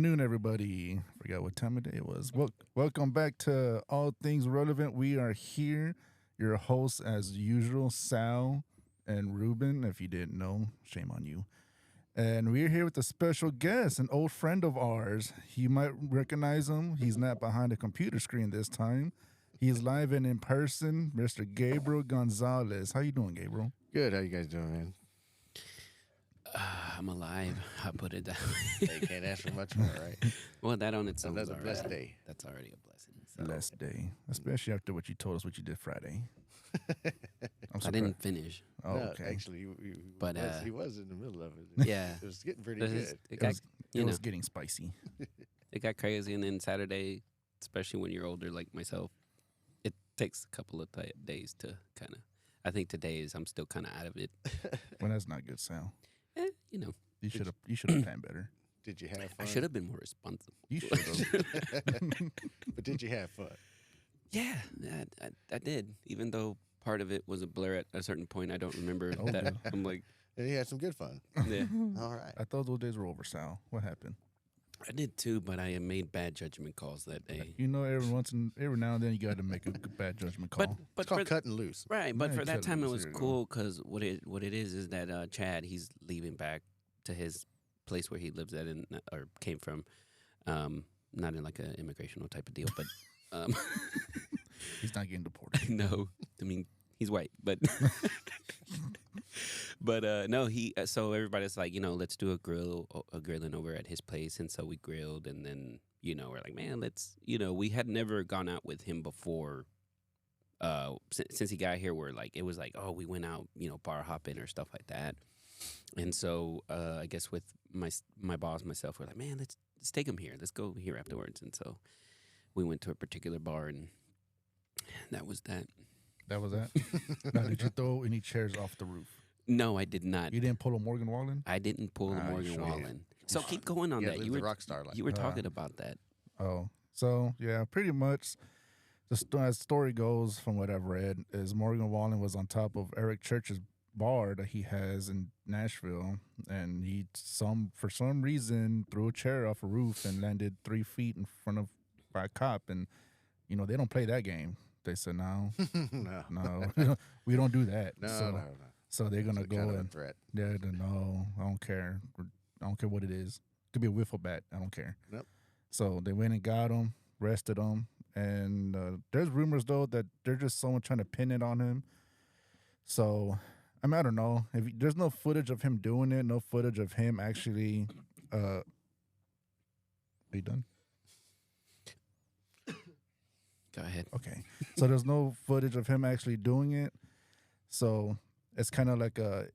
afternoon, everybody. Forgot what time of day it was. Welcome back to All Things Relevant. We are here, your hosts as usual, Sal and Ruben. If you didn't know, shame on you. And we're here with a special guest, an old friend of ours. You might recognize him. He's not behind a computer screen this time. He's live and in person, Mr. Gabriel Gonzales. How you doing, Gabriel? Good. How you guys doing, man? I'm alive. I put it that You can't ask for much more, right? Well, that on its own. Another blessed day. That's already a blessing. So. Blessed day, especially after what you told us what you did Friday. I didn't finish. Oh, No, okay. actually, But, he was in the middle of it. Yeah. It was getting pretty It good. It was getting spicy. It got crazy, and then Saturday, especially when you're older like myself, it takes a couple of days to kind of. I think today I'm still kind of out of it. Well, that's not good, Sal. You know, You should have planned better. Did you have fun? I should have been more responsible. You should have. But did you have fun? Yeah, I did. Even though part of it was a blur at a certain point, I don't remember Oh, that. good. I'm like, And you had some good fun. yeah, All right. I thought those days were over, Sal. What happened? I did too, but I made bad judgment calls that day. You know, every now and then you got to make a bad judgment call. But It's called for, cutting loose. right, but Yeah, for that cut time it loose, was there you go. cool because what it is that Chad, he's leaving back to his place where he lives at or came from, not in like an immigrational type of deal, but He's not getting deported. no, I mean he's white, but but no, he so everybody's like, let's do a grilling over at his place, and so we grilled, and then we're like, man, let's we had never gone out with him before. Since he got here, it was like, oh, we went out, bar hopping or stuff like that. And so I guess with my boss, myself, we're like, man, let's take him here. Let's go here afterwards. And so we went to a particular bar, and that was that. That was that. Now, did you throw any chairs off the roof? No, I did not. You didn't pull a Morgan Wallen? I didn't pull a Ah, you Morgan sure Wallen. So keep going on Yeah, that. live You the were rock star life. you were talking about that. Oh, so yeah, pretty much. As story goes, from what I've read, is Morgan Wallen was on top of Eric Church's bar that he has in Nashville, and he for some reason threw a chair off a roof and landed 3 feet in front of by a cop, and they don't play that game. They said no, No. we don't do that. No. So they're gonna It's a go kind of a and threat. no, I don't care. I don't care what it is. Could be a wiffle bat. I don't care. Yep. So they went and got him, arrested him, and there's rumors though that they're just someone trying to pin it on him. So I don't know. There's no footage of him doing it, no footage of him actually. Are you done? Go ahead. Okay. So there's no footage of him actually doing it. So it's kind of like a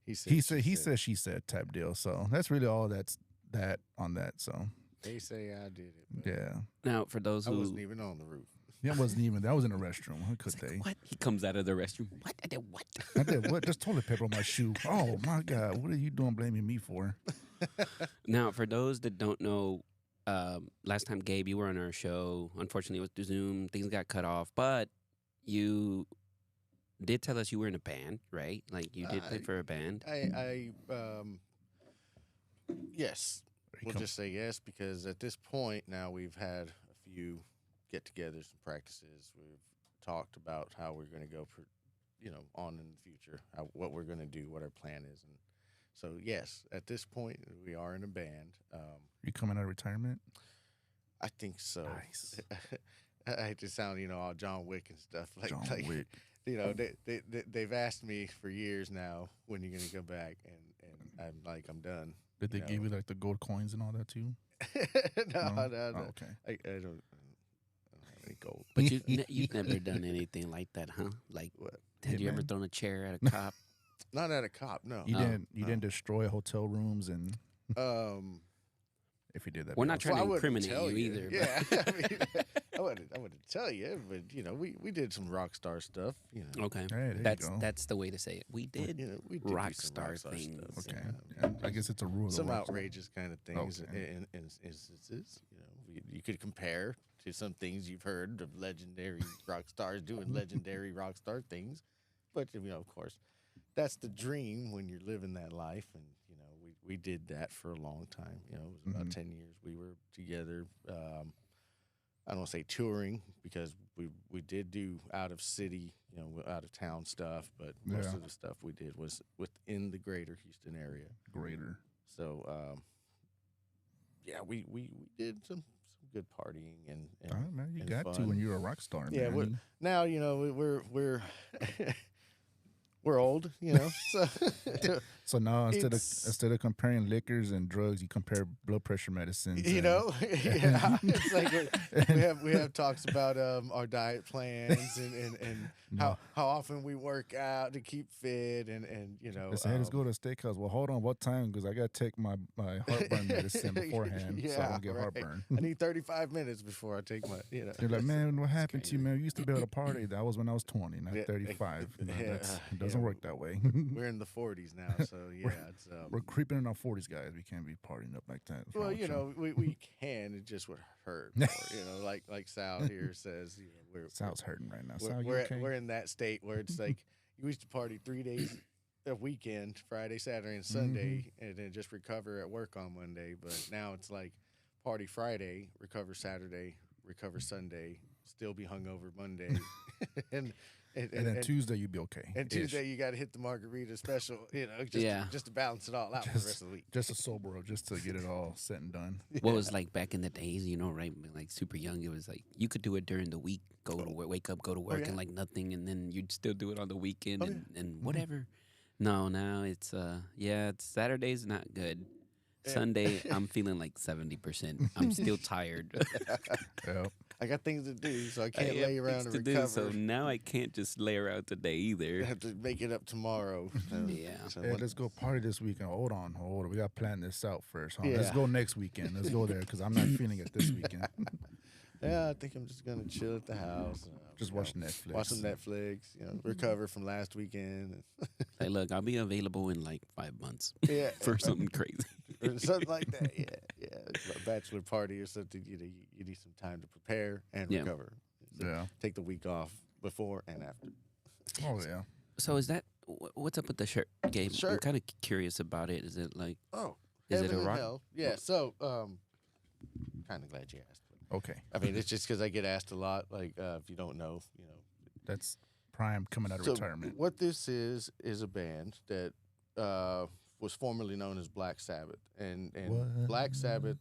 He he said she said type deal. So that's really all that on that. So They say I did it. but yeah, Now, for those I who wasn't even on the roof. that wasn't even that was in a restroom. How could they? what he comes out of the restroom. What I did what? I did what? Just toilet paper on my shoe. Oh my God! What are you doing blaming me for? Now, for those that don't know, last time, Gabe, you were on our show. Unfortunately, it was through Zoom. Things got cut off, but you did tell us you were in a band, right? Like you did play for a band. Yes. We'll come- just say yes because at this point now we've had a few get-togethers and practices. We've talked about how we're going to go, on in the future, what we're going to do, what our plan is, and so yes, at this point we are in a band. You coming out of retirement? I think so. Nice. I hate to sound, all John Wick and stuff John like Wick. they've asked me for years now when you're going to go back, and I'm like, I'm done. Did they give you like the gold coins and all that too? no. Oh, okay. I don't have any gold. But you've never done anything like that, huh? Like, What? had you ever Hitman? thrown a chair at a cop? Not at a cop, no. You Oh, didn't destroy hotel rooms, and if you did that, We're not trying well, to I wouldn't incriminate tell you either. Yeah, I mean, I wouldn't tell you, but we did some rock star stuff. Okay, Hey, there you that's go. that's the way to say it. We did. We did do rock some star stuff. things. Okay, Yeah. I guess it's a rule. of the Some road. outrageous kind of things Okay. in instances. You could compare to some things you've heard of legendary rock stars doing legendary rock star things, but of course, that's the dream when you're living that life, and we did that for a long time. You know, it was about Mhm. 10 years we were together. I don't want to say touring because we did do out of city, you know, out of town stuff, but most Yeah. of the stuff we did was within the greater Houston area. Greater. So yeah, we did some good partying and All right, man. You and got to fun. when you're a rock star, Yeah, man. now you know we're we're old, you know. So So now It's- instead of comparing liquors and drugs, you compare blood pressure medicines. you and- know, yeah, it's like we have talks about our diet plans and No. how often we work out to keep fit and you know. They say, hey, let's go to a steakhouse. Well, hold on, what time? Because I got to take my heartburn medicine beforehand so I Yeah, don't get right. heartburn. I need 35 minutes before I take my, you know. You're like, man, what happened to you, crazy. man? You used to be able to party. That was when I was 20, not Yeah, 35. No, yeah, it doesn't yeah. work that way. We're in the 40s now, so yeah, it's We're creeping in our 40s, guys. We can't be partying up like that. What's wrong well, with you know, we can. It just would hurt. More, you know, like Sal here says, you know, Sal's hurting right now. we're Sal, you we're, okay? we're in that state where it's like you used to party 3 days a weekend, Friday, Saturday, and Sunday, and then just recover at work on Monday. But now it's like party Friday, recover Saturday, recover Sunday, still be hungover Monday, and and then Tuesday, you'd be okay. and Ish. Tuesday you got to hit the margarita special, you know, Yeah. just to balance it all out for the rest of the week. Just a sober, just to get it all said and done. What was like back in the days, you know, right? Like super young, it was like you could do it during the week, go to work, wake up, go to work, yeah. and like nothing, and then you'd still do it on the weekend Oh, and whatever. No, now it's it's Saturday's not good. Yeah. Sunday, I'm feeling like 70%. I'm still tired. Yep. I got things to do, so I I can't have lay around things and to recover. do, so now I can't just lay around today I either. have to make it up tomorrow. So, Yeah. so Hey, what- let's go party this weekend. Hold on. We got to plan this out first. Huh? Let's Yeah. go next weekend. Let's go there because I'm not feeling it this weekend. yeah, I think I'm just gonna chill at the house. Just you watch know, Netflix. Watch some Netflix. You know, recover from last weekend. Hey, look, I'll be available in like 5 months Yeah, for something crazy. or something like that. Yeah, yeah, a bachelor party or something. You know, you need some time to prepare and Yeah. recover. So Yeah. take the week off before and after. Oh, yeah. So is that what's up with the shirt, Gabe? I'm Shirt. kind of curious about it. Is it like Oh, Is it heaven a and rock? hell. Yeah. So, kind of glad you asked. Okay. I mean, it's just because I get asked a lot. Like, if you don't know, you know. That's Prime coming out of So retirement. what this is a band that was formerly known as Black Sabbath, and What? Black Sabbath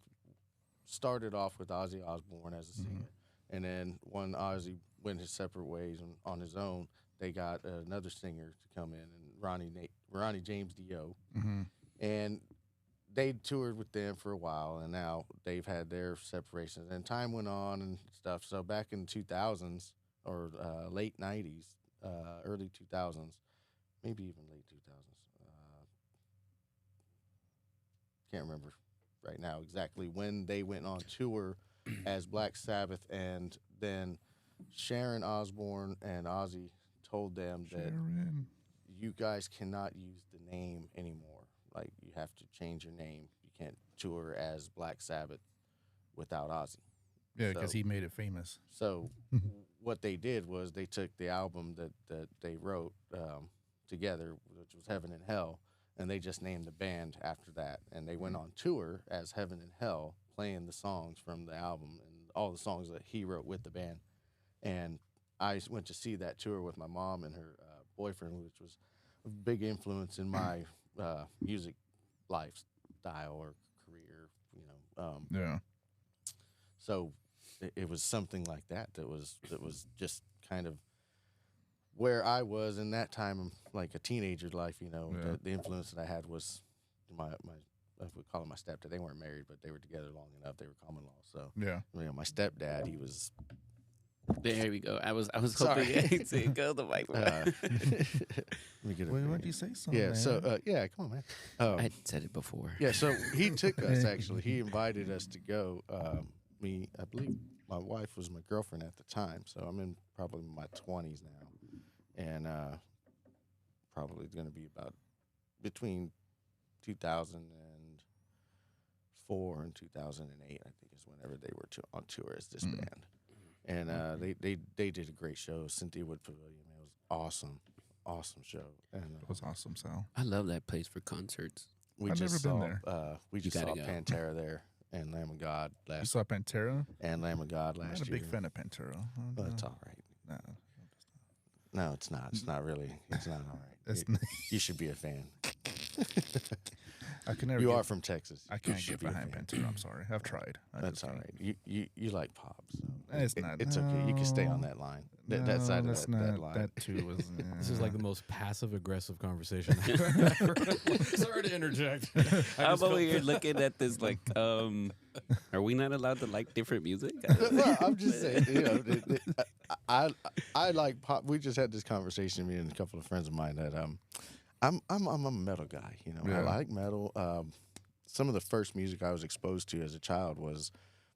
started off with Ozzy Osbourne as a Mm-hmm. singer, and then when Ozzy went his separate ways on his own, they got another singer to come in, and Ronnie James Dio, Mm-hmm. and they toured with them for a while, and now they've had their separations, and time went on and stuff. So back in 2000s or late 90s, early 2000s, maybe even late 2000s. Can't remember right now exactly when they went on tour as Black Sabbath, and then Sharon Osbourne and Ozzy told them that Sharon. you guys cannot use the name anymore. Like, you have to change your name. You can't tour as Black Sabbath without Ozzy. Yeah, because So- he made it famous. So what they did was they took the album that they wrote together, which was Heaven and Hell, and they just named the band after that. And they went on tour as Heaven and Hell, playing the songs from the album and all the songs that he wrote with the band. And I went to see that tour with my mom and her boyfriend, which was a big influence in my music lifestyle or career, you know. Yeah. So it was something like that was just kind of where I was in that time, like a teenager life. You know, Yeah. the influence that I had was my I would call him my stepdad. They weren't married, but they were together long enough. They were common law. So Yeah. you know, my stepdad, he was. there we go. I was Sorry. hoping you'd say go the mic. Let me get it. Wait, why'd you say something? Yeah. man? So yeah, come on, man. I said it before. Yeah, so he took us, actually. He invited us to go. I believe my wife was my girlfriend at the time, so I'm in probably my 20s now. And probably going to be about between 2004 and 2008, I think, is whenever they were on tour as this band. And they did a great show, Cynthia Wood Pavilion. It was awesome show. And It was awesome, Sal. I love that place for concerts. we I've just never saw been there. we just gotta saw go. Pantera there and Lamb of God You last saw Pantera? Lamb of God I'm last not a year. big fan of Pantera. Well, it's all right. Nah, No, it's not. It's not really. It's not all right. it's You should be a fan. I can never. You get, are from Texas. I You can't should get be a behind fan. Pantera. I'm sorry. I've tried. I That's just all can't. right. You like pop. So It's not. It's okay. You can stay on no. that line. No, That side of that's that not. line. That too was. This is like the most passive aggressive conversation I've ever had. Sorry to interject. I'm over here looking at this like, are we not allowed to like different music? Well, I'm just saying, I like pop. We just had this conversation, me and a couple of friends of mine, that I'm a metal guy. I Yeah. like metal. Some of the first music I was exposed to as a child was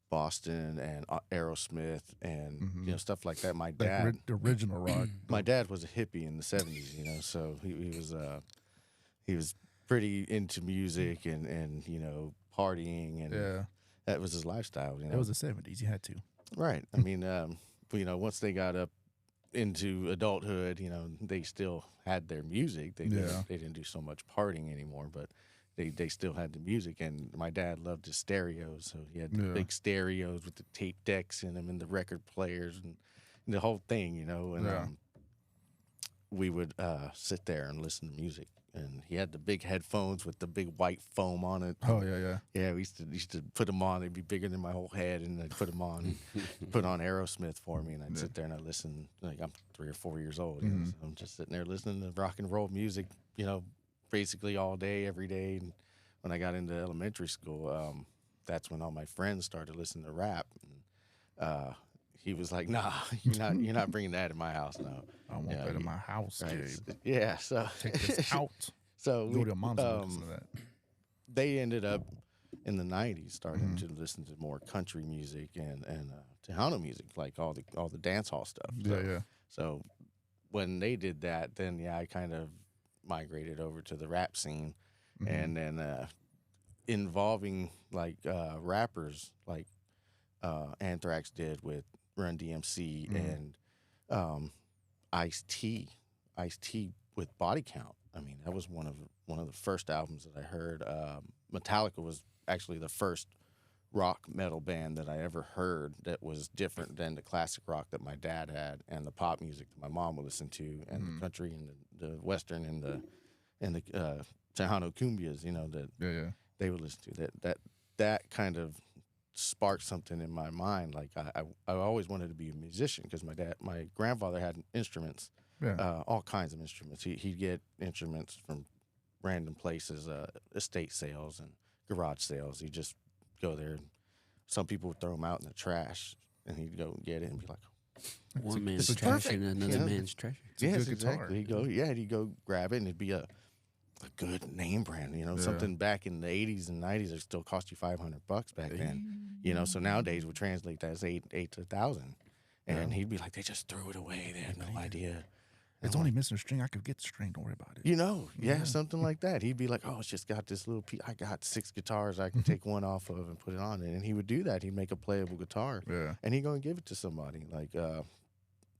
Boston and Aerosmith and stuff like that. My like dad, the original rock. my dad was a hippie in the '70s. So he was pretty into music and partying, and Yeah, that was his lifestyle. it was the '70s. You had to. Right. I mean, once they got up into adulthood, they still had their music. They didn't do so much partying anymore, but they still had the music. And my dad loved his stereos, so he had the big stereos with the tape decks in them and the record players and the whole thing, And we would sit there and listen to music. And he had the big headphones with the big white foam on it. Oh yeah. Yeah, we used to put them on. They'd be bigger than my whole head, and I'd put them on, put on Aerosmith for me, and I'd sit there and I'd listen. Like I'm 3 or 4 years old, so I'm just sitting there listening to rock and roll music, basically all day, every day. And when I got into elementary school, that's when all my friends started listening to rap. And, he was like, "Nah, you're not bringing that in my house, no. I want that in my house, Right. Gabe. Yeah, so Take this out. so Go to your mom's and listen to that. they ended up in the '90s starting to listen to more country music and Tejano music, like all the dance hall stuff. Yeah. So when they did that, then I kind of migrated over to the rap scene, and then involving like rappers like Anthrax did with Run DMC and Ice-T with Body Count. I mean, that was one of the first albums that I heard. Metallica was actually the first rock metal band that I ever heard that was different than the classic rock that my dad had and the pop music that my mom would listen to, and the country and the western and the Tejano cumbias, that they would listen to. That kind of sparked something in my mind. Like I always wanted to be a musician because my grandfather had instruments. Yeah. All kinds of instruments. He'd get instruments from random places, estate sales and garage sales. He'd just go there. And some people would throw them out in the trash, and he'd go get it and be like, One man's it's trash perfect, and another man's treasure. "Yes, good guitar. exactly." He'd go grab it, and it'd be a good name brand. Something back in the '80s and '90s that still cost you $500 back then. So nowadays we translate that as eight to 1,000, and he'd be like, "They just threw it away. They had no idea." It's only missing a string. I could get the string. Don't worry about it. Something like that. He'd be like, "Oh, it's just got this little piece. I got 6 guitars. I can take one off of and put it on it." And he would do that. He'd make a playable guitar, and he'd go and give it to somebody, like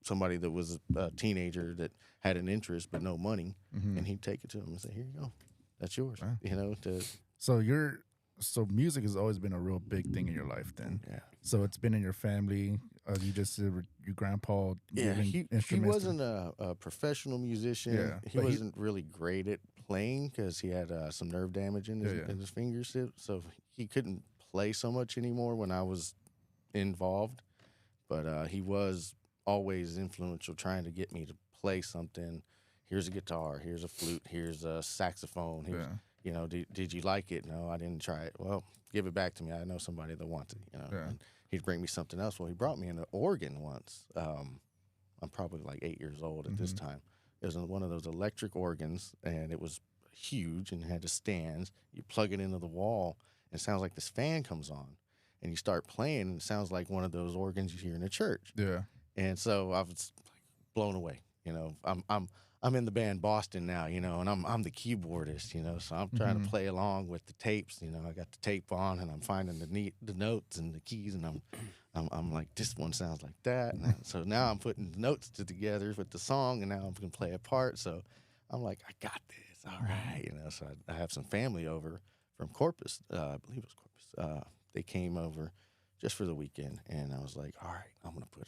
somebody that was a teenager that had an interest but no money, and he'd take it to him and say, "Here you go, that's yours." Wow. So music has always been a real big thing in your life. Then, so it's been in your family. You just said your grandpa. He wasn't a professional musician. Yeah, He wasn't really great at playing because he had some nerve damage in his fingers, so he couldn't play so much anymore when I was involved. But he was always influential, trying to get me to play something. Here's a guitar. Here's a flute. Here's a saxophone. Did you like it? No, I didn't try it. Well, give it back to me. I know somebody that wants it. And he'd bring me something else. Well, he brought me an organ once. I'm probably like 8 years old at this time. It was one of those electric organs, and it was huge and had a stand. You plug it into the wall, and it sounds like this fan comes on, and you start playing, and it sounds like one of those organs you hear in a church. Yeah. And so I was like blown away. I'm in the band Boston now, and I'm the keyboardist, so I'm trying to play along with the tapes. I got the tape on, and I'm finding the notes and the keys, and I'm like, this one sounds like that. And so now I'm putting the notes together with the song, and now I'm gonna play a part. So I'm like, I got this. it's all right, you know. So I have some family over from Corpus. I believe it was Corpus. They came over just for the weekend, and I was like, all right, I'm gonna put,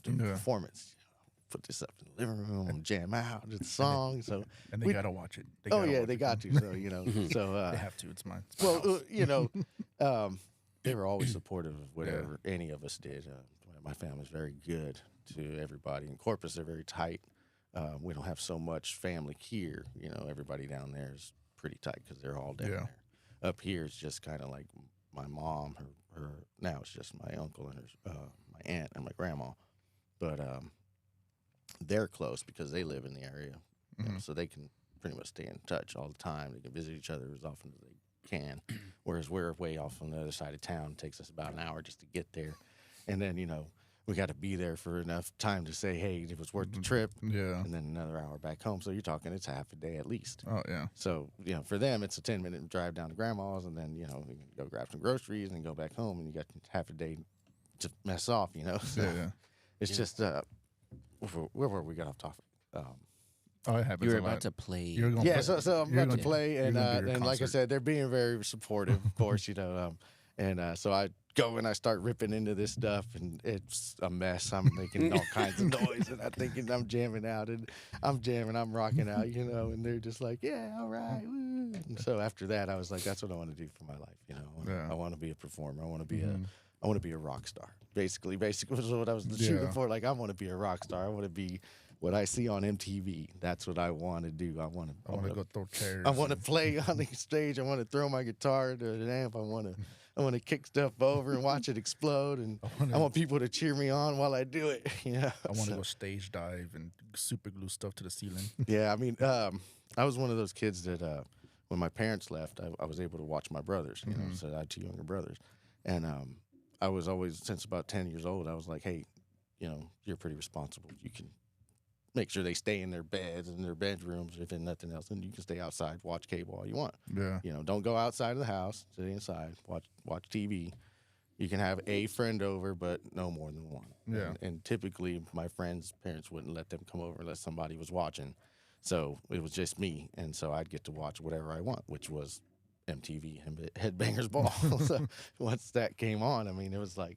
do a performance. Put this up in the living room, and jam out to the song. So And they gotta watch it. They they got to. So so they have to. It's mine. It's my house. they were always supportive of whatever any of us did. My family's very good to everybody. In Corpus, they're very tight. We don't have so much family here. Everybody down there is pretty tight because they're all down there. Up here, it's just kind of like my mom, her. Now it's just my uncle and my aunt and my grandma. But they're close because they live in the area, so they can pretty much stay in touch all the time. They can visit each other as often as they can. Whereas we're way off on the other side of town. It takes us about an hour just to get there. And then, we got to be there for enough time to say, hey, it was worth the trip. Yeah. And then another hour back home. So you're talking it's half a day at least. Oh, yeah. So, for them, it's a 10-minute drive down to grandma's, and then, we can go grab some groceries and go back home, and you got half a day to mess off, So it's just, where we got off topic. It happens. You're a lot. about to play. So I'm about to play, and like I concert. said, they're being very supportive, of course, and so I go and I start ripping into this stuff, and it's a mess. I'm making all kinds of noise, and I'm thinking I'm jamming out, and I'm rocking out, and they're just like, yeah, all right, woo. And so after that, I was like, that's what I want to do for my life, I want to be a performer. I want to be a rock star. Basically was what I was shooting for. Like, I want to be a rock star. I want to be what I see on MTV. That's what I want to do. I want to go throw chairs. I want to play on the stage. I want to throw my guitar to an amp. I want to kick stuff over and watch it explode. And I want people to cheer me on while I do it. I want to go stage dive and super glue stuff to the ceiling. Yeah, I mean, I was one of those kids that when my parents left, I was able to watch my brothers. So I had 2 younger brothers, and I was always, since about 10 years old, I was like, hey, you're pretty responsible. You can make sure they stay in their beds and their bedrooms, if nothing else, and you can stay outside, watch cable all you want. Yeah. Don't go outside of the house, stay inside, watch TV. You can have a friend over, but no more than one. Yeah. And typically, my friends' parents wouldn't let them come over unless somebody was watching. So it was just me, and so I'd get to watch whatever I want, which was MTV and Headbangers Ball. So once that came on, I mean, it was like,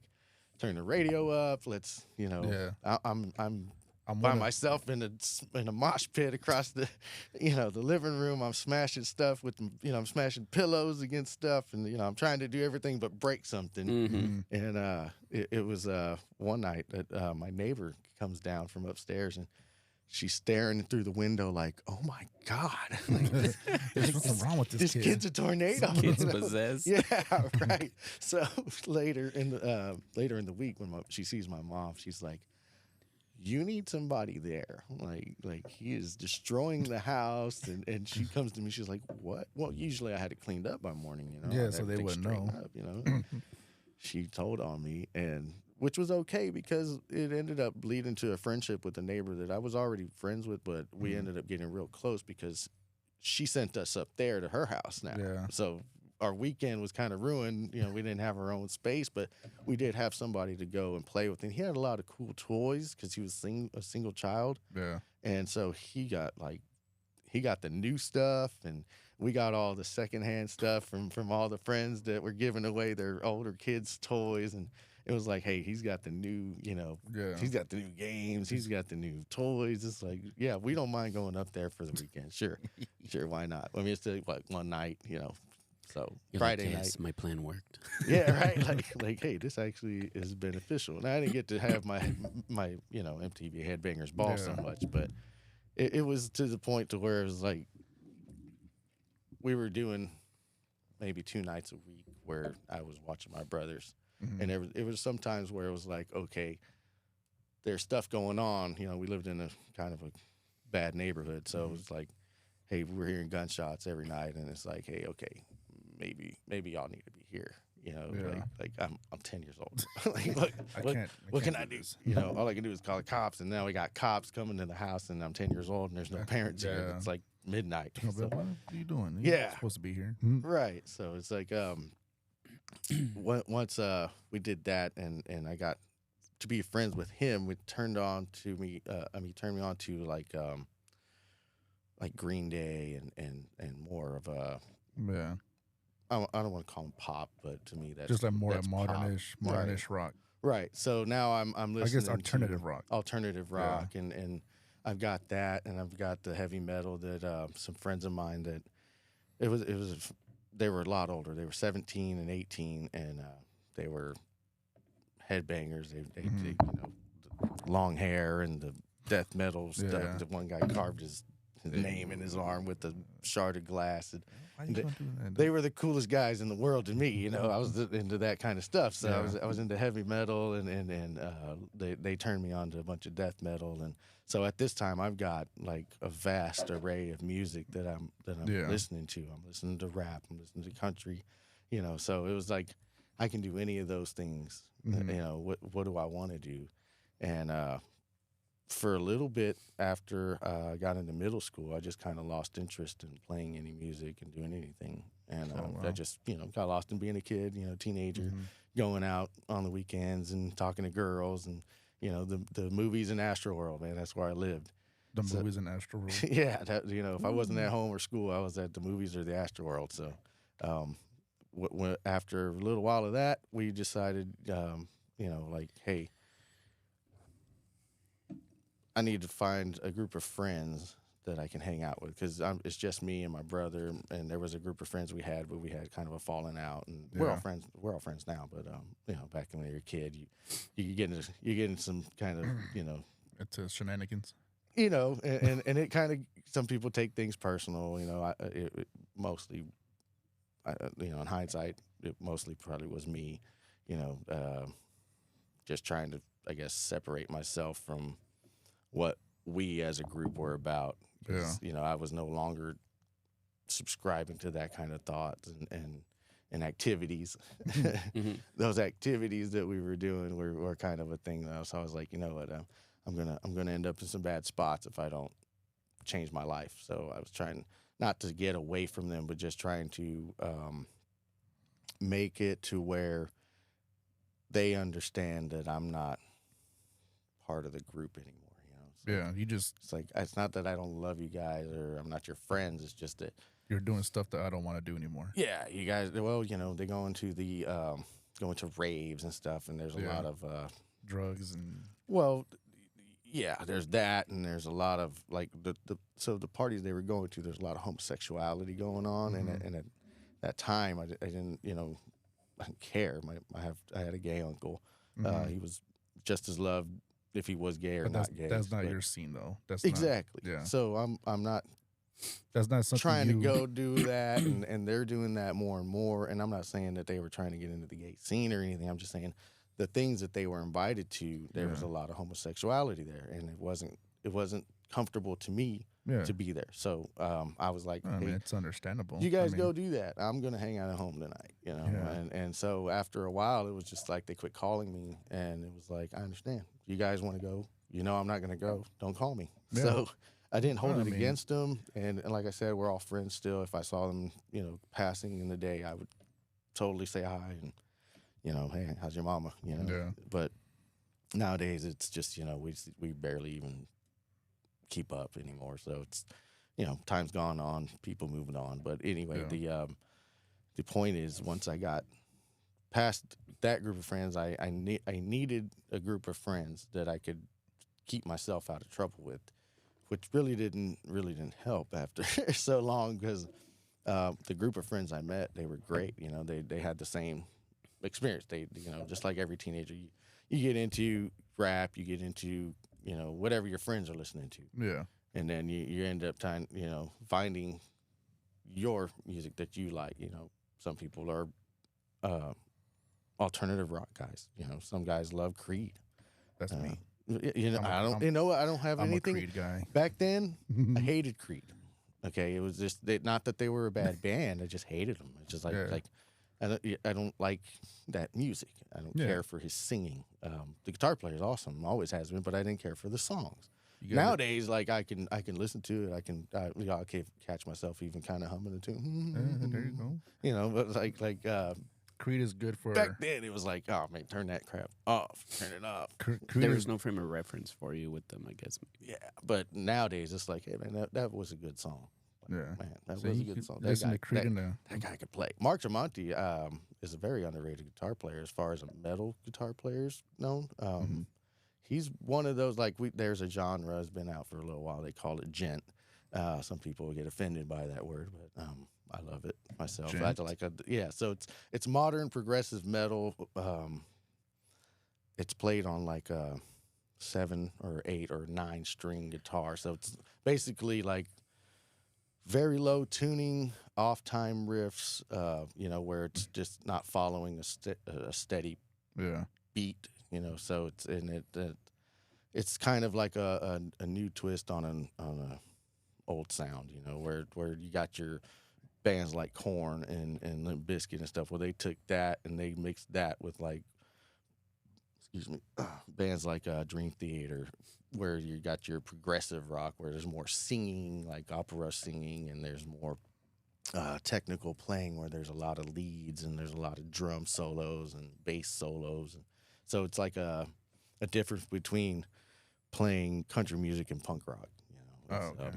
turn the radio up. Let's, I'm by myself in a mosh pit across the, the living room. I'm smashing stuff with, I'm smashing pillows against stuff, and I'm trying to do everything but break something. Mm-hmm. And it was one night that my neighbor comes down from upstairs, and she's staring through the window like, "Oh my God, there's something wrong with this kid. Kid's a tornado. Kid's possessed." Yeah, right. So later in the week, when she sees my mom, she's like, you need somebody there. Like he is destroying the house. And she comes to me, she's like, what? Well, usually I had it cleaned up by morning, Yeah, so they wouldn't know. Up, She told on me, and which was okay because it ended up leading to a friendship with a neighbor that I was already friends with, but we ended up getting real close because she sent us up there to her house now. Yeah. So our weekend was kind of ruined. We didn't have our own space, but we did have somebody to go and play with. And he had a lot of cool toys because he was a single child. Yeah. And so he got the new stuff, and we got all the secondhand stuff from all the friends that were giving away their older kids' toys. And it was like, hey, he's got the new, he's got the new games, he's got the new toys. It's like, yeah, we don't mind going up there for the weekend. Sure, why not? I mean, it's one night, So You're Friday like, night, yes, my plan worked. yeah, right. Like, hey, this actually is beneficial. And I didn't get to have my MTV Headbangers Ball so much, but it was to the point to where it was like we were doing maybe 2 nights a week where I was watching my brothers, and it was sometimes where it was like, okay, there's stuff going on. We lived in a kind of a bad neighborhood, so it was like, hey, we're hearing gunshots every night, and it's like, hey, okay, maybe y'all need to be here. Like I'm 10 years old. Like, what can I do? All I can do is call the cops, and now we got cops coming to the house, and I'm 10 years old, and there's no parents here. It's like midnight. What are you doing? You're not supposed to be here. Right. So it's like once we did that, and I got to be friends with him, it turned on to me. He turned me on to like like Green Day and more of a, Yeah. I don't want to call them pop, but to me that's Just like more that's pop. modernish rock. Right. So now I'm I listening guess alternative to rock. alternative rock, and I've got that, and I've got the heavy metal that some friends of mine that it was they were a lot older. They were 17 and 18, and they were headbangers. They you know, the long hair and the death metal stuff. Yeah. The one guy carved his name in his arm with a shard of glass. And Why you gonna do that? they were the coolest guys in the world to me. You know, I was into that kind of stuff. So Yeah. I was into heavy metal, and they turned me on to a bunch of death metal. And so at this time, I've got like a vast array of music that I'm Yeah. listening to. I'm listening to rap. I'm listening to country. You know, so it was like I can do any of those things. Mhm. You know, what do I want to do? And for a little bit after I got into middle school, I just kind of lost interest in playing any music and doing anything. And Oh, wow. I just, you know, got lost in being a kid, you know, teenager, Mhm. going out on the weekends and talking to girls and, you know, the movies in Astroworld, man. That's where I lived. The So- movies in Astro World. Yeah, that, you know, if I wasn't at home or school, I was at the movies or the Astroworld. So after a little while of that, we decided, you know, like, hey, I need to find a group of friends that I can hang out with because it's just me and my brother, and there was a group of friends we had, but we had kind of a falling out, and we're all Yeah. friends. We're all friends now, but you know, back when you were a kid, you get into some kind of It's shenanigans. and it kind of, some people take things personal, you know. It mostly, you know, in hindsight, it mostly probably was me, you know, just trying to, I guess, separate myself from what we as a group were about. 'Cause, you know, I was no longer subscribing to that kind of thoughts and activities. Mhm. Those activities that we were doing were kind of a thing now. So I was like, you know what, I'm gonna end up in some bad spots if I don't change my life. So I was trying not to get away from them, but just trying to make it to where they understand that I'm not part of the group anymore. You know, so Yeah, you just it's like, it's not that I don't love you guys or I'm not your friends. It's just that, you're doing stuff that I don't want to do anymore. yeah, you guys. Well, you know, they go into the going to raves and stuff, and there's a Yeah. lot of Drugs and well, yeah, there's that, and there's a lot of like so the parties they were going to, there's a lot of homosexuality going on, and at that time I didn't, you know, I didn't care. I had a gay uncle. He was just as loved if he was gay or but not gay. that's not but- your scene though. That's exactly. Not, yeah, So I'm not that's not something trying to you, go do that, and they're doing that more and more. And I'm not saying that they were trying to get into the gay scene or anything. I'm just saying the things that they were invited to, there was a lot of homosexuality there, and it wasn't comfortable to me Yeah, to be there. So I was like, I hey, mean, it's understandable. you guys I mean, go do that. I'm gonna hang out at home tonight, you know. Yeah. And so after a while, it was just like they quit calling me, and it was like, I understand. You guys want to go? You know, I'm not gonna go. Don't call me. Yeah. So I didn't hold I it mean- against them, and like I said, we're all friends still. If I saw them, you know, passing in the day, I would totally say hi and, you know, hey, how's your mama? You know. Yeah. But nowadays, it's just, you know, we barely even keep up anymore. So it's, you know, time's gone on, people moving on. But anyway, the point is, once I got past that group of friends, I needed a group of friends that I could keep myself out of trouble with, which really didn't help after so long, because the group of friends I met, they were great. You know, they had the same experience. They, you know, just like every teenager, you get into rap, you get into, you know, whatever your friends are listening to. Yeah, And then you end up finding your music that you like. You know, some people are alternative rock guys. You know, some guys love Creed. that's me. You know, I don't have I'm anything. a Creed guy. Back then, I hated Creed. Okay, it was just not that they were a bad band. I just hated them. It's just like Yeah. I don't like that music. I don't Yeah. care for his singing. The guitar player is awesome, always has been, but I didn't care for the songs. You gotta- Nowadays, like I can listen to it. I can catch myself even kind of humming the tune. There you go. You know, but like Creed is good for Back then, it was like, oh man, turn that crap off, turn it off. Creed There is was no frame of reference for you with them, I guess. Yeah, but nowadays it's like, hey man, that was a good song. yeah. Man, that So was a you good could song. listen to Creed in the That guy could play. Mark Tremonti is a very underrated guitar player as far as a metal guitar player's known. He's one of those, like, there's a genre has been out for a little while. They call it gent. Some people get offended by that word, but I love it myself. I Gent? like so it's modern progressive metal. It's played on like a 7 or 8 or 9 string guitar. So it's basically like very low tuning, off time riffs, where it's just not following a steady yeah. beat, so it's kind of like a new twist on a old sound, where you got your bands like Korn and Limp Bizkit and stuff, where they took that and they mixed that with like, bands like Dream Theater, where you got your progressive rock, where there's more singing, like opera singing, and there's more technical playing, where there's a lot of leads and there's a lot of drum solos and bass solos. And so it's like a difference between playing country music and punk rock. Oh, It's, okay.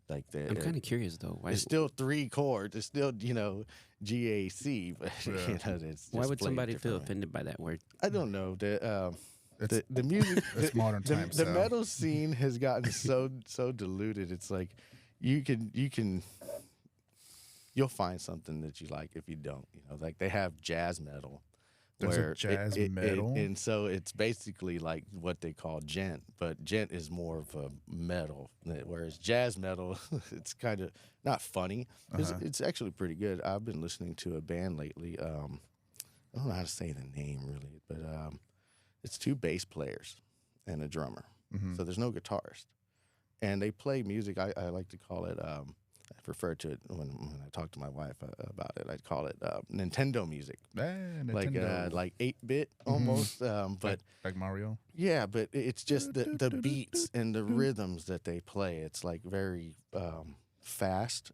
like I'm kind of curious though. Why? it's still 3 chords. It's still GAC, but Yeah. it's Why just would played somebody feel differently. offended by that word? I don't know. It's The music, it's modern times. the so. metal scene has gotten so diluted. It's like you'll find something that you like if you don't. Like they have jazz metal. There's a where jazz metal? and so it's basically like what they call gent, but gent is more of a metal, whereas jazz metal, it's kind of not funny. It's actually pretty good. I've been listening to a band lately. I don't know how to say the name really, but it's 2 bass players and a drummer. So there's no guitarist, and they play music. I like to call it. I refer to it when I talk to my wife about it. I call it Nintendo music, Nintendo. like 8-bit almost. But like Mario. yeah, but it's just the beats and the rhythms that they play. It's like very fast,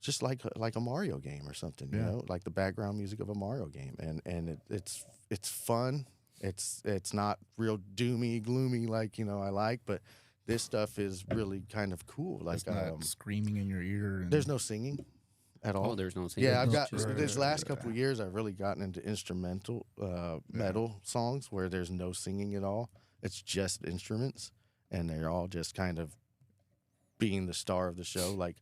just like a Mario game or something. Like the background music of a Mario game, and it's fun. It's not real doomy, gloomy like I like, but this stuff is really kind of cool. Like It's not screaming in your ear. And there's no singing at all. Oh, there's no singing. Yeah, I've got Right. this last couple of years. I've really gotten into instrumental metal songs where there's no singing at all. It's just instruments, and they're all just kind of being the star of the show. Like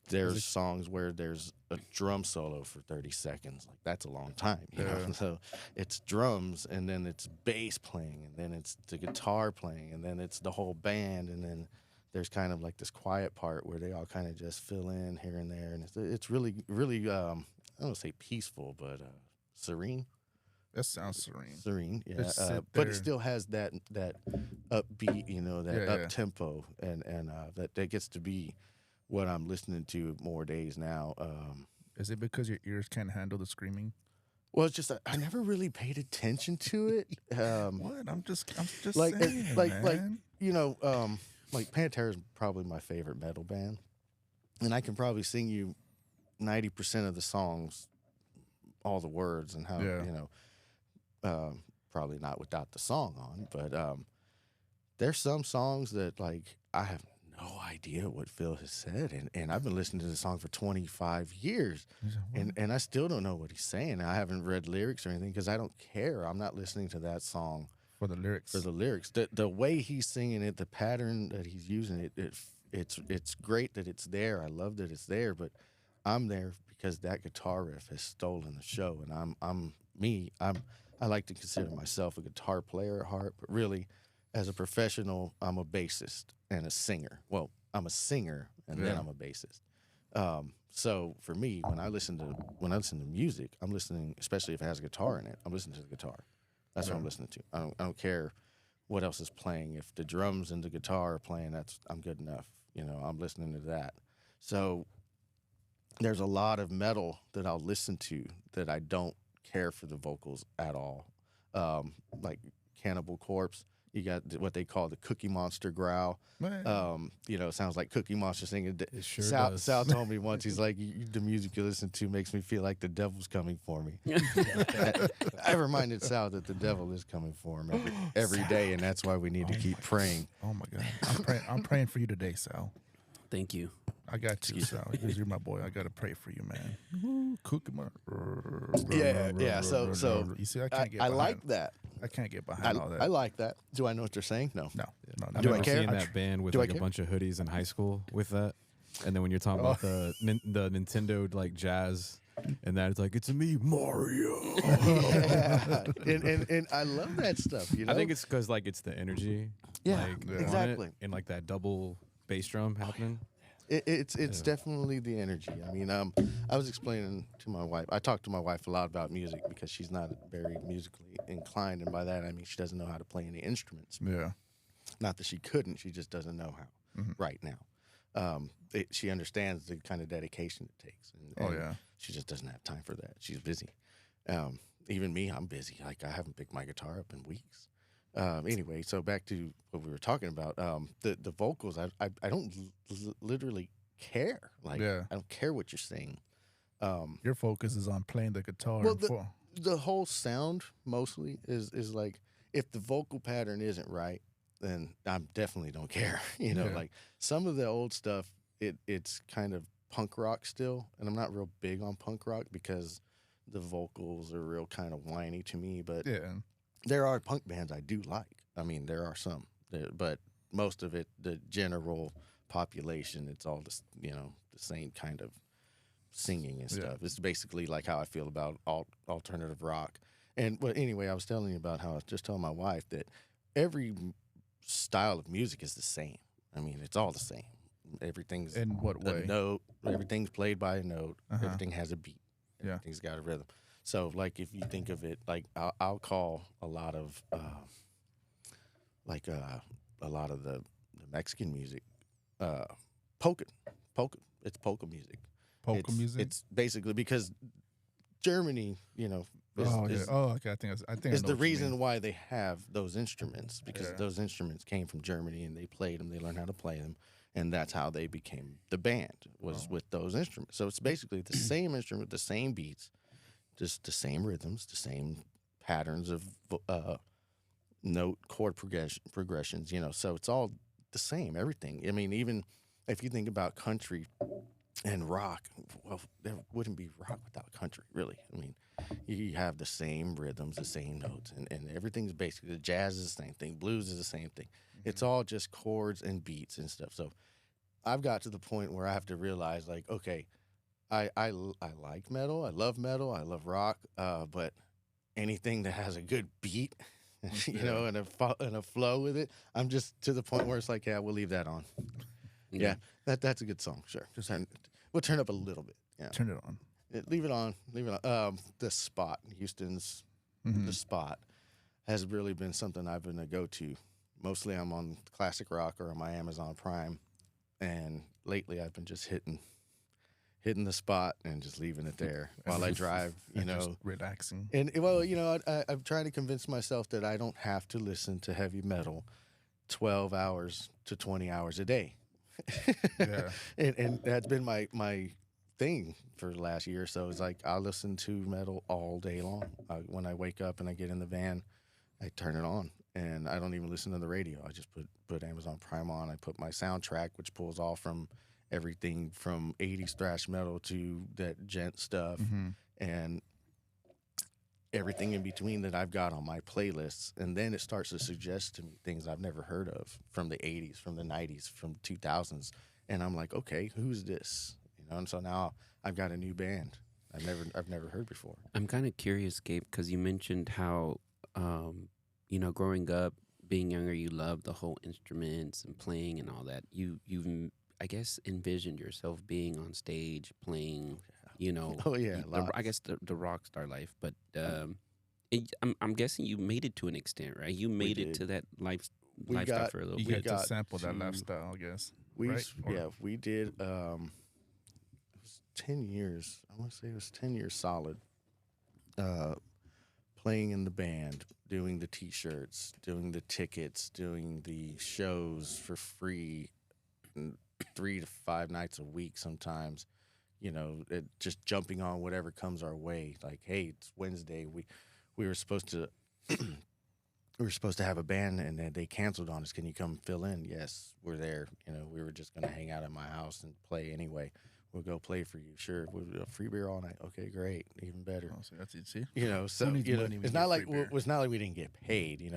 there's songs where there's a drum solo for 30 seconds. Like that's a long time, you know. So it's drums, and then it's bass playing, and then it's the guitar playing, and then it's the whole band, and then there's kind of like this quiet part where they all kind of just fill in here and there, and it's really I don't want to say peaceful, but serene. That sounds serene. Serene, yeah. Just sit But there. it still has that upbeat, that up tempo, and that gets to be what I'm listening to more days now. Is it because your ears can't handle the screaming? Well, it's just I never really paid attention to it. What? I'm just like saying, man. Like Pantera is probably my favorite metal band, and I can probably sing you 90% of the songs, all the words, and how probably not without the song on, but there's some songs that like I have no idea what Phil has said, and I've been listening to the song for 25 years, and I still don't know what he's saying. I haven't read lyrics or anything because I don't care. I'm not listening to that song For the lyrics. The way he's singing it, the pattern that he's using it's great that it's there. I love that it's there, but I'm there because that guitar riff has stolen the show, and I like to consider myself a guitar player at heart, but really, as a professional, I'm a bassist and a singer. Well, I'm a singer and then I'm a bassist. So for me, when I listen to music, I'm listening, especially if it has a guitar in it, I'm listening to the guitar. That's what I'm listening to. I don't care what else is playing. If the drums and the guitar are playing, I'm good enough. I'm listening to that. So there's a lot of metal that I'll listen to that I don't care for the vocals at all. Like Cannibal Corpse. You got what they call the Cookie Monster growl. Man. You know, it sounds like Cookie Monster singing. It sure Sal, does. Sal told me once, he's like, the music you listen to makes me feel like the devil's coming for me. I reminded Sal that the devil is coming for him every day, and that's why we need to keep praying. Oh my God, I'm praying for you today, Sal. Thank you. I got you, Sal. Because you're my boy. I gotta pray for you, man. Cookie Yeah. So you see, I can't get. I behind, like that. I can't get behind all that. I like that. Do I know what they're saying? No. No. I Do I remember care? seeing that band with Do I like a care? bunch of hoodies in high school with that, and then when you're talking about the Nintendo like jazz, and that it's like it's me Mario. and I love that stuff. You know, I think it's because like it's the energy. Yeah, like, on it, exactly. and like that double bass drum happening. It's definitely the energy. I mean, I was explaining to my wife. I talk to my wife a lot about music because she's not very musically inclined, and by that I mean she doesn't know how to play any instruments. Yeah. Not that she couldn't, she just doesn't know how right now. She understands the kind of dedication it takes. And she just doesn't have time for that. She's busy. Even me, I'm busy. Like I haven't picked my guitar up in weeks. Anyway, so back to what we were talking about. The vocals, I don't literally care. Like I don't care what you're saying. Your focus is on playing the guitar. Well, the whole sound mostly is like if the vocal pattern isn't right, then I definitely don't care. You know, like some of the old stuff, it's kind of punk rock still, and I'm not real big on punk rock because the vocals are real kind of whiny to me. But there are punk bands I do like. I mean, there are some, but most of it, the general population, it's all the same kind of singing and stuff. It's basically like how I feel about alternative rock. And but anyway, I was telling you about how I was just telling my wife that every style of music is the same. I mean, it's all the same. Everything's in what way? A note. Everything's played by a note. Everything has a beat. Everything's got a rhythm. So, like, if you think of it, like, I'll call a lot of, a lot of the Mexican music, polka. It's polka music. Polka music. It's basically because Germany, you know, okay. I think is the reason why they have those instruments, because those instruments came from Germany and they played them. They learned how to play them, and that's how they became the band was with those instruments. So it's basically the same instrument, the same beats. Just the same rhythms, the same patterns of note chord progressions, you know. So it's all the same, everything. I mean, even if you think about country and rock, well, there wouldn't be rock without country, really. I mean, you have the same rhythms, the same notes, and everything's basically, the jazz is the same thing, blues is the same thing. It's all just chords and beats and stuff. So I've got to the point where I have to realize, like, okay, I like metal. I love rock. But anything that has a good beat, you know, and a flow with it, I'm just to the point where it's like, yeah, we'll leave that on. Yeah, that's a good song. Sure, we'll turn up a little bit. Yeah, turn it on. Leave it on. The Spot, Houston's The Spot, has really been something I've been a go-to. Mostly, I'm on classic rock or on my Amazon Prime, and lately I've been just hitting the Spot and just leaving it there while I drive, you know. Just relaxing. And, well, you know, I'm trying to convince myself that I don't have to listen to heavy metal 12 hours to 20 hours a day. And that's been my thing for the last year or so. It's like I listen to metal all day long. When I wake up and I get in the van, I turn it on. And I don't even listen to the radio. I just put Amazon Prime on. I put my soundtrack, which pulls all from everything from 80s thrash metal to that gent stuff and everything in between that I've got on my playlists. And then it starts to suggest to me things I've never heard of from the 80s, from the 90s, from 2000s. And I'm like, okay, who's this? You know, and so now I've got a new band I've never heard before. I'm kind of curious, Gabe, because you mentioned how, you know, growing up, being younger, you loved the whole instruments and playing and all that. You've I guess envisioned yourself being on stage playing, you know. Oh yeah, I guess the rock star life, but I'm guessing you made it to an extent, right? You made it to that lifestyle for a little bit. bit. You got to sample that lifestyle, I guess. We did. It was 10 years. I want to say it was 10 years solid. playing in the band, doing the T-shirts, doing the tickets, doing the shows for free, 3 to 5 nights a week sometimes. Just jumping on whatever comes our way. Like, hey, it's Wednesday. We were supposed to we were supposed to have a band, and then they canceled on us. Can you come fill in? Yes, we're there. We were just gonna hang out at my house and play anyway. We'll go play for you. Sure, we'll do a free beer all night. Okay, great, even better. Oh, so that's it. See, So needs money when you it's get not like free beer? it's not like we didn't get paid.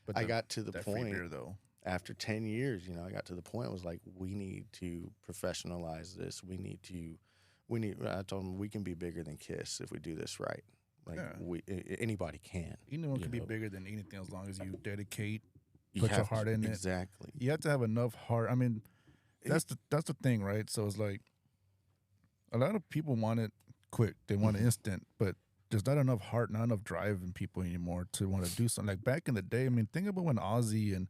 But I got to the that free point beer, though. after 10 years. I got to the point. It was like, we need to professionalize this. I told them, we can be bigger than Kiss if we do this right. Like, anybody can. Anyone can be bigger than anything as long as you dedicate, You put your have heart to- in it. Exactly. You have to have enough heart. I mean, that's the thing, right? So it's like a lot of people want it quick. They want it instant, but there's not enough heart, not enough drive in people anymore to want to do something. Like back in the day, I mean, think about when Ozzy and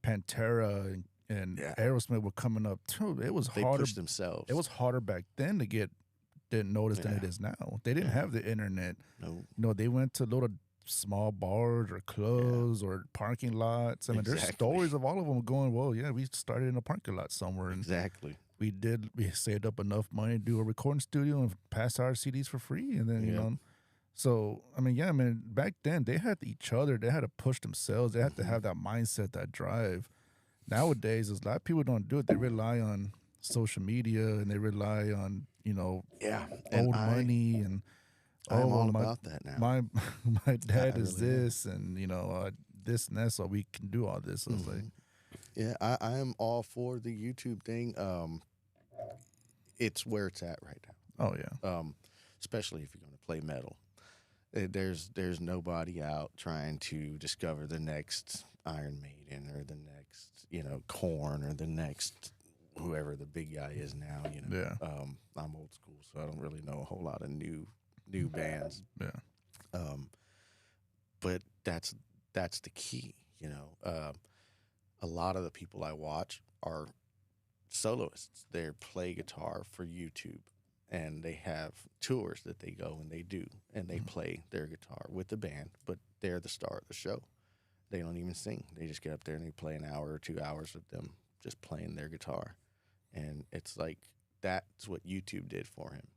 Pantera and Aerosmith were coming up too. It was They harder. pushed themselves. It was harder back then to get noticed than it is now. They didn't have the internet. No. They went to little small bars or clubs or parking lots. I mean, there's Exactly. stories of all of them going, well, yeah, we started in a parking lot somewhere. And Exactly. we saved up enough money to do a recording studio and pass our CDs for free. And then, so, I mean, back then they had each other. They had to push themselves. They had to have that mindset, that drive. Nowadays, a lot of people don't do it. They rely on social media and they rely on, And old money and I'm all about that now. my dad I is really am. this and this and that, so we can do all this. So it's like, Yeah, I am all for the YouTube thing. It's where it's at right now. oh yeah, Especially if you're going to play metal. There's nobody out trying to discover the next Iron Maiden or the next, Korn or the next whoever the big guy is now. Yeah. I'm old school, so I don't really know a whole lot of new bands. yeah, But that's the key. A lot of the people I watch are soloists. They play guitar for YouTube, and they have tours that they go and they do, and they play their guitar with the band, but they're the star of the show. They don't even sing. They just get up there and they play an hour or 2 hours of them just playing their guitar. And it's like, that's what YouTube did for him.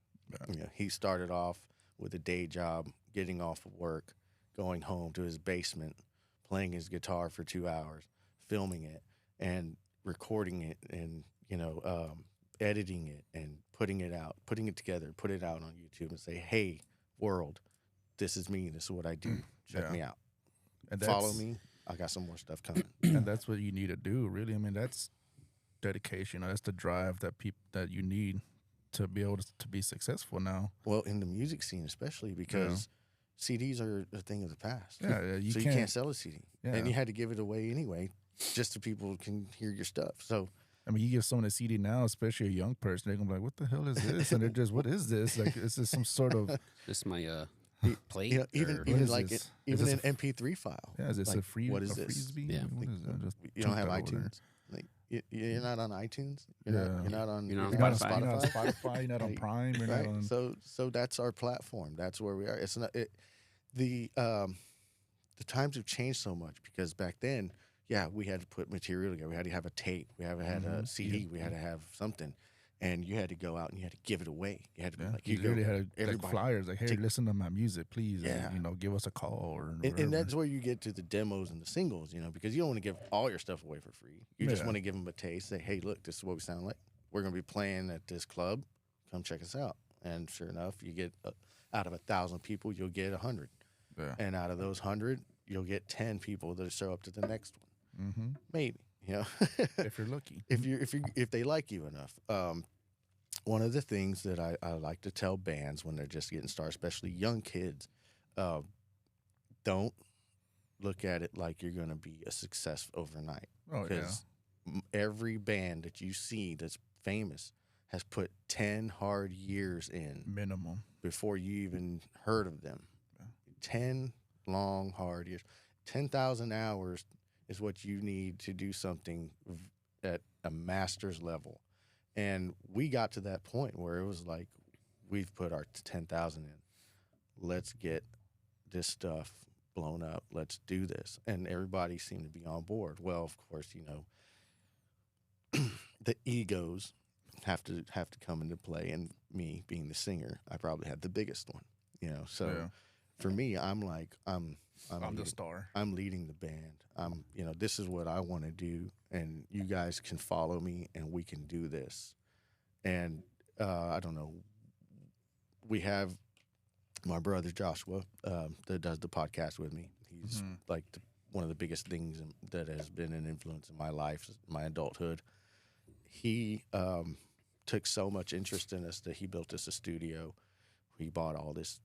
Yeah. He started off with a day job, getting off of work, going home to his basement, playing his guitar for 2 hours, filming it and recording it and, editing it and putting it together, put it out on YouTube and say, hey, world, this is me. This is what I do. Check me out. and Follow me. I got some more stuff coming. and that's what you need to do. Really, I mean, that's dedication. That's the drive that you need to be able to be successful now. Well, in the music scene, especially because CDs are a thing of the past. Yeah, you so can't, you can't sell a CD, Yeah. and you had to give it away anyway, just so people can hear your stuff. So I mean, you give someone a CD now, especially a young person, they're gonna be like, "What the hell is this?" And they're just, "What is this? Like, is this some sort of This is my plate. even or- What even is like this? even Is an this a MP3 file. yeah? Is this Like, a free? what is a this? Freebie? Yeah. What is that? Just You don't chunk have that over there. iTunes. Like you're not on iTunes. You're Yeah. not on. You're not on You're not on Spotify. You're not on Spotify. You're not on Like, Prime. You're right. not on. So that's our platform. That's where we are. It's not the times have changed so much because back then, we had to put material together. We had to have a tape. We had a CD. We had to have something, and you had to go out and you had to give it away. You had to be Yeah, like you go, really had like everybody. flyers, like, "Hey, take- listen to my music, please. Yeah. And, give us a call or And whatever." that's where you get to the demos and the singles, because you don't want to give all your stuff away for free. You just Yeah. want to give them a taste. Say, hey, look, this is what we sound like. We're going to be playing at this club. Come check us out. And sure enough, you get out of 1,000 people, you'll get 100. Yeah. And out of those 100, you'll get 10 people that show up to the next one. Mm-hmm. Maybe, If you're lucky. if they like you enough. One of the things that I like to tell bands when they're just getting started, especially young kids, don't look at it like you're going to be a success overnight. Oh yeah. Because every band that you see that's famous has put 10 hard years in Minimum. before you even heard of them. 10 long, hard years. 10,000 hours is what you need to do something at a master's level. And we got to that point where it was like, we've put our 10,000 in. Let's get this stuff blown up. Let's do this. And everybody seemed to be on board. Well, of course, you know, the egos have to come into play, and me being the singer, I probably had the biggest one, you know. So Yeah. for me, I'm like I'm I'm the leading, star. I'm leading the band. You know, this is what I want to do, and you guys can follow me, and we can do this. And I don't know, we have my brother Joshua that does the podcast with me. He's Mhm. like one of the biggest things that has been an influence in my life, my adulthood. He took so much interest in us that he built us a studio. He bought all this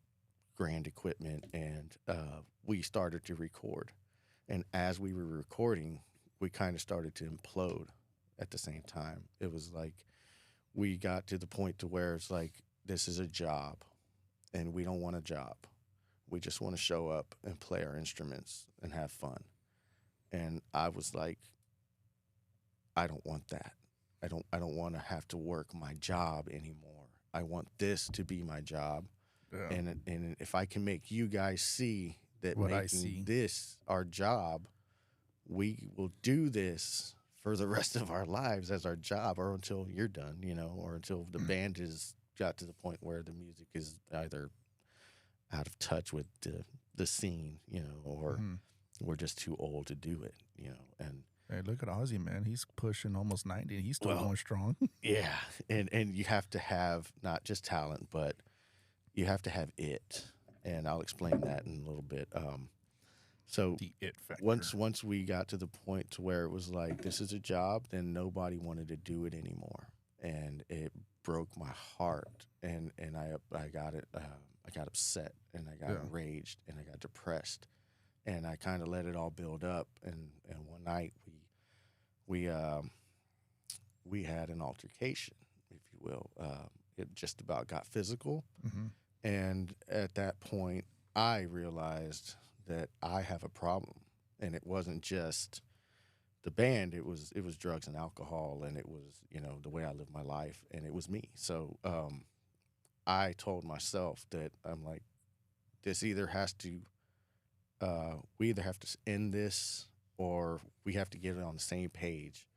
grand equipment, and we started to record. And as we were recording, we kind of started to implode at the same time. It was like we got to the point to where it's like, this is a job, and we don't want a job. We just want to show up and play our instruments and have fun. And I was like, I don't want that. I don't want to have to work my job anymore. I want this to be my job. Yeah. And if I can make you guys see that What I making see. this our job, we will do this for the rest of our lives as our job, or until you're done, you know, or until the band is got to the point where the music is either out of touch with the scene, you know, or Mhm. we're just too old to do it, you know. And Hey, look at Ozzy, man. He's pushing almost 90. He's still Well, going strong. yeah, and you have to have not just talent, but you have to have it. And I'll explain that in a little bit. So The it factor. once we got to the point to where it was like, this is a job, then nobody wanted to do it anymore, and it broke my heart. And I got it. I got upset, and I got Yeah. enraged, and I got depressed, and I kind of let it all build up. And one night we had an altercation, if you will. It just about got physical. Mm-hmm. And at that point, I realized that I have a problem, and it wasn't just the band. It was drugs and alcohol, and it was, you know, the way I live my life, and it was me. So I told myself that I'm like, this either has to, we either have to end this, or we have to get it on the same page,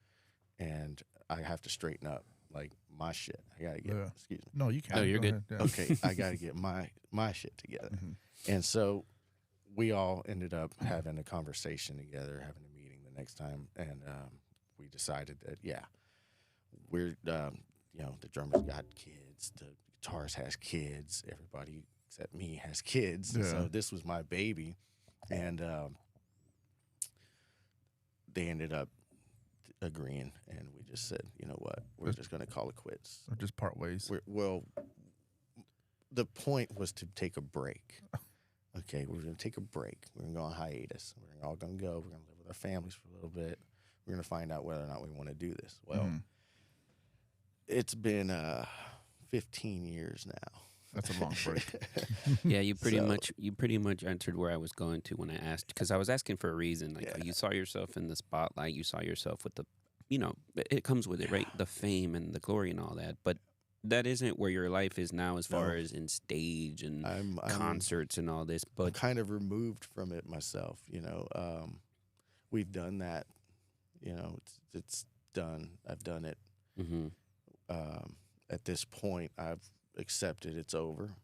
and I have to straighten up like my shit. I gotta get, Yeah. excuse me. No, you can't. No, you're Go good. ahead. Yeah. Okay, I got to get my shit together. Mhm. And so we all ended up having a conversation together, having a meeting the next time, and we decided that, yeah, we're, you know, the drummer's got kids, the guitarist has kids, everybody except me has kids. Yeah. So this was my baby, and they ended up agreeing, and we just said, you know what, we're just going to call it quits. Or just part ways. Well, the point was to take a break. Okay, we're going to take a break. We're going to go on hiatus. We're all going to go. We're going to live with our families for a little bit. We're going to find out whether or not we want to do this. Well, Mhm. it's been 15 years now. That's a long break. Yeah, you pretty So- much answered where I was going to when I asked, because I was asking for a reason. Like, Yeah. you saw yourself in the spotlight, you saw yourself with the, you know, it comes with it, right? The fame and the glory and all that. But that isn't where your life is now, as far No. as in stage and I'm concerts and all this. I'm But kind of removed from it myself. You know, we've done that. You know, it's done. I've done it. mhm. At this point, I've accepted it's over.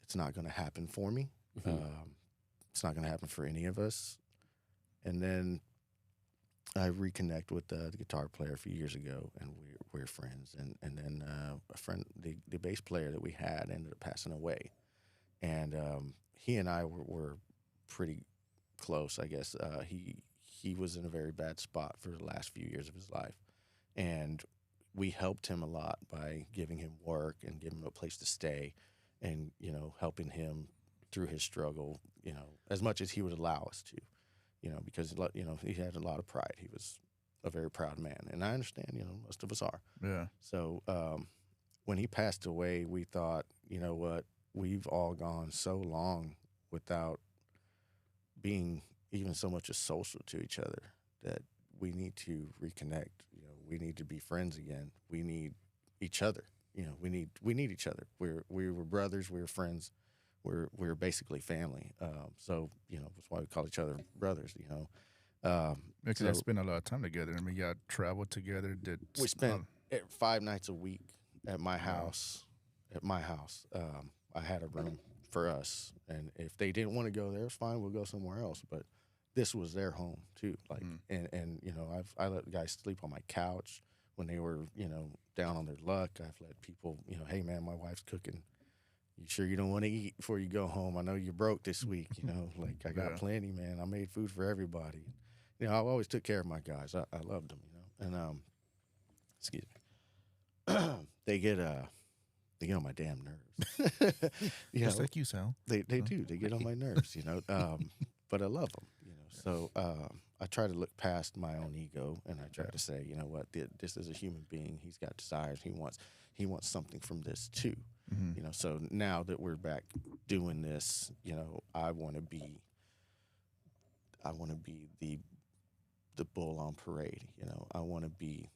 It's not going to happen for me. Mhm. It's not going to happen for any of us. And then I reconnect with the guitar player a few years ago, and we're friends. And then a friend, the bass player that we had, ended up passing away. And he and I were pretty close, I guess. He was in a very bad spot for the last few years of his life, and we helped him a lot by giving him work and giving him a place to stay, and, you know, helping him through his struggle, you know, as much as he would allow us to, you know, because, you know, he had a lot of pride. He was a very proud man, and I understand, you know, most of us are. Yeah. So when he passed away, we thought, you know what, we've all gone so long without being even so much as social to each other that we need to reconnect. You know, we need to be friends again. We need each other. You know, we need each other. We were brothers. We were friends. we're basically family. So that's why we call each other brothers. Because So I spent a lot of time together. I mean, y'all traveled together. we spent 5 nights a week at my house. At my house, I had a room for us, and if they didn't want to go there, it's fine. We'll go somewhere else. But this was their home too. Like, and I let guys sleep on my couch when they were down on their luck. I've let people hey man, my wife's cooking. You sure you don't want to eat before you go home? I know you're broke this week. Like I got plenty, man. I made food for everybody. I always took care of my guys. I loved them. And excuse me, they get on my damn nerves. Just like you, Sal. They do. They get on my nerves, but I love them, So I try to look past my own ego, and I try to say, you know what, this is a human being. He's got desires. He wants something from this too. So now that we're back doing this, I want to be the bull on parade. I want to be.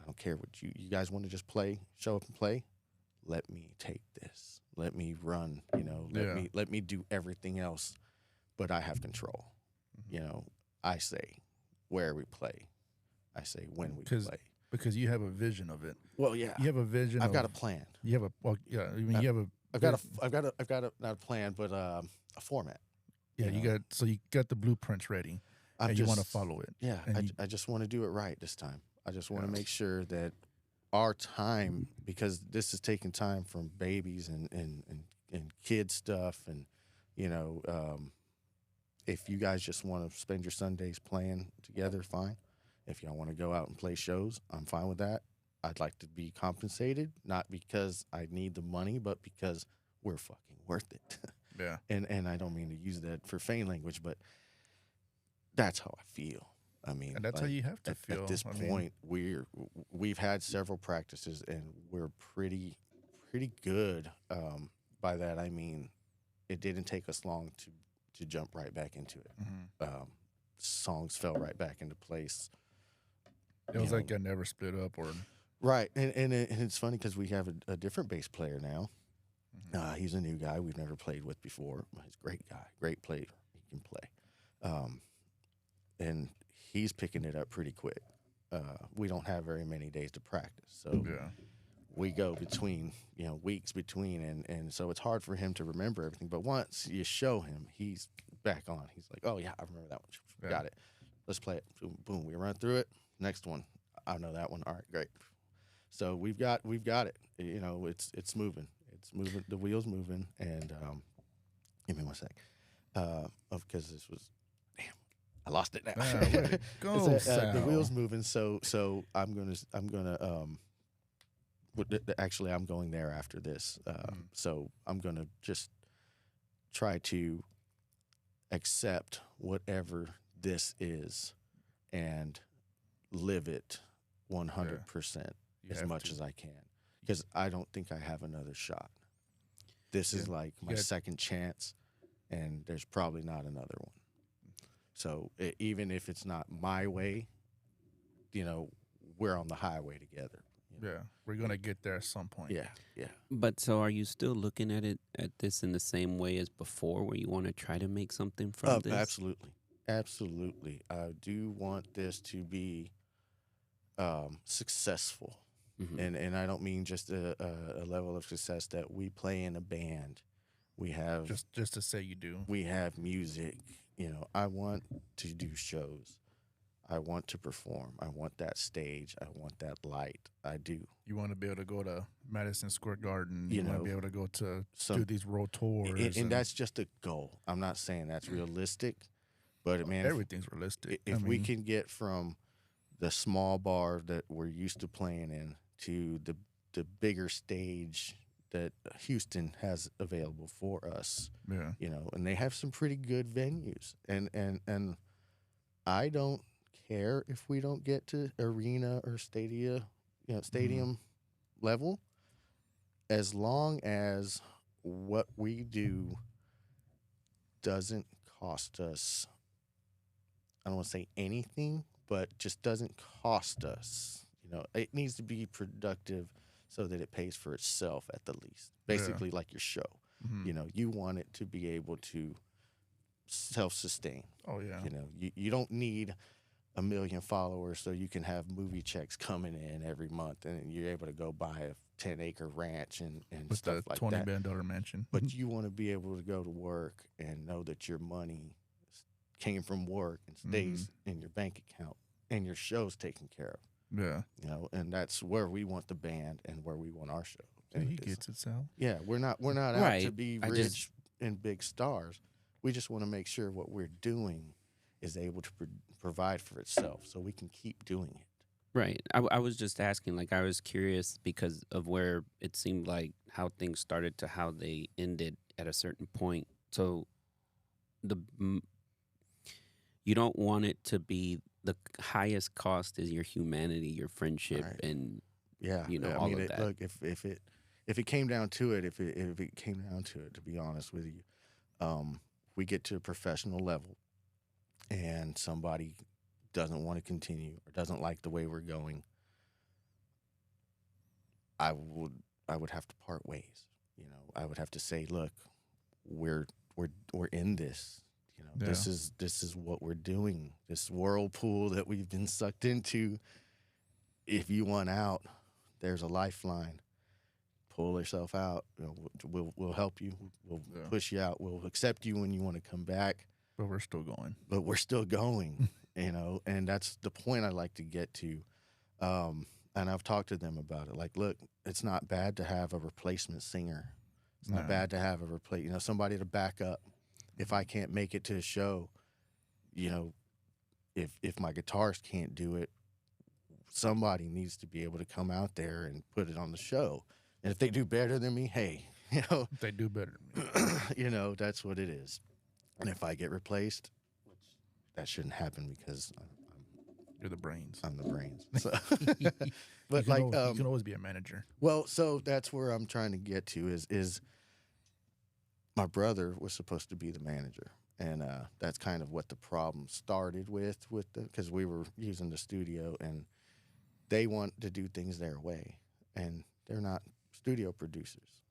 I don't care what you guys want to just show up and play. Let me take this. Let me run. Let me do everything else, but I have control. I say where we play. I say when we play. Because you have a vision of it. Well, yeah, you have a vision. I've got a plan. You have a I mean, you have a. I've got a not a plan, but a format. Yeah, you got the blueprints ready, and you want to follow it. Yeah, I just want to do it right this time. I just want to make sure that our time, because this is taking time from babies and kid stuff, and if you guys just want to spend your Sundays playing together, fine. If y'all want to go out and play shows, I'm fine with that. I'd like to be compensated, not because I need the money, but because we're fucking worth it. Yeah. And I don't mean to use that for profane language, but that's how I feel. I mean, and that's how you have to feel. At this point, we've had several practices, and we're pretty good. By that I mean, it didn't take us long to jump right back into it. Songs fell right back into place. It was like I never split up or. Right, and it's funny because we have a different bass player now. He's a new guy we've never played with before. He's a great guy, great player. He can play, and he's picking it up pretty quick. We don't have very many days to practice, so we go between weeks between, and so it's hard for him to remember everything. But once you show him, he's back on. He's like, oh yeah, I remember that one. Got it. Let's play it. Boom. We run through it. Next one. I know that one. All right, great. So we've got it. It's moving. It's moving. The wheel's moving. And give me one sec. Because this was, damn, I lost it now. Go, the wheel's moving. So I'm gonna. Actually, I'm going there after this. So I'm gonna just try to accept whatever this is and live it 100% as much as I can, because I don't think I have another shot. This is like my second chance, and there's probably not another one. So even if it's not my way, we're on the highway together. Yeah, we're gonna get there at some point. Yeah. But so are you still looking at this in the same way as before, where you want to try to make something from this? Absolutely. I do want this to be successful, and I don't mean just a level of success that we play in a band. We have just to say you do. We have music. I want to do shows. I want to perform. I want that stage. I want that light. I do. You want to be able to go to Madison Square Garden. You want to be able to go to do these road tours. And that's just a goal. I'm not saying that's realistic, but man, everything's realistic. If we can get from the small bar that we're used to playing in to the bigger stage that Houston has available for us, and they have some pretty good venues, and I don't care if we don't get to arena or stadium level, as long as what we do doesn't cost us, I don't want to say anything, but just doesn't cost us. It needs to be productive so that it pays for itself at the least. Basically like your show. Mhm. You know, you want it to be able to self-sustain. Oh yeah. You know, you don't need 1 million followers so you can have movie checks coming in every month and you're able to go buy a 10-acre ranch and With stuff the like $20 that. million mansion. But you want to be able to go to work and know that your money came from work and stays in your bank account and your show's taken care of. Yeah. You know, and that's where we want the band and where we want our show. And And he it's- gets it, Sal. yeah, we're not out to Right. be I rich just- and big stars. We just want to make sure what we're doing is able to provide for itself, so we can keep doing it. Right. I was just asking, like, I was curious because of where it seemed like how things started to how they ended at a certain point. So you don't want it to be the highest cost is your humanity, your friendship, Right. and Yeah, you know, I all mean, of that. look, if it came down to it, if it came down to it, to be honest with you, we get to a professional level, and somebody doesn't want to continue or doesn't like the way we're going, I would have to part ways. You know, I would have to say, look, we're in this. You know, this is what we're doing. This whirlpool that we've been sucked into. If you want out, there's a lifeline. Pull yourself out. You know, we'll help you. We'll push you out. We'll accept you when you want to come back. But we're still going. But we're still going. You know, and that's the point I like to get to. And I've talked to them about it. Like, look, it's not bad to have a replacement singer. It's not bad to have somebody to back up. If I can't make it to a show, you know, if my guitarist can't do it, somebody needs to be able to come out there and put it on the show. And if they do better than me, hey, you know, They do better than me. you know, that's what it is. And if I get replaced, which that shouldn't happen because You're the brains. I'm the brains. So, But but you can always be a manager. well, so that's where I'm trying to get to is my brother was supposed to be the manager. And that's kind of what the problem started with because we were using the studio and they want to do things their way. And they're not studio producers.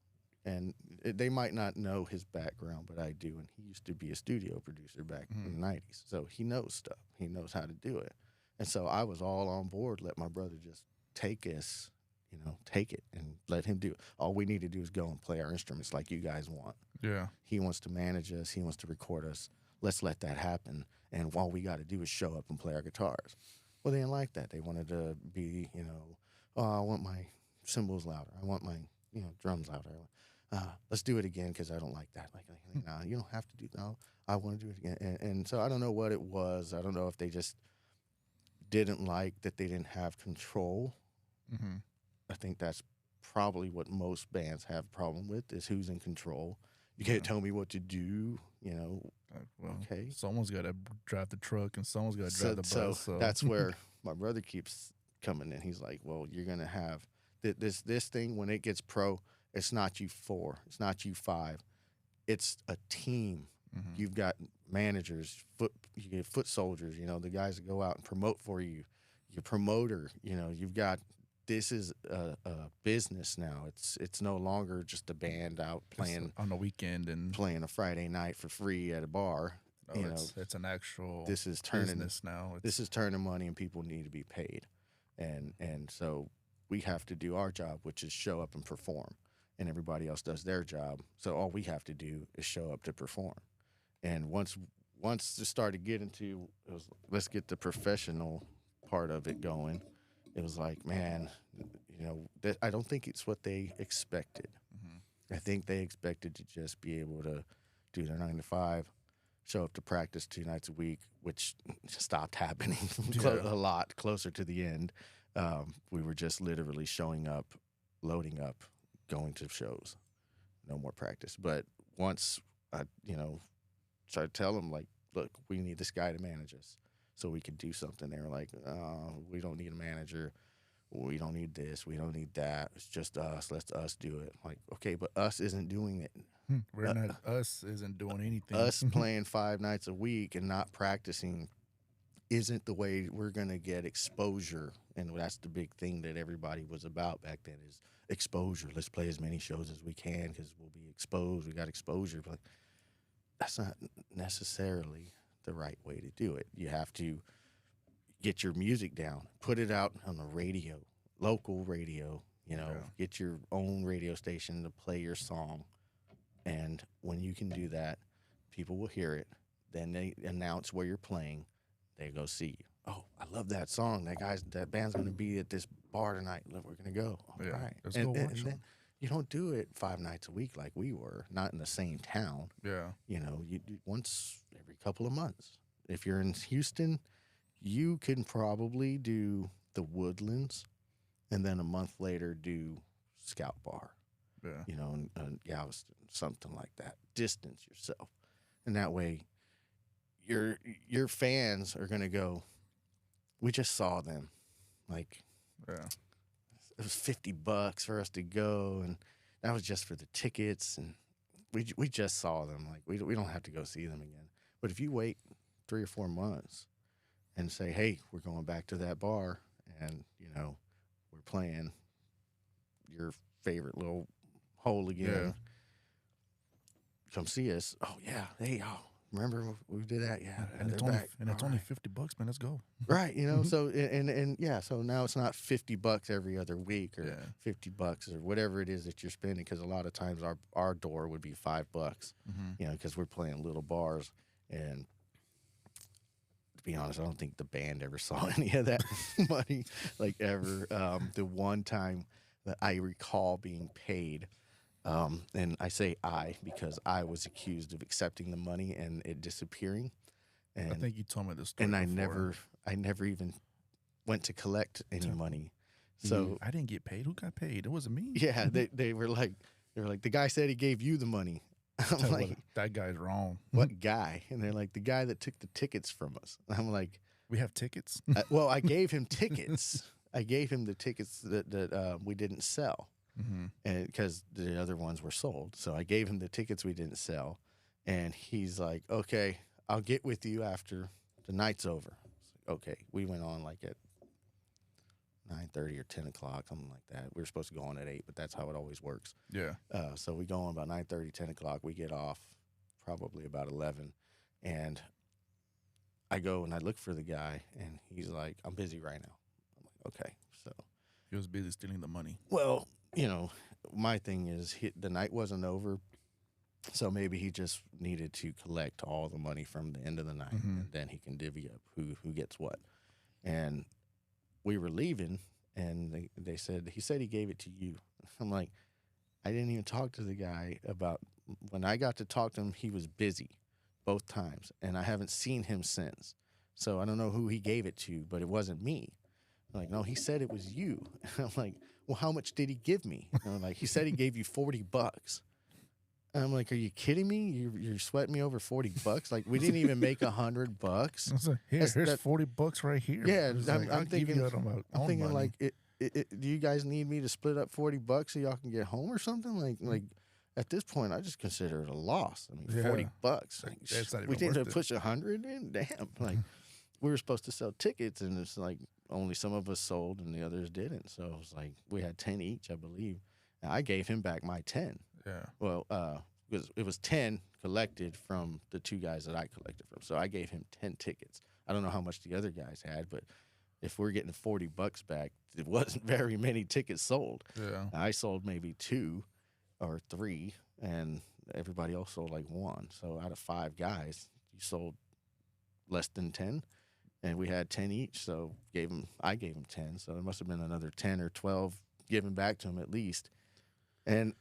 And they might not know his background, but I do. And he used to be a studio producer back in the 90s. So he knows stuff. He knows how to do it. And so I was all on board, let my brother just take us, you know, take it and let him do it. All we need to do is go and play our instruments like you guys want. Yeah. He wants to manage us. He wants to record us. Let's let that happen. And all we got to do is show up and play our guitars. Well, they didn't like that. They wanted to be, you know, oh, I want my cymbals louder. I want my, you know, drums louder. Let's do it again because I don't like that. Like, no, you don't have to do that. No, I want to do it again. And so I don't know what it was. I don't know if they just didn't like that they didn't have control. Mm-hmm. I think that's probably what most bands have a problem with is who's in control. You can't tell me what to do, you know. Well, Okay. someone's got to drive the truck and someone's got to drive the bus. So That's where my brother keeps coming in. He's like, well, you're going to have this thing when it gets pro, it's not you 4, it's not you 5. It's a team. Mhm. You've got managers, you get foot soldiers, you know, the guys that go out and promote for you, your promoter, you know, you've got, this is a business now. It's no longer just a band out playing on the weekend and playing a Friday night for free at a bar. no, you know, it's an actual this is turning business now. this is turning money and people need to be paid. And so we have to do our job, which is show up and perform. And everybody else does their job. So all we have to do is show up to perform. And once it started getting to, it was, let's get the professional part of it going. It was like, man, you know, I don't think it's what they expected. Mm-hmm. I think they expected to just be able to do their 9 to 5, show up to practice 2 nights a week, which stopped happening a lot closer to the end. We were just literally showing up, loading up, going to shows, no more practice. But once I, you know, tried to tell them, like, look, we need this guy to manage us so we can do something. They were like, we don't need a manager. We don't need this. We don't need that. It's just us. Let us do it. Like, okay, but us isn't doing it. We're not, us isn't doing anything. Us playing 5 nights a week and not practicing isn't the way we're going to get exposure. And that's the big thing that everybody was about back then is exposure. Let's play as many shows as we can because we'll be exposed. We got exposure. But that's not necessarily the right way to do it. You have to get your music down, put it out on the radio, local radio, get your own radio station to play your song. And when you can do that, people will hear it. Then they announce where you're playing. They go see you. Oh, I love that song. That band's going to be at this bar tonight. We're going to go. All right. Let's go watch them. You don't do it 5 nights a week like we were, not in the same town. Yeah. You do once every couple of months. If you're in Houston, you can probably do the Woodlands and then a month later do Scout Bar. Yeah. In Galveston, something like that. Distance yourself. And that way your fans are going to go, we just saw them. Like, yeah. It was $50 for us to go, and that was just for the tickets, and we just saw them. Like, we don't have to go see them again. But if you wait 3 or 4 months and say, hey, we're going back to that bar, and, we're playing your favorite little hole again. Come see us. Oh, yeah. Hey, remember we did that? Yeah. And it's only $50, man. Let's go. Right. So, so now it's not $50 every other week or $50 or whatever it is that you're spending. Cause a lot of times our door would be $5, cause we're playing little bars. And to be honest, I don't think the band ever saw any of that money, like ever. The one time that I recall being paid, and I say I because I was accused of accepting the money and it disappearing. And I think you told me this story. And I before. never even went to collect any money. So I didn't get paid. Who got paid? It wasn't me. Yeah, they were like the guy said he gave you the money. I'm like, that guy's wrong. What guy? And they're like, the guy that took the tickets from us. And I'm like, we have tickets. I gave him tickets. I gave him the tickets that we didn't sell. And because the other ones were sold. So I gave him the tickets we didn't sell. And he's like, okay, I'll get with you after the night's over. Okay. We went on like at 9:30 or 10 o'clock, something like that. We were supposed to go on at 8, but that's how it always works. Yeah. So we go on about 9:30, 10 o'clock. We get off probably about 11. And I go and I look for the guy, and he's like, I'm busy right now. I'm like, okay. So he was busy stealing the money. Well, my thing is the night wasn't over, so maybe he just needed to collect all the money from the end of the night, and then he can divvy up who gets what. And we were leaving, and he said he gave it to you. I'm like, I didn't even talk to the guy about when I got to talk to him. He was busy both times, and I haven't seen him since. So I don't know who he gave it to, but it wasn't me. I'm like, no, he said it was you. I'm like, well, how much did he give me? And I'm like, he said he gave you $40. And I'm like, are you kidding me? You're sweating me over $40? Like, we didn't even make $100. I was like, here's $40 right here. Yeah, I'm thinking, like, do you guys need me to split up $40 so y'all can get home or something? Like at this point, I just consider it a loss. I mean, $40. Like, we didn't push 100 in. Damn, like we were supposed to sell tickets, and it's like only some of us sold and the others didn't. So it was like we had 10 each, I believe. And I gave him back my 10. Yeah. Well, because it was 10 collected from the 2 guys that I collected from. So I gave him 10 tickets. I don't know how much the other guys had, but if we're getting $40 back, it wasn't very many tickets sold. Yeah. I sold maybe 2 or 3, and everybody else sold like 1. So out of 5 guys, you sold less than 10, and we had 10 each. So I gave him 10. So there must have been another 10 or 12 given back to him at least. And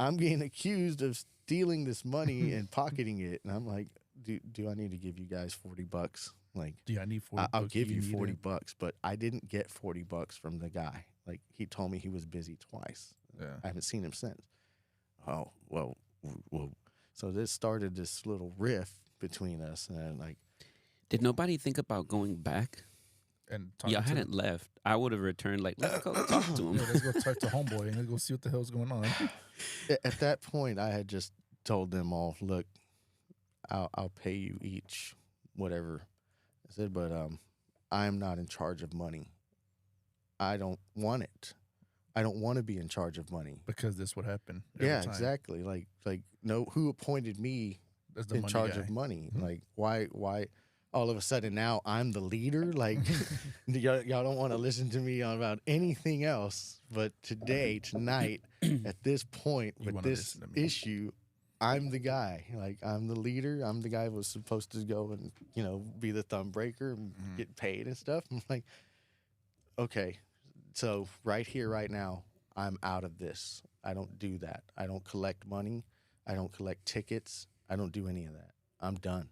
I'm getting accused of stealing this money and pocketing it, and I'm like, do I need to give you guys $40? Like, do I need $40? I'll give you $40, but I didn't get $40 from the guy. Like, he told me he was busy twice. Yeah. I haven't seen him since. Oh, well. So this started this little rift between us, and like, did nobody think about going back? And y'all hadn't left. I would have returned. Like, let's go talk to him. Yeah, let's go talk to homeboy and let's go see what the hell's going on. At that point, I had just told them all, look, I'll pay you each whatever. I said, but I'm not in charge of money. I don't want it. I don't want to be in charge of money. Because this would happen. Every Yeah, time. exactly. Like no, who appointed me That's the in money charge guy. of money? Mhm. Like why all of a sudden now I'm the leader? Like y'all don't want to listen to me about anything else, but tonight, at this point You with wanna this listen to me. issue, I'm the guy. Like I'm the leader. I'm the guy who was supposed to go and be the thumb breaker and Mhm. get paid and stuff. I'm like, okay, so right here, right now, I'm out of this. I don't do that. I don't collect money. I don't collect tickets. I don't do any of that. I'm done.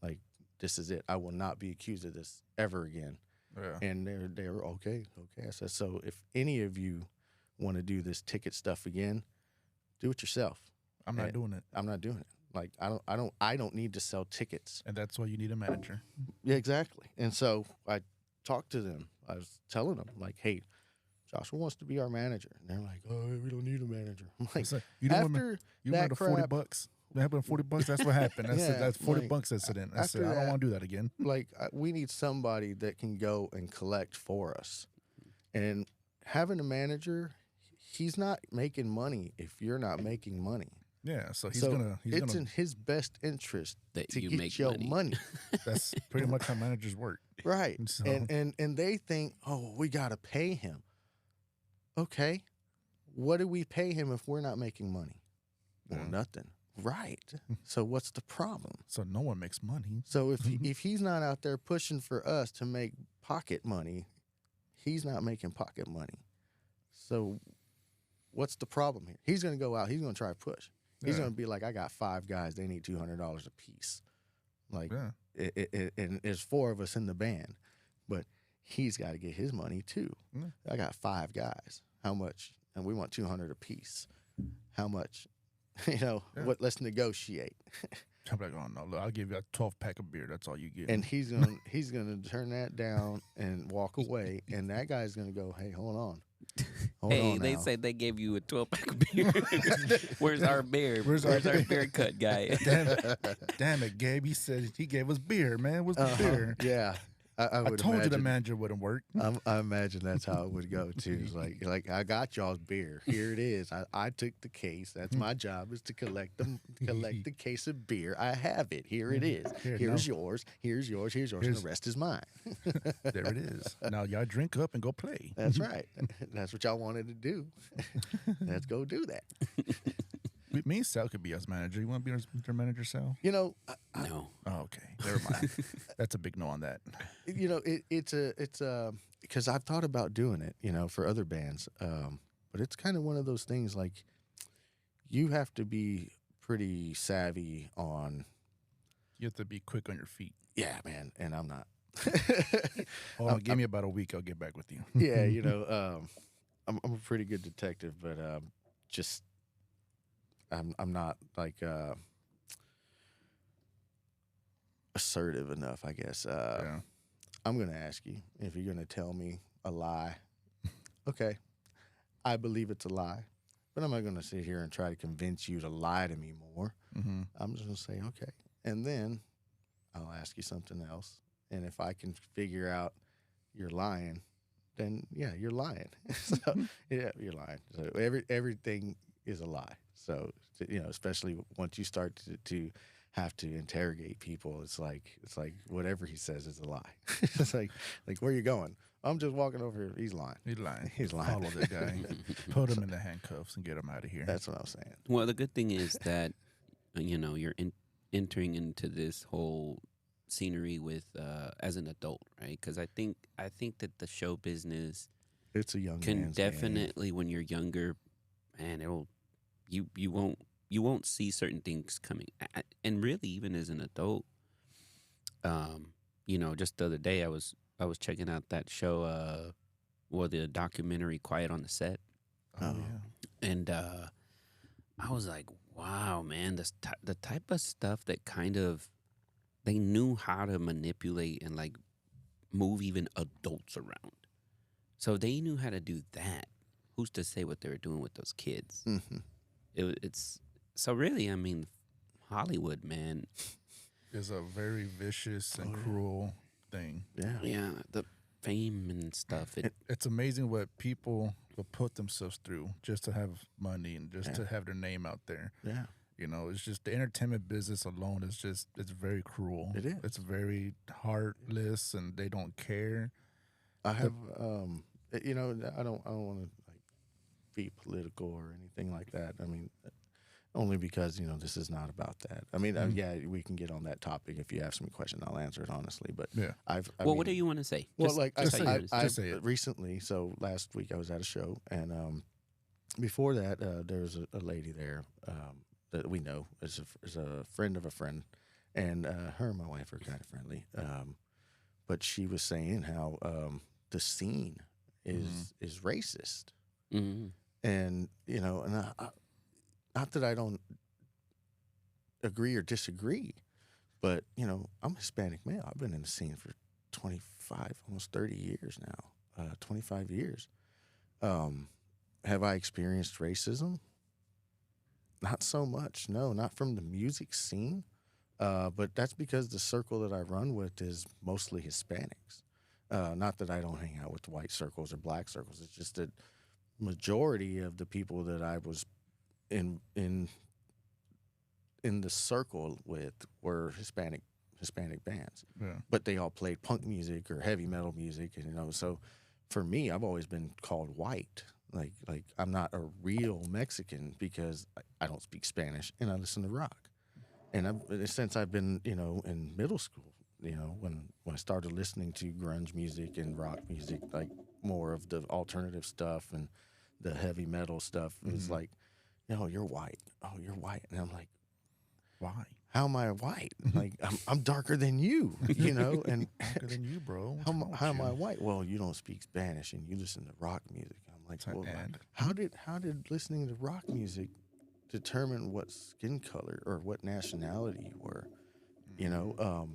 Like this is it. I will not be accused of this ever again. Yeah. And they're okay. I said, so if any of you want to do this ticket stuff again, do it yourself. I'm not And doing it. I'm not doing it. Like I don't need to sell tickets. And that's why you need a manager. Yeah, exactly. And so I talked to them. I was telling them like, hey, Joshua wants to be our manager. And they're like, oh, we don't need a manager. I'm like, It's like, you don't remember, after you that remember the $40 crap- bucks? What happened to $40? That's what happened. That's, Yeah, that's 40 like, bucks incident. I said, after I don't that- want to do that again. like we need somebody that can go and collect for us. And having a manager, he's not making money if you're not making money. Yeah, so he's So gonna it's in his best interest That to you get make your money. money. that's pretty much how managers work. Right. So- And they think, oh, we got to pay him. Okay. What do we pay him if we're not making money? Well, Yeah. nothing. Right. So what's the problem? So no one makes money. So if he's not out there pushing for us to make pocket money, he's not making pocket money. So what's the problem here? He's going to go out. He's going to try to push. He's Yeah. going to be like, I got 5 guys. They need $200 a piece. Like, Yeah. and there's 4 of us in the band, but he's got to get his money too. Yeah. I got 5 guys. How much? And we want 200 a piece. How much? Yeah. What? Let's negotiate. I'm like, oh no, look, I'll give you a 12-pack of beer. That's all you get. And he's gonna turn that down and walk away. And that guy's gonna go, hey, hold on. Hey, on they now. said they gave you a 12-pack of beer. Where's our beer? Where's Where's our- our beer cut guy? Damn it, Gabe. He said he gave us beer, man. What's the beer? Yeah. I I would told you the imagine- manager wouldn't work. I imagine that's how it would go too. It's like I got y'all's beer. Here it is. I took the case. That's my job is to collect the case of beer. I have it. Here it is. Here, Here's now- yours. Here's yours. Here's yours. And Here's- the rest is mine. There it is. Now y'all drink up and go play. That's right. That's what y'all wanted to do. Let's go do that. Me and Sal could be us manager. You want to be our manager, Sal? No, No. Oh, okay. Never mind. That's a big no on that. it's because I've thought about doing it, for other bands. But it's kind of one of those things like you have to be pretty savvy on. You have to be quick on your feet. Yeah, man, and I'm not. Hold on, give me about a week. I'll get back with you. Yeah, I'm a pretty good detective, but just I'm not like assertive enough, I guess. Yeah. I'm gonna ask you if you're gonna tell me a lie. Okay, I believe it's a lie, but I'm not gonna sit here and try to convince you to lie to me more. Mm-hmm. I'm just gonna say okay, and then I'll ask you something else, and if I can figure out you're lying, then yeah, you're lying. So yeah, you're lying. So everything is a lie. So especially once you start to have to interrogate people, it's like whatever he says is a lie. It's like where you going? I'm just walking over here. He's lying. He's lying. He's lying. Follow that guy. Put him in the handcuffs and get him out of here. That's what I'm saying. Well, the good thing is that you're entering into this whole scenery with as an adult, right? Because I think that the show business It's a young can man's game. definitely, when you're younger, man, you won't see certain things coming. And really, even as an adult, just the other day I was checking out that show, the documentary Quiet on the Set. Oh, Oh. yeah. And I was like, wow, man, the type of stuff that kind of they knew how to manipulate and like move even adults around. So they knew how to do that. Who's to say what they were doing with those kids? Mhm. It's so really, I mean, Hollywood, man. Is a very vicious and Oh, yeah. cruel thing. Yeah. Yeah, the fame and stuff. It's amazing what people will put themselves through just to have money and just to have their name out there. Yeah. You know, it's just the entertainment business alone is just, it's very cruel. It is. It's very heartless and they don't care. I have, you know, I don't want to like be political or anything like that. I mean, only because, you know, this is not about that. I mean, yeah, we can get on that topic. If you have some question, I'll answer it honestly. But Yeah. I well, mean, what do you want to say? well, Just- like just say it. Just say I it. recently, so last week I was at a show, and before that, there was a lady there that we know is a friend of a friend, and her and my wife are kind of friendly. But she was saying how the scene is racist, Mhm. and you know, and not that I don't agree or disagree, but you know, I'm a Hispanic male. I've been in the scene for 25, almost 30 years now, 25 years. Have I experienced racism? Not so much. No, not from the music scene. But that's because the circle that I run with is mostly Hispanics. Not that I don't hang out with white circles or black circles. It's just that majority of the people that I was in the circle with were Hispanic bands. Yeah. But they all played punk music or heavy metal music, and you know, so for me, I've always been called white. Like I'm not a real Mexican because I don't speak Spanish and I listen to rock. And since I've been, you know, in middle school, you know, when I started listening to grunge music and rock music, like more of the alternative stuff and the heavy metal stuff, it was like, you know, you're white. Oh, you're white. And I'm like, Why? how am I white? Like I'm darker than you, you know, and Darker than you, bro. What's how wrong with am you? I white? Well, you don't speak Spanish and you listen to rock music. I'm like, It's an well, and. how did listening to rock music determine what skin color or what nationality you were? You know,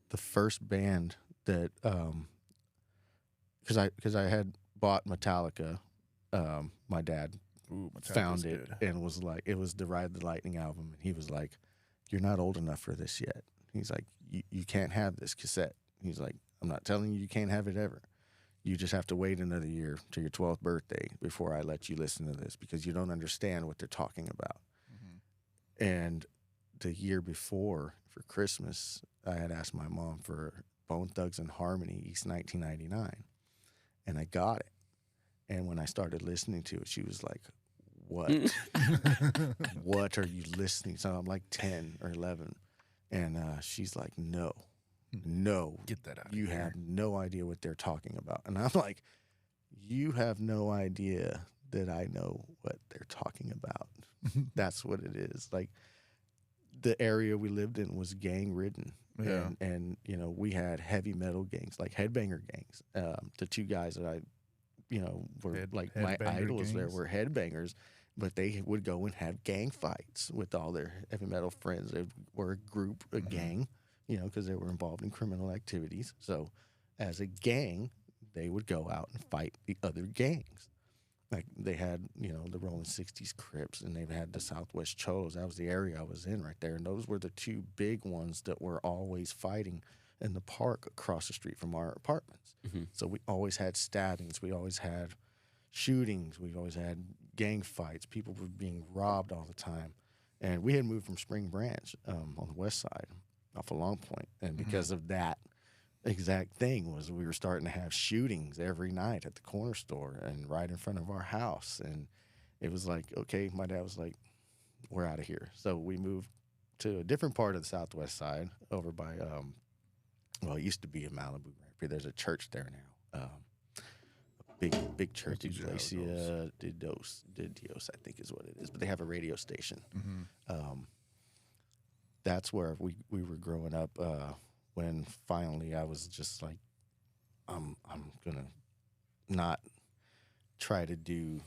the first band that because I had bought Metallica, my dad Ooh, Metallica's found it good. and was like, it was the Ride the Lightning album, and he was like, "You're not old enough for this yet." He's like, "You can't have this cassette." He's like, "I'm not telling you can't have it ever. You just have to wait another year to your 12th birthday before I let you listen to this because you don't understand what they're talking about." And the year before, for Christmas, I had asked my mom for Bone Thugs and Harmony, East 1999, and I got it. And when I started listening to it, she was like, "What? What are you listening?" So I'm like 10 or 11, and she's like, "No, Get that out. you have no idea what they're talking about." And I'm like, "You have no idea that I know what they're talking about." That's what it is. Like, the area we lived in was gang ridden. Yeah. And you know, we had heavy metal gangs, like headbanger gangs. The two guys that I, you know, were like my Headbanger idols there gangs? were headbangers, but they would go and have gang fights with all their heavy metal friends. They were a group, a gang, you know, because they were involved in criminal activities. So as a gang, they would go out and fight the other gangs. Like, they had, you know, the Rolling 60s Crips, and they had the Southwest Cholos. That was the area I was in right there. And those were the two big ones that were always fighting in the park across the street from our apartments. So we always had stabbings. We always had shootings. We always had gang fights. People were being robbed all the time. And we had moved from Spring Branch on the west side off of Long Point. And because of that exact thing was we were starting to have shootings every night at the corner store and right in front of our house. And it was like, okay, my dad was like, "We're out of here." So we moved to a different part of the southwest side over by, well, it used to be in Malibu. Right? There's a church there now. Big church, usually how it Iglesia de Dios, I think is what it is. But they have a radio station. That's where we were growing up. When finally I was just like, I'm gonna not try to do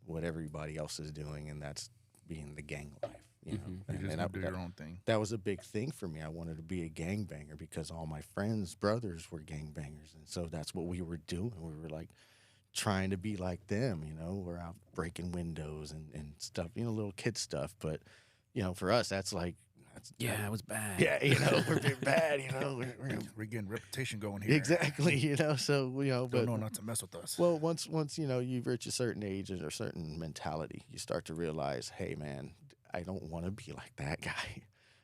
what everybody else is doing, and that's being the gang life. You know, You just and gonna do your own thing. that was a big thing for me. I wanted to be a gangbanger because all my friends' brothers were gangbangers, and so that's what we were doing. We were like trying to be like them. You know, we're out breaking windows and stuff. You know, little kid stuff. But you know, for us, that's like Yeah, it was bad. Yeah, we're being bad. We're getting reputation going here. Exactly. So Don't know but not to mess with us. well, once you reach a certain age and a certain mentality, you start to realize, hey, man, I don't want to be like that guy.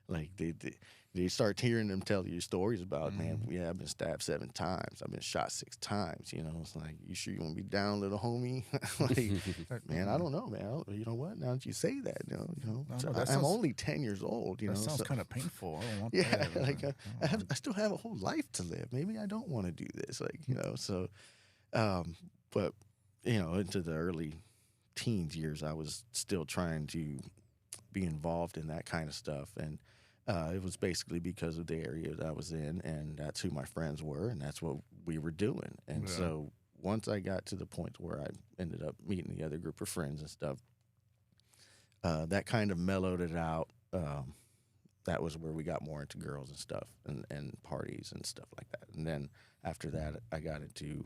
Like they start hearing them tell you stories about, man, yeah, I've been stabbed 7 times, I've been shot 6 times. It's like, you sure you want to be down, little homie? Like, man, I don't know, man. You know what? Now that you say that, I'm only 10 years old. That sounds kind of painful. I don't want yeah, that. like I still have a whole life to live. Maybe I don't want to do this. So, but into the early teens years, I was still trying to be involved in that kind of stuff, and it was basically because of the area that I was in, and that's who my friends were, and that's what we were doing. And so once I got to the point where I ended up meeting the other group of friends and stuff, that kind of mellowed it out. That was where we got more into girls and stuff, and parties and stuff like that. And then after that, I got into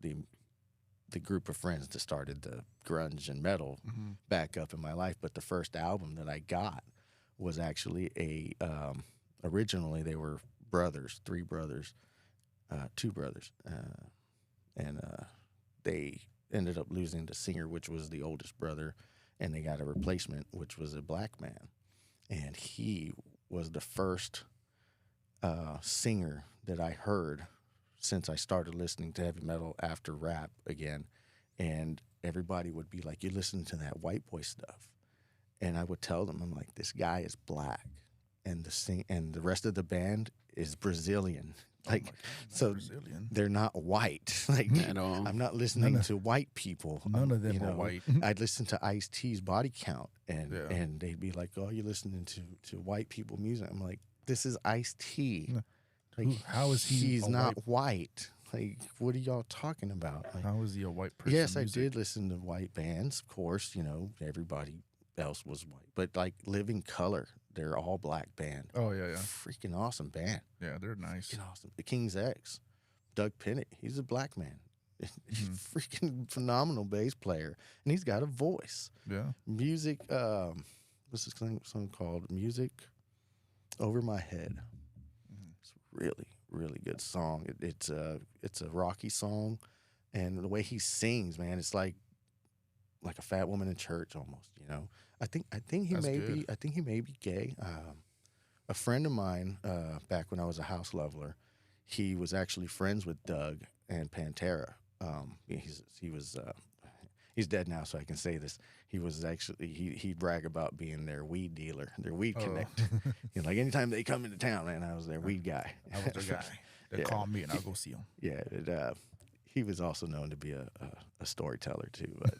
the group of friends that started the grunge and metal back up in my life. But the first album that I got was actually originally they were brothers, 3 brothers, 2 brothers. And they ended up losing the singer, which was the oldest brother, and they got a replacement, which was a black man. And he was the first singer that I heard since I started listening to heavy metal after rap again. And everybody would be like, you listen to that white boy stuff. And I would tell them, I'm like, this guy is black. And the rest of the band is Brazilian. Like, God, so Brazilian. they're not white. Like, At all. I'm not listening to white people. None of them are white. I'd listen to Ice-T's Body Count, and Yeah. and they'd be like, oh, you're listening to white people music. I'm like, this is Ice-T. Like, How is he He's a not white. Like, what are y'all talking about? Like, How is he a white person? yes, I music? did listen to white bands. Of course, everybody else was white. But, like, Living Color, they're all black band. Oh yeah. Freaking awesome band. Yeah, they're nice. Freaking awesome. The King's X, Doug Pinnick, he's a black man. Freaking phenomenal bass player. And he's got a voice. Yeah. Music, what's this song called? Music Over My Head. It's really, really good song. It's a rocky song, and the way he sings, man, it's like a fat woman in church almost. I think he That's may good. be. I think he may be gay. A friend of mine, back when I was a house leveler, he was actually friends with Doug and Pantera. He's dead now, so I can say this. He was actually he'd brag about being their weed dealer, their weed connect. Like anytime they come into town, man, I was their weed guy. I was the guy. They Yeah. call me and I'll go see him. Yeah, he was also known to be a storyteller too. But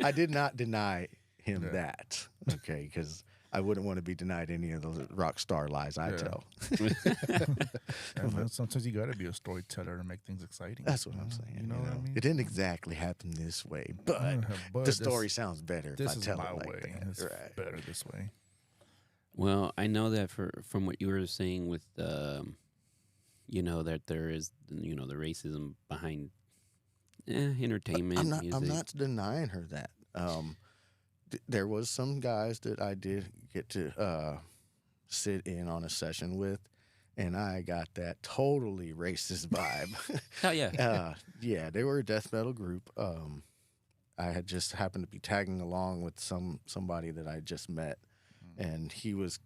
I did not deny him that, okay, because I wouldn't want to be denied any of the rock star lies I tell. Yeah, man, sometimes you got to be a storyteller to make things exciting. That's what I'm saying. You know what I mean? It didn't exactly happen this way, but But the story sounds better if I This is tell my it like way. that. It's Right. better this way. Well, I know that from what you were saying with, that there is, the racism behind entertainment, I'm music. not denying her that. There was some guys that I did get to sit in on a session with, and I got that totally racist vibe. Hell yeah. Yeah, they were a death metal group. I had just happened to be tagging along with somebody that I just met, and he was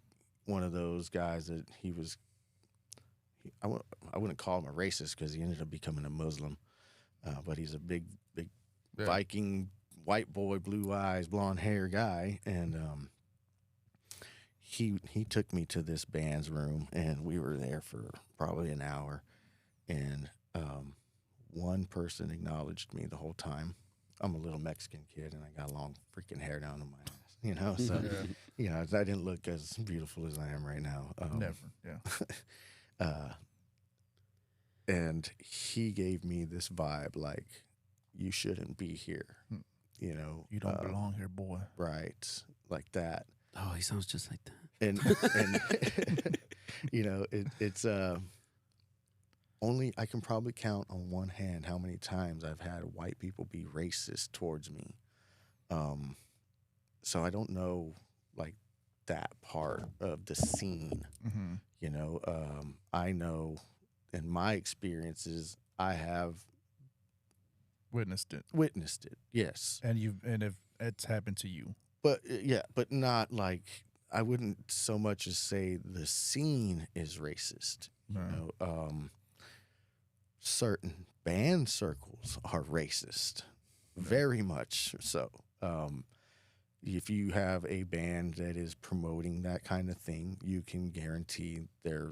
one of those guys that I wouldn't call him a racist because he ended up becoming a Muslim, but he's a big Yeah. Viking white boy, blue eyes, blonde hair guy, and he took me to this band's room, and we were there for probably an hour, and one person acknowledged me the whole time. I'm a little Mexican kid, and I got long freaking hair down to my ass, so I didn't look as beautiful as I am right now. Never. Yeah. And he gave me this vibe like, you shouldn't be here. You don't belong here, boy. Right, like that. Oh, he sounds just like that. And it's only I can probably count on one hand how many times I've had white people be racist towards me. So I don't know, like, that part of the scene. Mm-hmm. You know, I know in my experiences, I have Witnessed it, witnessed it. Yes, and if it's happened to you, but yeah, but not like I wouldn't so much as say the scene is racist. You No. know, certain band circles are racist, very much so. If you have a band that is promoting that kind of thing, you can guarantee their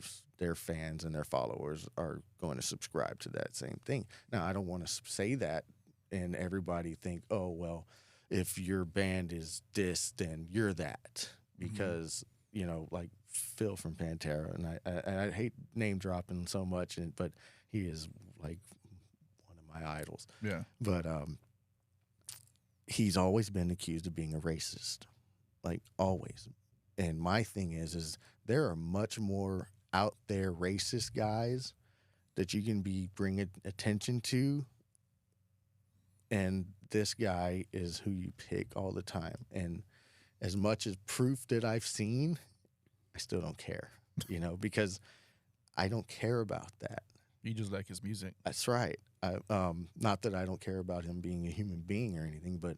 fans and their followers are going to subscribe to that same thing. Now, I don't want to say that and everybody think, oh, well, if your band is this, then you're that. Because, you know, like Phil from Pantera, and I hate name dropping so much, but he is like one of my idols. yeah, But he's always been accused of being a racist, like always. And my thing is there are much more out there racist guys that you can be bringing attention to, and this guy is who you pick all the time. And as much as proof that I've seen, I still don't care, you know, because I don't care about that. you just like his music. That's right. Not that I don't care about him being a human being or anything, but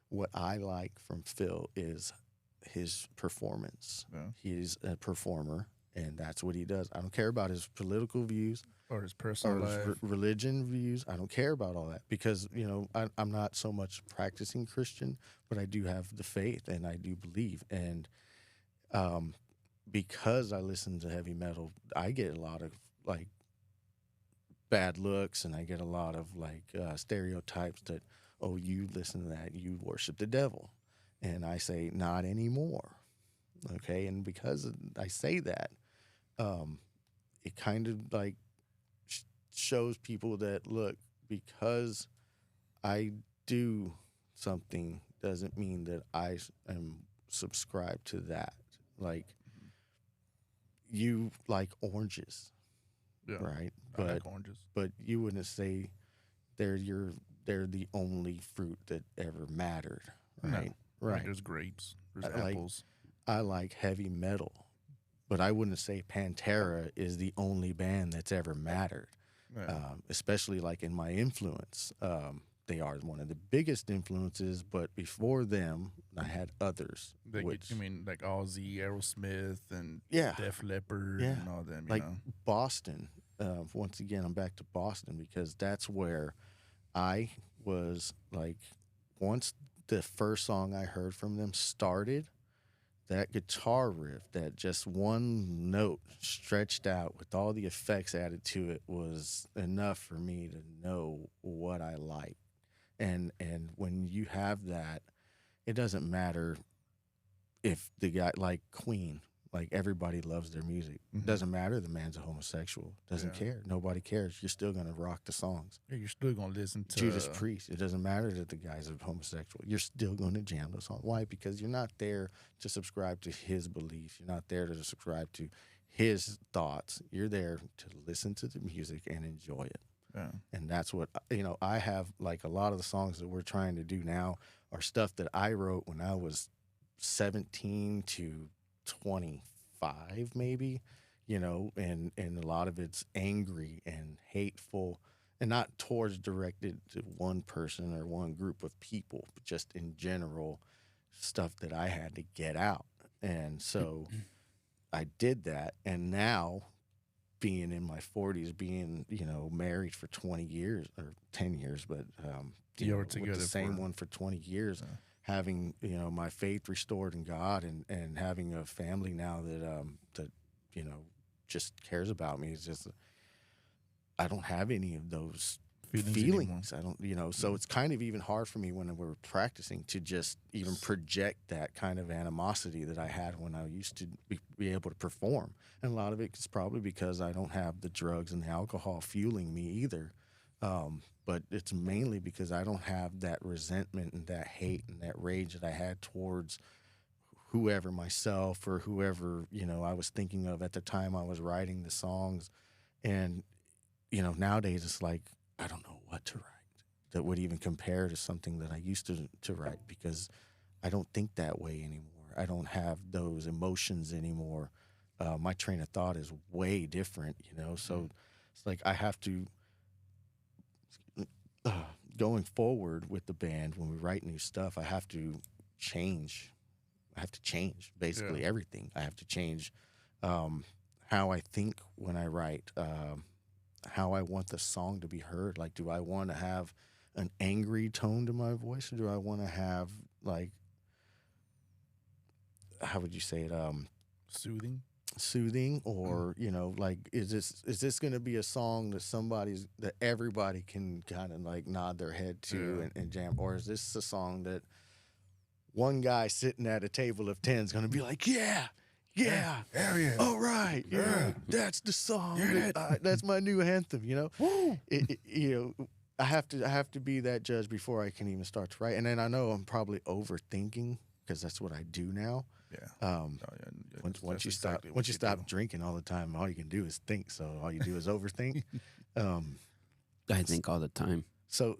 what I like from Phil is his performance. Yeah. He's a performer, and that's what he does. I don't care about his political views Or his personal or his life. religion views. I don't care about all that because, you know, I'm not so much practicing Christian, but I do have the faith and I do believe. And because I listen to heavy metal, I get a lot of like bad looks, and I get a lot of like stereotypes that, oh, you listen to that, you worship the devil. And I say, not anymore. Okay. And because I say that, it kind of like shows people that, look, because I do something doesn't mean that I am subscribed to that. Like, you like oranges, Yeah, right? I like oranges. But you wouldn't say they're the only fruit that ever mattered, right? No. Right. Like, there's grapes. There's Like, apples. I like heavy metal, but I wouldn't say Pantera is the only band that's ever mattered. Yeah. Especially like in my influence. They are one of the biggest influences, but before them, I had others. Like, which, I mean, like Ozzy, Aerosmith, and yeah, Def Leppard, Yeah. and all them. You like know? Boston. Once again, I'm back to Boston because that's where I was like, once the first song I heard from them started, that guitar riff, that just one note stretched out with all the effects added to it was enough for me to know what I like. And when you have that, it doesn't matter if the guy, like Queen, like everybody loves their music. Mhm. Doesn't matter the man's a homosexual. Doesn't Yeah. care. Nobody cares. You're still gonna rock the songs. Yeah, you're still gonna listen to Judas Priest. It doesn't matter that the guy's a homosexual. You're still going to jam the song. Why? Because you're not there to subscribe to his beliefs. You're not there to subscribe to his thoughts. You're there to listen to the music and enjoy it. Yeah. And that's what, you know, I have like a lot of the songs that we're trying to do now are stuff that I wrote when I was 17 to 25, maybe, you know, and a lot of it's angry and hateful and not towards directed to one person or one group of people, but just in general stuff that I had to get out. And so I did that. And now, being in my 40s, being, you know, married for 20 years or 10 years, but You were with together the same for- one for 20 years, Yeah. having, you know, my faith restored in God and having a family now that you know, just cares about me. It's just, I don't have any of those feelings. I don't, you know, so it's kind of even hard for me when we're practicing to just even project that kind of animosity that I had when I used to be able to perform. And a lot of it is probably because I don't have the drugs and the alcohol fueling me either. But it's mainly because I don't have that resentment and that hate and that rage that I had towards whoever, myself or whoever, you know, I was thinking of at the time I was writing the songs. And, you know, nowadays it's like, I don't know what to write that would even compare to something that I used to write, because I don't think that way anymore. I don't have those emotions anymore. My train of thought is way different, So it's like I have to, going forward with the band, when we write new stuff, I have to change. I have to change basically everything. I have to change how I think when I write, how I want the song to be heard. Like, do I want to have an angry tone to my voice, or do I want to have, like, how would you say it? Soothing, or like, is this going to be a song that everybody can kind of like nod their head to and jam, or is this a song that one guy sitting at a table of 10 is going to be like, yeah, all right, that's the song, that's my new anthem, Woo! I have to be that judge before I can even start to write, and then I know I'm probably overthinking because that's what I do now. Yeah. Once you stop drinking all the time, all you can do is think. So all you do is overthink. I think all the time. So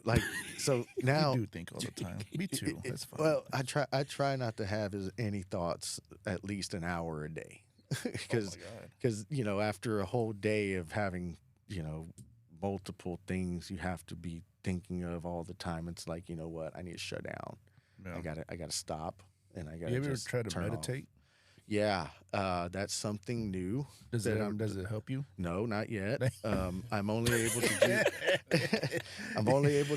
now you do think all the time. Me too. That's fine. Well, I try not to have any thoughts at least an hour a day, because after a whole day of having multiple things you have to be thinking of all the time, it's like, you know what, I need to shut down. Yeah. I gotta stop. And I got. You ever try to meditate? Yeah, that's something new. Does it help you? No, not yet. I'm only able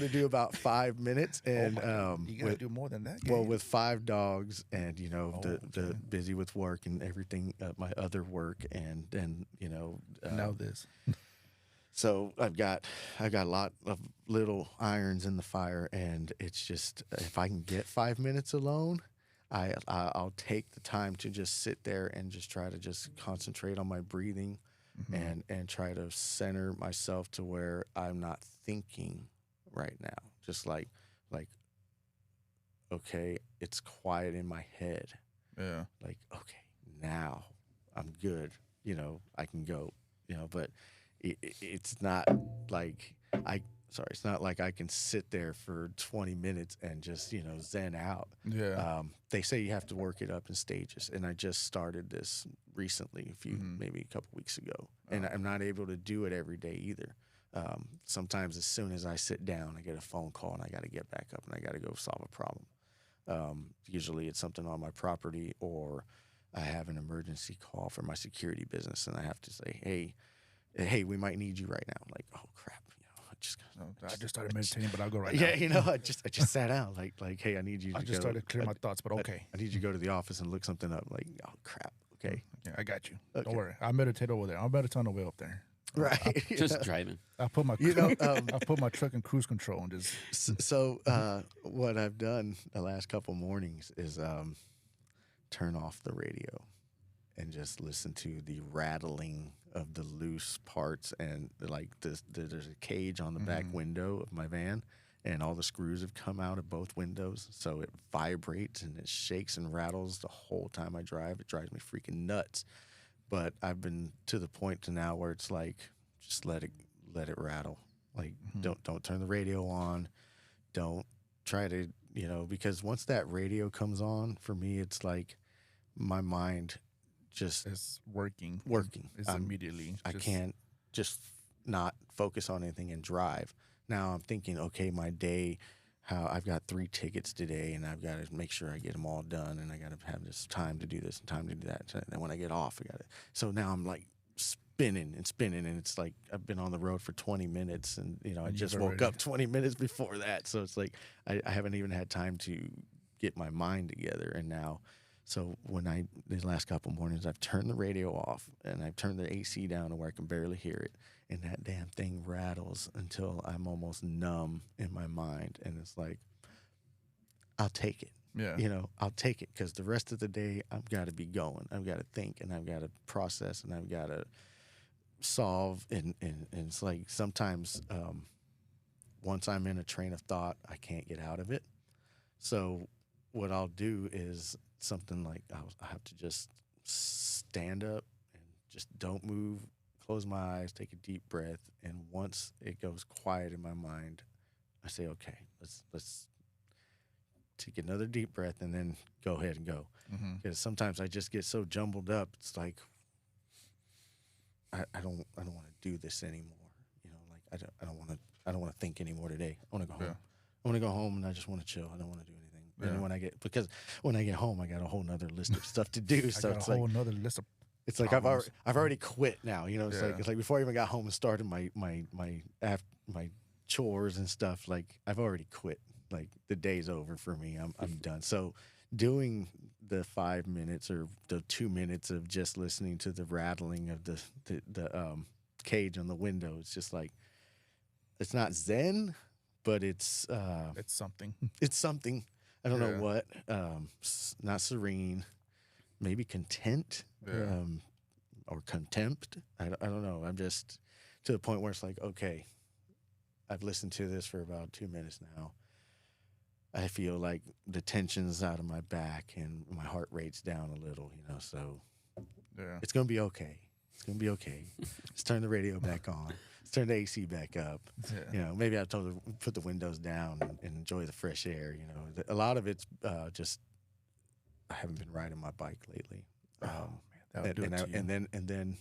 to do about 5 minutes, and you gotta do more than that. Well, with 5 dogs, and the busy with work and everything, my other work, and then now this. So I've got a lot of little irons in the fire, and it's just, if I can get 5 minutes alone, I'll take the time to just sit there and just try to just concentrate on my breathing, and try to center myself to where I'm not thinking right now. Just like, okay, it's quiet in my head. Yeah. Like, okay, now I'm good. I can go. But it's not like it's not like I can sit there for 20 minutes and just, zen out. Yeah. They say you have to work it up in stages, and I just started this recently, maybe a couple weeks ago, and I'm not able to do it every day either. Sometimes as soon as I sit down, I get a phone call, and I got to get back up, and I got to go solve a problem. Usually it's something on my property, or I have an emergency call for my security business, and I have to say, hey, we might need you right now. I'm like, oh, crap. I just started meditating, but I'll go right now. now. I just sat down, like, hey, I need you. I just started to clear my thoughts, but okay. I need you to go to the office and look something up. Like, oh crap. Okay. Yeah, I got you. Okay. Don't worry. I'll meditate over there. I'll meditate on the way up there. Right. Just driving. I put my I put my truck in cruise control and just. So what I've done the last couple mornings is turn off the radio and just listen to the rattling of the loose parts, and like there's a cage on the back window of my van, and all the screws have come out of both windows, so it vibrates and it shakes and rattles the whole time I drive. It drives me freaking nuts. But I've been to the point to now where it's like, just let it rattle. Like, don't turn the radio on. Don't try to, because once that radio comes on, for me, it's like my mind just is working. It's immediately. I can't just not focus on anything and drive. Now I'm thinking, okay, my day, how I've got 3 tickets today, and I've got to make sure I get them all done, and I got to have this time to do this and time to do that. And then when I get off, I got to. So now I'm like spinning, and it's like I've been on the road for 20 minutes, and I just woke up 20 minutes before that. So it's like I haven't even had time to get my mind together, and now. So these last couple mornings, I've turned the radio off, and I've turned the AC down to where I can barely hear it, and that damn thing rattles until I'm almost numb in my mind, and it's like, I'll take it. Yeah. I'll take it, because the rest of the day I've got to be going. I've got to think, and I've got to process, and I've got to solve, and it's like sometimes once I'm in a train of thought, I can't get out of it. So what I'll do is something like I have to just stand up and just don't move, close my eyes, take a deep breath, and once it goes quiet in my mind, I say, okay, let's take another deep breath, and then go ahead and go. Mhm. Because sometimes I just get so jumbled up. It's like I don't want to do this anymore. You know, like I don't want to think anymore today. I want to go home. Yeah. I want to go home and I just want to chill. I don't want to do anything. Yeah. And when I get home, I got a whole nother list of stuff to do. So I got it's a like whole nother list of. it's like problems. I've already quit now. You know, it's Yeah. like before I even got home and started my chores and stuff. Like I've already quit. Like the day's over for me. I'm done. So doing the 5 minutes or the 2 minutes of just listening to the rattling of the cage on the window, it's just like it's not zen, but it's something. it's something. I don't know Yeah. what. Not serene, maybe content, Yeah. or contempt. I don't know. I'm just to the point where it's like, okay, I've listened to this for about 2 minutes now. I feel like the tension's out of my back and my heart rate's down a little, you know, so Yeah. it's going to be okay. It's going to be okay. Let's turn the radio back on. Let's turn the AC back up. Yeah. You know, maybe I told her put the windows down and enjoy the fresh air. You know, a lot of it's just I haven't been riding my bike lately. Oh, man, that would do it to you. And then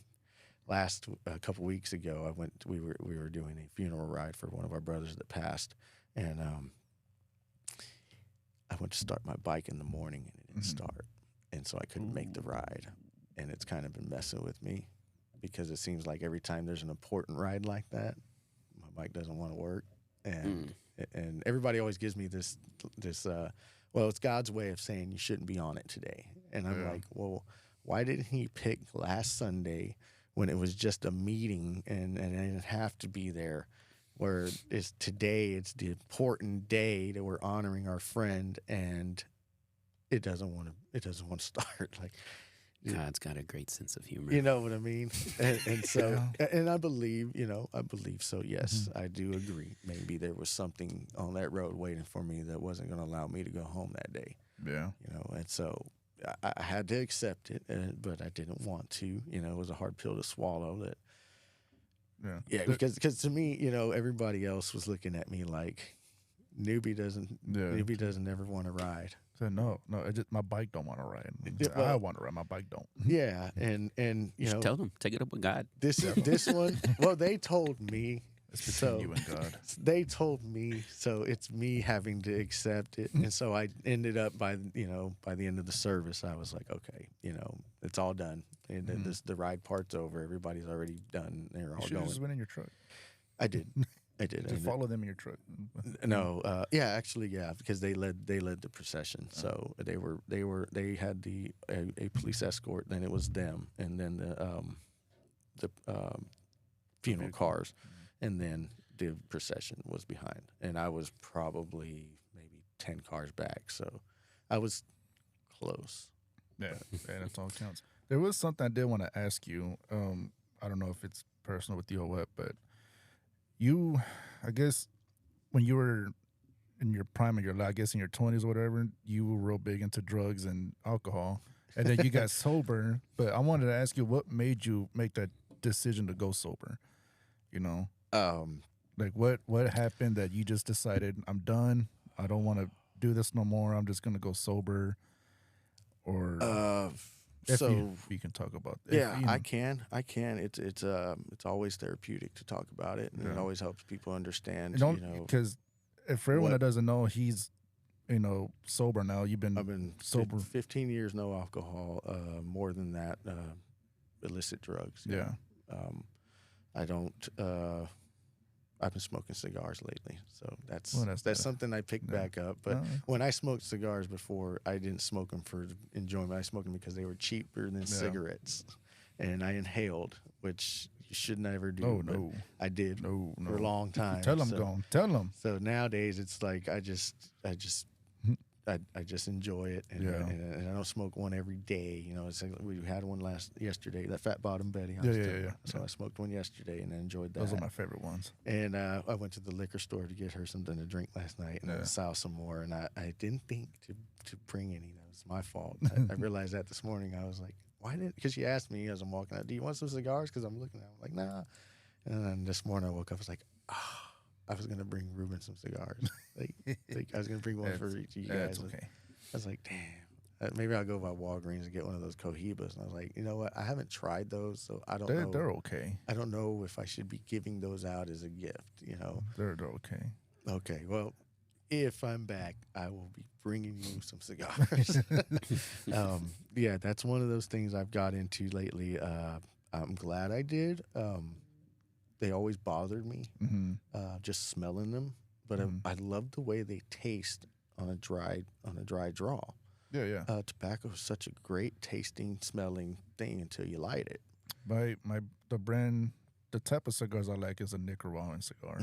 last a couple weeks ago, we were doing a funeral ride for one of our brothers that passed, and I went to start my bike in the morning and it didn't start, and so I couldn't make the ride, and it's kind of been messing with me because it seems like every time there's an important ride like that, my bike doesn't want to work, and everybody always gives me this well, it's God's way of saying you shouldn't be on it today, and I'm like, well, why didn't He pick last Sunday when it was just a meeting and I didn't have to be there? Where it's today, it's the important day that we're honoring our friend, and it doesn't want to start. Like God's got a great sense of humor. you know what I mean? And so, and I believe, so. Yes, I do agree. Maybe there was something on that road waiting for me that wasn't going to allow me to go home that day. Yeah. You know, and so I had to accept it, but I didn't want to. You know, it was a hard pill to swallow. That. Yeah. Yeah, because to me, everybody else was looking at me like newbie doesn't ever want to ride. So no, my bike don't want to ride. Yeah, well- I want to ride. My bike don't. Yeah, and You should tell them, take it up with God. this one. Well, they told me. It's between So you and God. they told me, so it's me having to accept it, and so I ended up by the end of the service, I was like, okay, it's all done, and then the ride part's over. Everybody's already done. They're You all should have going. just went in your truck. I did. Just follow them in your truck. No, actually, because they led the procession. So they had a police escort. Then it was them, and then the funeral cars, and then the procession was behind. And I was probably maybe 10 cars back, so I was close. Yeah, that's all counts. There was something I did want to ask you. I don't know if it's personal with you or what, but you, I guess, when you were in your prime of your life, I guess in your 20s or whatever, you were real big into drugs and alcohol, and then you got sober. But I wanted to ask you, what made you make that decision to go sober? Like what happened that you just decided, I'm done, I don't want to do this no more, I'm just gonna go sober? Or if you can talk about that. Yeah, I can. It's always therapeutic to talk about it, and it always helps people understand. Because for everyone what- that doesn't know, he's sober now. I've been sober 15 years, no alcohol. More than that, illicit drugs. Yeah. I don't. I've been smoking cigars lately, so that's Well, that's something I picked back up. But when I smoked cigars before, I didn't smoke them for enjoyment. I smoked them because they were cheaper than cigarettes, and I inhaled, which you should never do. Oh, but no. I did No, for a long time. Tell him, tell him. So nowadays, it's like I just enjoy it, and I don't smoke one every day. It's like we had one yesterday, that Fat Bottom Betty. Yeah. So I smoked one yesterday and I enjoyed that. Those are my favorite ones. And I went to the liquor store to get her something to drink last night, and I saw some more, and I didn't think to bring any. That was my fault. I realized that this morning. I was like, why didn't? Because she asked me as I'm walking out, do you want some cigars? Because I'm looking at them like, nah. And then this morning I woke up, I was like, I was gonna bring Ruben some cigars. like I was gonna bring one for each of you That's guys. okay. I was like, damn. Maybe I'll go by Walgreens and get one of those Cohibas. And I was like, you know what? I haven't tried those, so I don't know. They're okay. I don't know if I should be giving those out as a gift. You know. They're okay. Okay. Well, if I'm back, I will be bringing you some cigars. Yeah, that's one of those things I've got into lately. I'm glad I did. They always bothered me, just smelling them. But I love the way they taste on a dry draw. Yeah. Tobacco is such a great tasting, smelling thing until you light it. The type of cigars I like is a Nicaraguan cigar.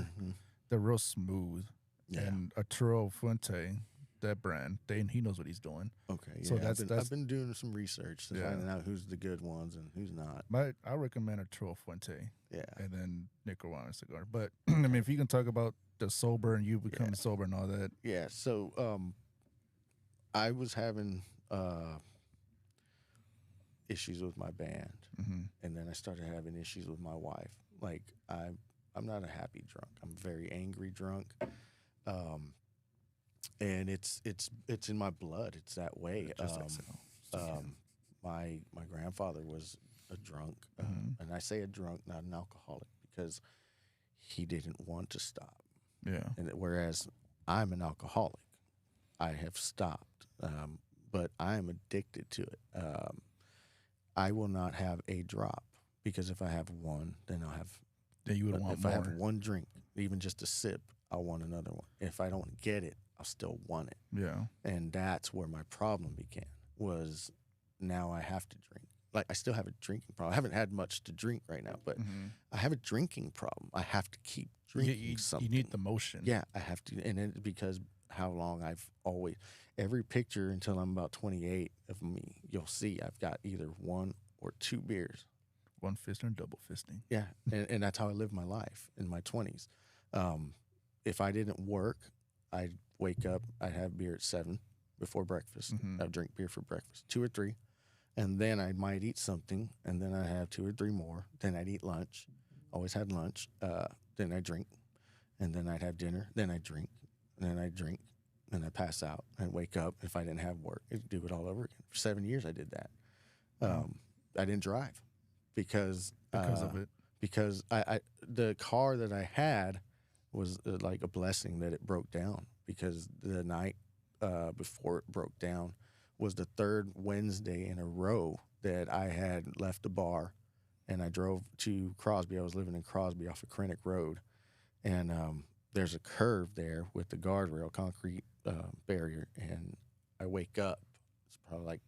They're real smooth. Yeah. And Arturo Fuente, that brand, he knows what he's doing. Okay. Yeah. So I've been doing some research to finding out who's the good ones and who's not. I recommend Arturo Fuente. Yeah. And then Nicaraguan cigar. But I mean, if you can talk about the sober and you become sober and all that. Yeah. So I was having issues with my band, and then I started having issues with my wife. Like I'm not a happy drunk. I'm a very angry drunk. And it's in my blood. It's that way. My grandfather was a drunk, and I say a drunk, not an alcoholic, because he didn't want to stop. Yeah. And whereas I'm an alcoholic, I have stopped, but I am addicted to it. I will not have a drop, because if I have one, then I'll have. Then you would want if more. I have one drink, even just a sip, I'll want another one. If I don't get it, I'll still want it. Yeah. And that's where my problem began, was now I have to drink. Like, I still have a drinking problem. I haven't had much to drink right now, but I have a drinking problem. I have to keep drinking something. You need the motion. Yeah, I have to. And it, because how long I've always, every picture until I'm about 28 of me, you'll see I've got either one or two beers. One fisting and double fisting. Yeah, and that's how I lived my life in my 20s. If I didn't work, I'd wake up, I'd have beer at 7 before breakfast. I'd drink beer for breakfast, 2 or 3. And then I might eat something, and then I'd have 2 or 3 more. Then I'd eat lunch. Always had lunch. Then I'd drink. And then I'd have dinner. Then I'd drink. And then I'd drink. And I'd pass out. I'd wake up. If I didn't have work, I'd do it all over again. For 7 years, I did that. I didn't drive because of it. Because I the car that I had was like a blessing that it broke down, because the night before it broke down was the 3rd Wednesday in a row that I had left the bar, and I drove to Crosby. I was living in Crosby off of Krennic Road, and there's a curve there with the guardrail, concrete barrier, and I wake up. It's probably like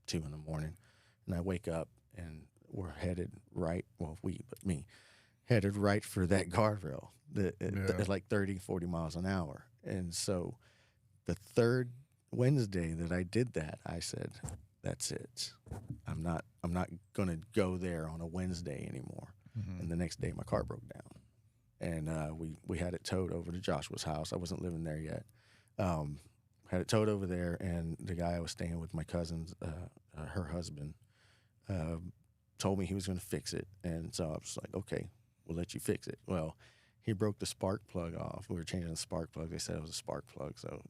2 in the morning, and I wake up, and we're headed right, but me, headed right for that guardrail at like 30, 40 miles an hour. And so the 3rd Wednesday that I did that, I said, that's it. I'm not going to go there on a Wednesday anymore. And the next day my car broke down. And we had it towed over to Joshua's house. I wasn't living there yet. Had it towed over there, and the guy I was staying with, my cousin's, her husband, told me he was going to fix it. And so I was like, okay, we'll let you fix it. Well, he broke the spark plug off. We were changing the spark plug. They said it was a spark plug. So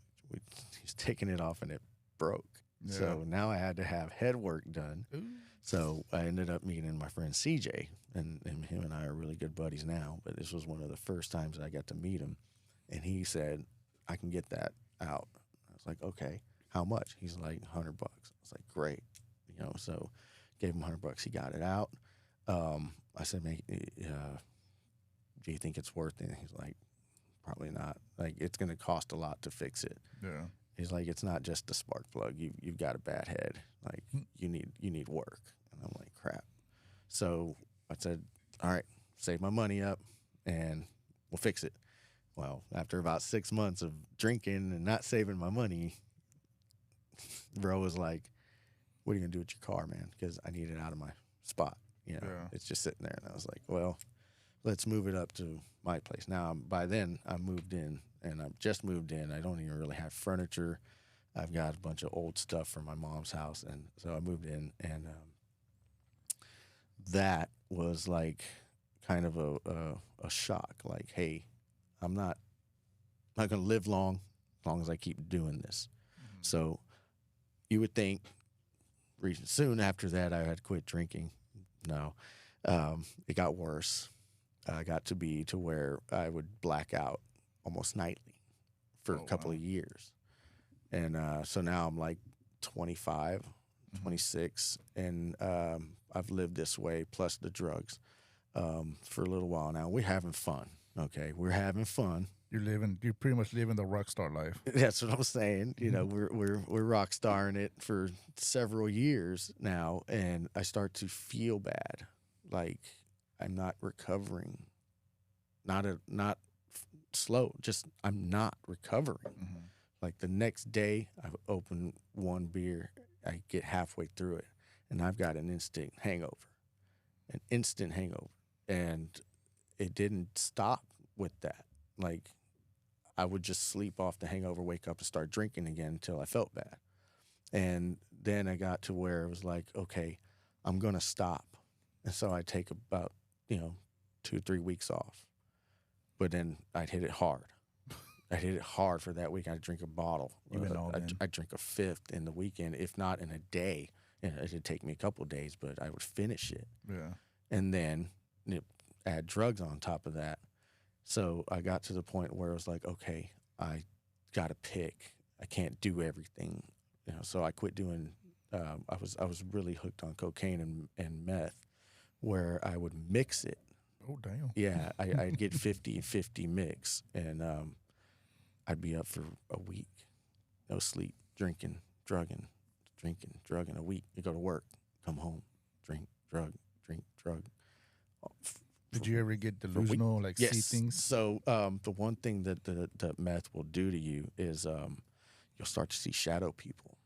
he's taking it off, and it broke. Yeah. So now I had to have head work done. Ooh. So I ended up meeting my friend CJ, and him and I are really good buddies now. But this was one of the first times I got to meet him. And he said, I can get that out. I was like, okay, how much? He's like, $100. I was like, great. You know, so gave him $100. He got it out. I said, do you think it's worth it? He's like, probably not. Like, it's going to cost a lot to fix it. Yeah. He's like, it's not just the spark plug. You've got a bad head. Like, you need work. And I'm like, crap. So I said, all right, save my money up, and we'll fix it. Well, after about 6 months of drinking and not saving my money, bro was like, what are you going to do with your car, man? Because I need it out of my spot. You know, It's just sitting there. And I was like, well, let's move it up to my place. Now, by then, I moved in, and I've just moved in. I don't even really have furniture. I've got a bunch of old stuff from my mom's house. And so I moved in, and that was like kind of a shock. Like, hey, I'm not going to live long as long as I keep doing this. So you would think soon after that I had quit drinking. No, it got worse. I got to be to where I would black out almost nightly for a couple of years. And so now I'm like 25, 26, and I've lived this way plus the drugs for a little while now. We're having fun, okay? We're having fun. You're pretty much living the rock star life. That's what I'm saying. You know, we're rock starring it for several years now, and I start to feel bad, like I'm not recovering, not slow, just I'm not recovering. Like the next day, I open one beer, I get halfway through it, and I've got an instant hangover, and it didn't stop with that. Like, I would just sleep off the hangover, wake up and start drinking again until I felt bad. And then I got to where it was like, okay, I'm going to stop. And so I'd take about, 2-3 weeks off. But then I'd hit it hard. I hit it hard for that week. I'd drink a bottle. I'd drink a fifth in the weekend, if not in a day. It'd take me a couple of days, but I would finish it. Yeah. And then add drugs on top of that. So I got to the point where it was like, okay, I got to pick. I can't do everything, So I quit doing. I was really hooked on cocaine and meth, where I would mix it. Oh damn! Yeah, I'd get 50-50 mix, and I'd be up for a week, no sleep, drinking, drugging a week. You go to work, come home, drink, drug. Did you ever get delusional, see things? So the one thing that the meth will do to you is you'll start to see shadow people,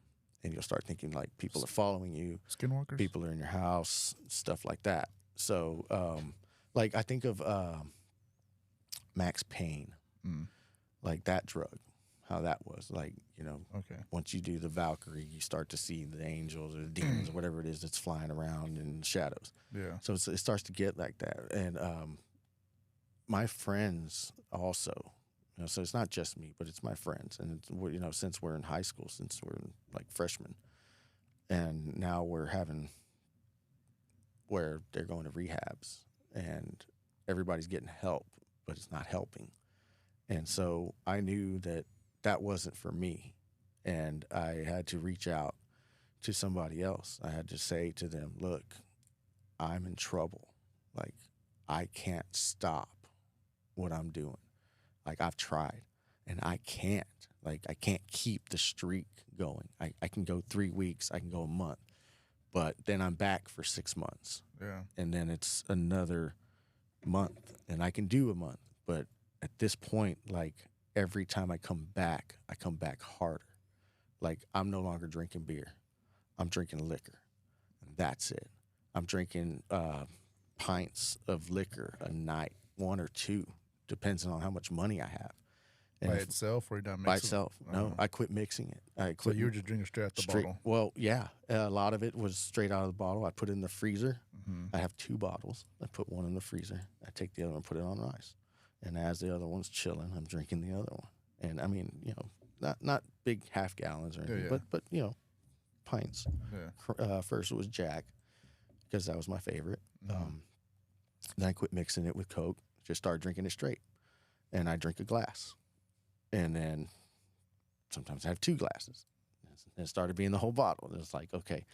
and you'll start thinking like people are following you. Skinwalkers? People are in your house, stuff like that. So like I think of Max Payne, like that drug, how that was. Like, okay. Once you do the Valkyrie, you start to see the angels or the demons or whatever it is that's flying around in shadows. Yeah. So it starts to get like that. And my friends also, so it's not just me, but it's my friends. And, since we're in high school, since we're like freshmen, and now we're having where they're going to rehabs and everybody's getting help, but it's not helping. And so I knew that wasn't for me. And I had to reach out to somebody else. I had to say to them, look, I'm in trouble. Like, I can't stop what I'm doing. Like, I've tried, and I can't. Like, I can't keep the streak going. I can go 3 weeks. I can go a month. But then I'm back for 6 months. Yeah. And then it's another month, and I can do a month. But at this point, like, every time I come back harder. Like, I'm no longer drinking beer. I'm drinking liquor. And that's it. I'm drinking pints of liquor a night, 1 or 2, depends on how much money I have. And by itself, or you're not mixing? By itself. No, I quit mixing it. So you were just drinking straight out the bottle? Well, yeah. A lot of it was straight out of the bottle. I put it in the freezer. I have 2 bottles. I put one in the freezer. I take the other one and put it on ice. And as the other one's chilling, I'm drinking the other one. And I mean, not big half gallons or anything, but pints. Yeah. First it was Jack, because that was my favorite. Then I quit mixing it with Coke, just started drinking it straight. And I drink a glass. And then sometimes I have 2 glasses. And it started being the whole bottle. It was like, okay,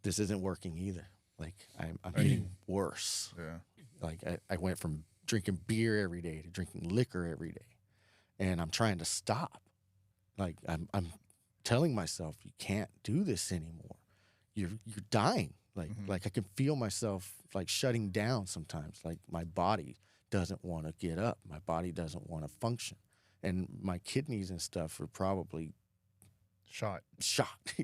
this isn't working either. Like, I'm getting worse. Yeah. Like, I went from drinking beer every day to drinking liquor every day. And I'm trying to stop. Like, I'm telling myself, you can't do this anymore. You're dying. Like I can feel myself like shutting down sometimes. Like, my body doesn't want to get up. My body doesn't want to function. And my kidneys and stuff are probably shot.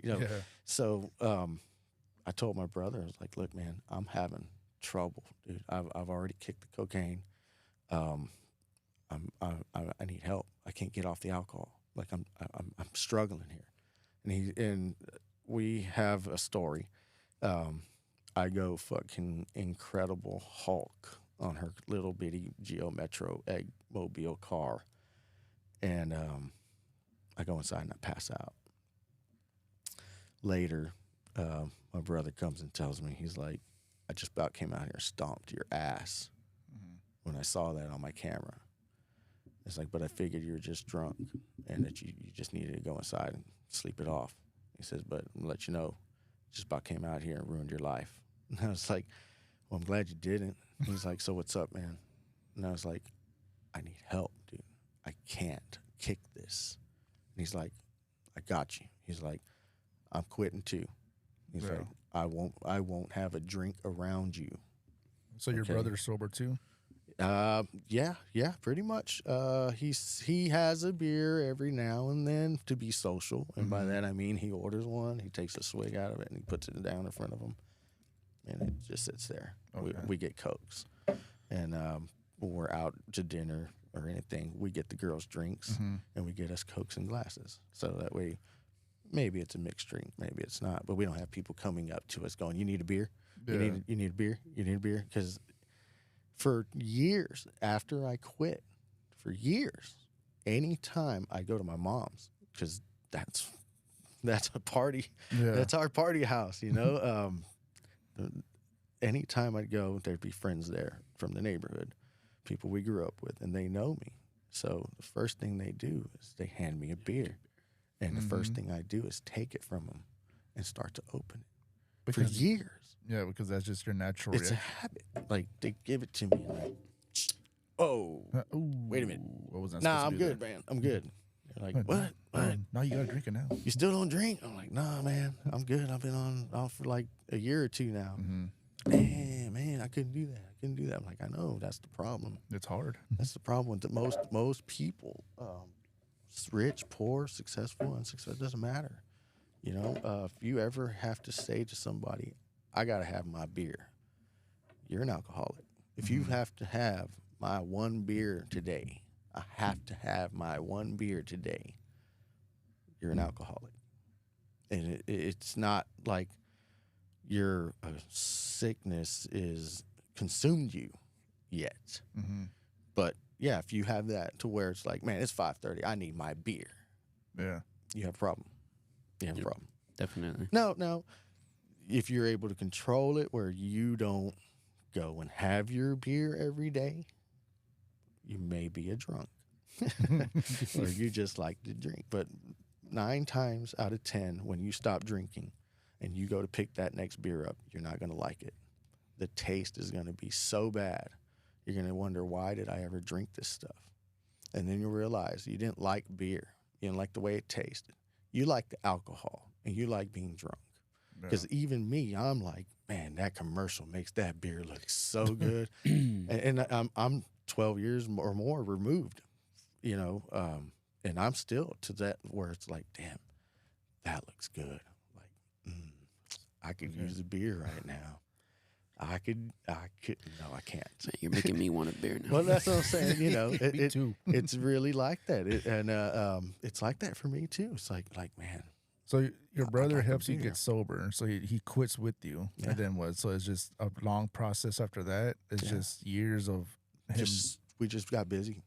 Yeah. So I told my brother, I was like, look, man, I'm having trouble, dude. I've already kicked the cocaine. I need help. I can't get off the alcohol. Like, I'm struggling here. And we have a story. I go fucking Incredible Hulk on her little bitty Geo Metro Eggmobile car. And I go inside and I pass out. Later, my brother comes and tells me, he's like, I just about came out here and stomped your ass when I saw that on my camera. It's like, but I figured you were just drunk and that you just needed to go inside and sleep it off. He says, but I'm gonna let you know, just about came out here and ruined your life. And I was like, well, I'm glad you didn't. He's like, so what's up, man? And I was like, I need help, dude. I can't kick this. And he's like, I got you. He's like, I'm quitting too. He's Yeah. like, I won't have a drink around you. So your Okay. brother's sober too? Yeah, pretty much. He has a beer every now and then to be social, and by that I mean he orders one, he takes a swig out of it, and he puts it down in front of him, and it just sits there. Okay. We get Cokes, and when we're out to dinner or anything, we get the girls drinks, and we get us Cokes and glasses, so that way maybe it's a mixed drink, maybe it's not, but we don't have people coming up to us going, "You need a beer? Yeah. You need a beer? You need a beer?" Because for years after I quit, for years, anytime I go to my mom's, because that's a party, Yeah. that's our party house, you know. Anytime I'd go, there'd be friends there from the neighborhood, people we grew up with, and they know me. So the first thing they do is they hand me a beer, and the first thing I do is take it from them and start to open it. For years. Yeah, because that's just your natural It's a reaction. habit. Like, they give it to me, and like, oh, Ooh, wait a minute. What was that? nah, supposed I'm to do good, man. I'm good. They're like, what? No, you gotta drink it now. You still don't drink? I'm like, nah, man. I'm good. I've been off for like a year or two now. Man, I couldn't do that. I'm like, I know. That's the problem. It's hard. That's the problem with most people. Rich, poor, successful, unsuccessful, it doesn't matter. You know, if you ever have to say to somebody, I got to have my beer, you're an alcoholic. If you have to have my one beer today, I have to have my one beer today, you're an alcoholic. And it's not like your sickness is consumed you yet. But yeah, if you have that to where it's like, man, it's 5:30, I need my beer, Yeah. you have a problem. You have a problem. Definitely. No. If you're able to control it where you don't go and have your beer every day, you may be a drunk. Or you just like to drink. But 9 times out of 10, when you stop drinking and you go to pick that next beer up, you're not going to like it. The taste is going to be so bad. You're going to wonder, why did I ever drink this stuff? And then you realize you didn't like beer. You didn't like the way it tasted. You like the alcohol, and you like being drunk. Because even me, I'm like, man, that commercial makes that beer look so good. and I'm 12 years or more removed, you know, and I'm still to that where it's like, damn, that looks good. Like, I could use a beer right now. I could, no, I can't. You're making me want a beer now. Well, that's what I'm saying. You know, Me too. It's really like that. It's like that for me too. It's like, man. So your brother like a helps you beer. get sober. So he quits with you. Yeah. And then what? So it's just a long process after that. It's Yeah. just years of him We just got busy.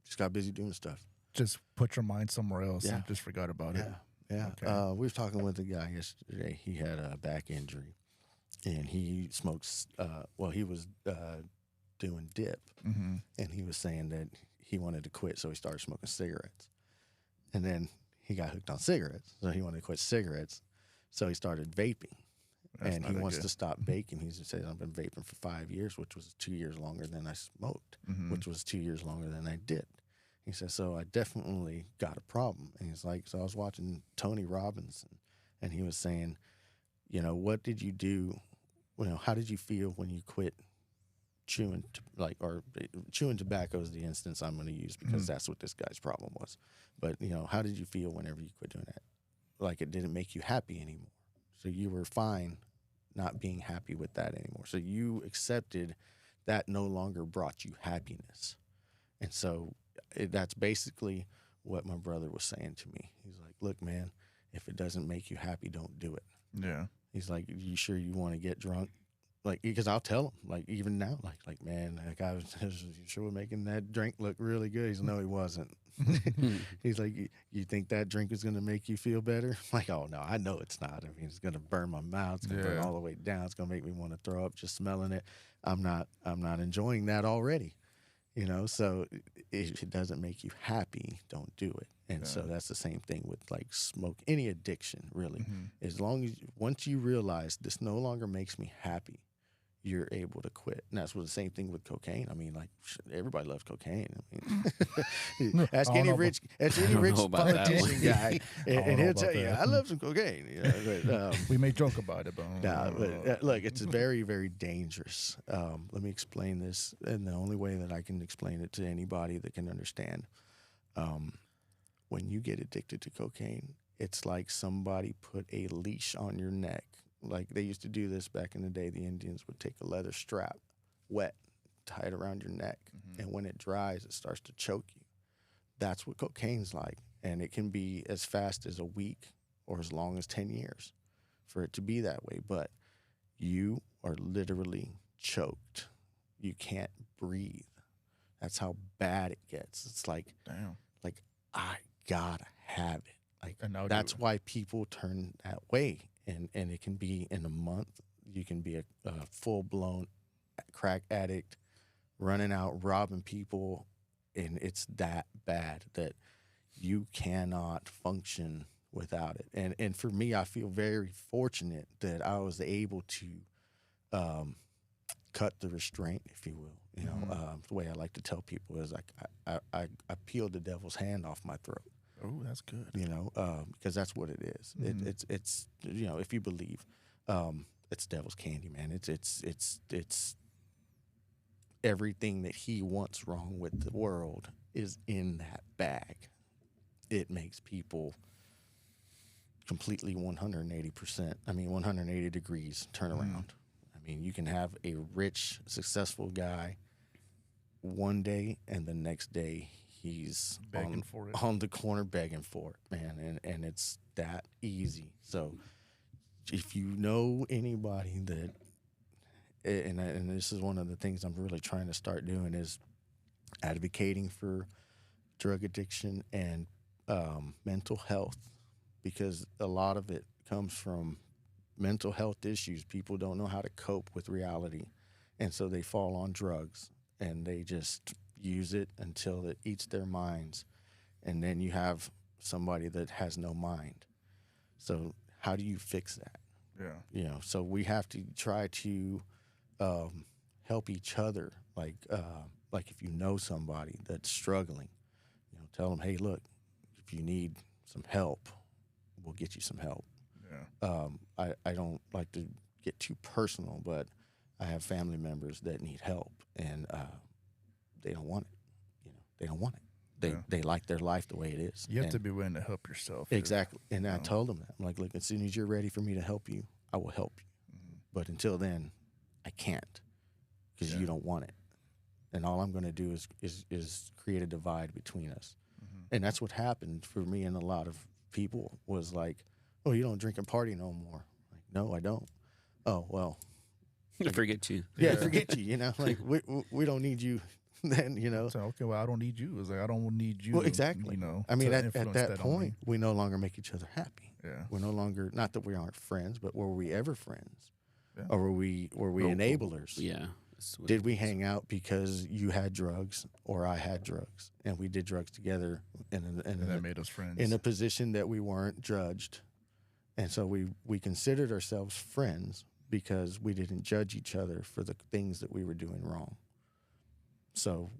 Just got busy doing stuff. just put your mind somewhere else Yeah. and just forgot about it. Yeah. Okay. We were talking with a guy yesterday. He had a back injury, and he smokes. He was doing dip, Mm-hmm. and he was saying that he wanted to quit, so he started smoking cigarettes. And then he got hooked on cigarettes, so he wanted to quit cigarettes, so he started vaping. That's And not he wants good. to stop vaping. He says, I've been vaping for 5 years, which was 2 years longer than I smoked, Mm-hmm. which was 2 years longer than I did. He says, so I definitely got a problem. And he's like, so I was watching Tony Robinson, and he was saying, you know, what did you do? You know, how did you feel when you quit chewing, chewing tobacco is the instance I'm going to use because that's what this guy's problem was. But, you know, how did you feel whenever you quit doing that? Like it didn't make you happy anymore. So you were fine not being happy with that anymore. So you accepted that no longer brought you happiness. And so that's basically what my brother was saying to me. He's like, look, man, if it doesn't make you happy, don't do it. Yeah. He's like, you sure you want to get drunk? like, because I'll tell him, like, even now, like, man, that guy was sure making that drink look really good. He's no, he wasn't. He's like, you think that drink is going to make you feel better? I'm like, oh no, I know it's not. I mean, it's going to burn my mouth. It's going to burn all the way down. It's going to make me want to throw up just smelling it. I'm not enjoying that already, you know? So if it doesn't make you happy, don't do it. And so that's the same thing with like smoke, any addiction really. As long as, once you realize this no longer makes me happy, you're able to quit. And that's the same thing with cocaine. I mean, like, everybody loves cocaine. I mean, ask any rich politician guy, and he'll tell you, I love some cocaine. You know, but, we may joke about it, but, look, it's very, very dangerous. Let me explain this, and the only way that I can explain it to anybody that can understand. When you get addicted to cocaine, it's like somebody put a leash on your neck. Like they used to do this back in the day. The Indians would take a leather strap, wet, tie it around your neck, and when it dries, it starts to choke you. That's what cocaine's like, and it can be as fast as a week or as long as 10 years for it to be that way. But you are literally choked. You can't breathe. That's how bad it gets. It's like, damn, like I gotta have it. Like that's why people turn that way. And it can be in a month. You can be a full-blown crack addict, running out, robbing people, and it's that bad that you cannot function without it. And for me, I feel very fortunate that I was able to cut the restraint, if you will. You know, the way I like to tell people is like I peeled the devil's hand off my throat. Oh, that's good. You know, because that's what it is. It's you know, if you believe, it's devil's candy, man. It's everything that he wants wrong with the world is in that bag. It makes people completely 180%. I mean, 180 degrees turnaround. I mean, you can have a rich, successful guy one day, and the next day he's begging for it on the corner begging for it, man, and it's that easy. So if you know anybody that, and this is one of the things I'm really trying to start doing, is advocating for drug addiction and mental health, because a lot of it comes from mental health issues. People don't know how to cope with reality, and so they fall on drugs and they just use it until it eats their minds, and then you have somebody that has no mind. So how do you fix that? Yeah, you know, so we have to try to help each other. Like if you know somebody that's struggling, you know, tell them, hey, look, if you need some help, we'll get you some help. Yeah. I don't like to get too personal, but I have family members that need help, and they don't want it. You know, they don't want it. They like their life the way it is. You have to be willing to help yourself. Exactly. And I told them that. I'm like, look, as soon as you're ready for me to help you, I will help you. But until then, I can't, because you don't want it. And all I'm going to do is create a divide between us. And that's what happened for me and a lot of people, was like, oh, you don't drink and party no more. Like, no, I don't. Oh, well. Forget you. Yeah, forget you, you know. Like, we don't need you then, you know. So, okay, well, I don't need you. It's like, I don't need you. Well, exactly. You know, I mean, at that point, we no longer make each other happy. Yeah. We're no longer, not that we aren't friends, but were we ever friends? Yeah. Or were we enablers? Yeah. Did we hang out because you had drugs or I had drugs, and we did drugs together, and that made us friends in a position that we weren't judged, and so we considered ourselves friends because we didn't judge each other for the things that we were doing wrong. So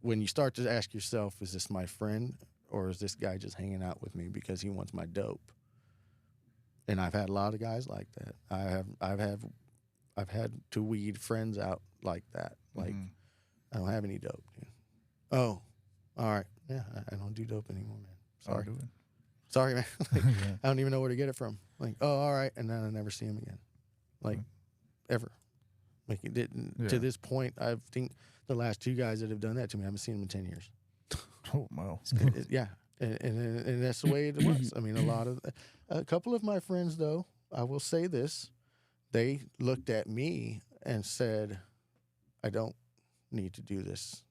when you start to ask yourself, is this my friend, or is this guy just hanging out with me because he wants my dope? And I've had a lot of guys like that. I've had to weed friends out like that. Like, I don't have any dope. Dude. Oh, all right. Yeah, I don't do dope anymore, man. Sorry. I'll do it. Sorry, man. Like, I don't even know where to get it from. Like, oh, all right. And then I never see him again. Like, ever. Like, it didn't. Yeah. To this point, I think the last two guys that have done that to me, I haven't seen them in 10 years. Oh, wow. Yeah. And that's the way it was. I mean, a couple of my friends, though, I will say this, they looked at me and said, I don't need to do this.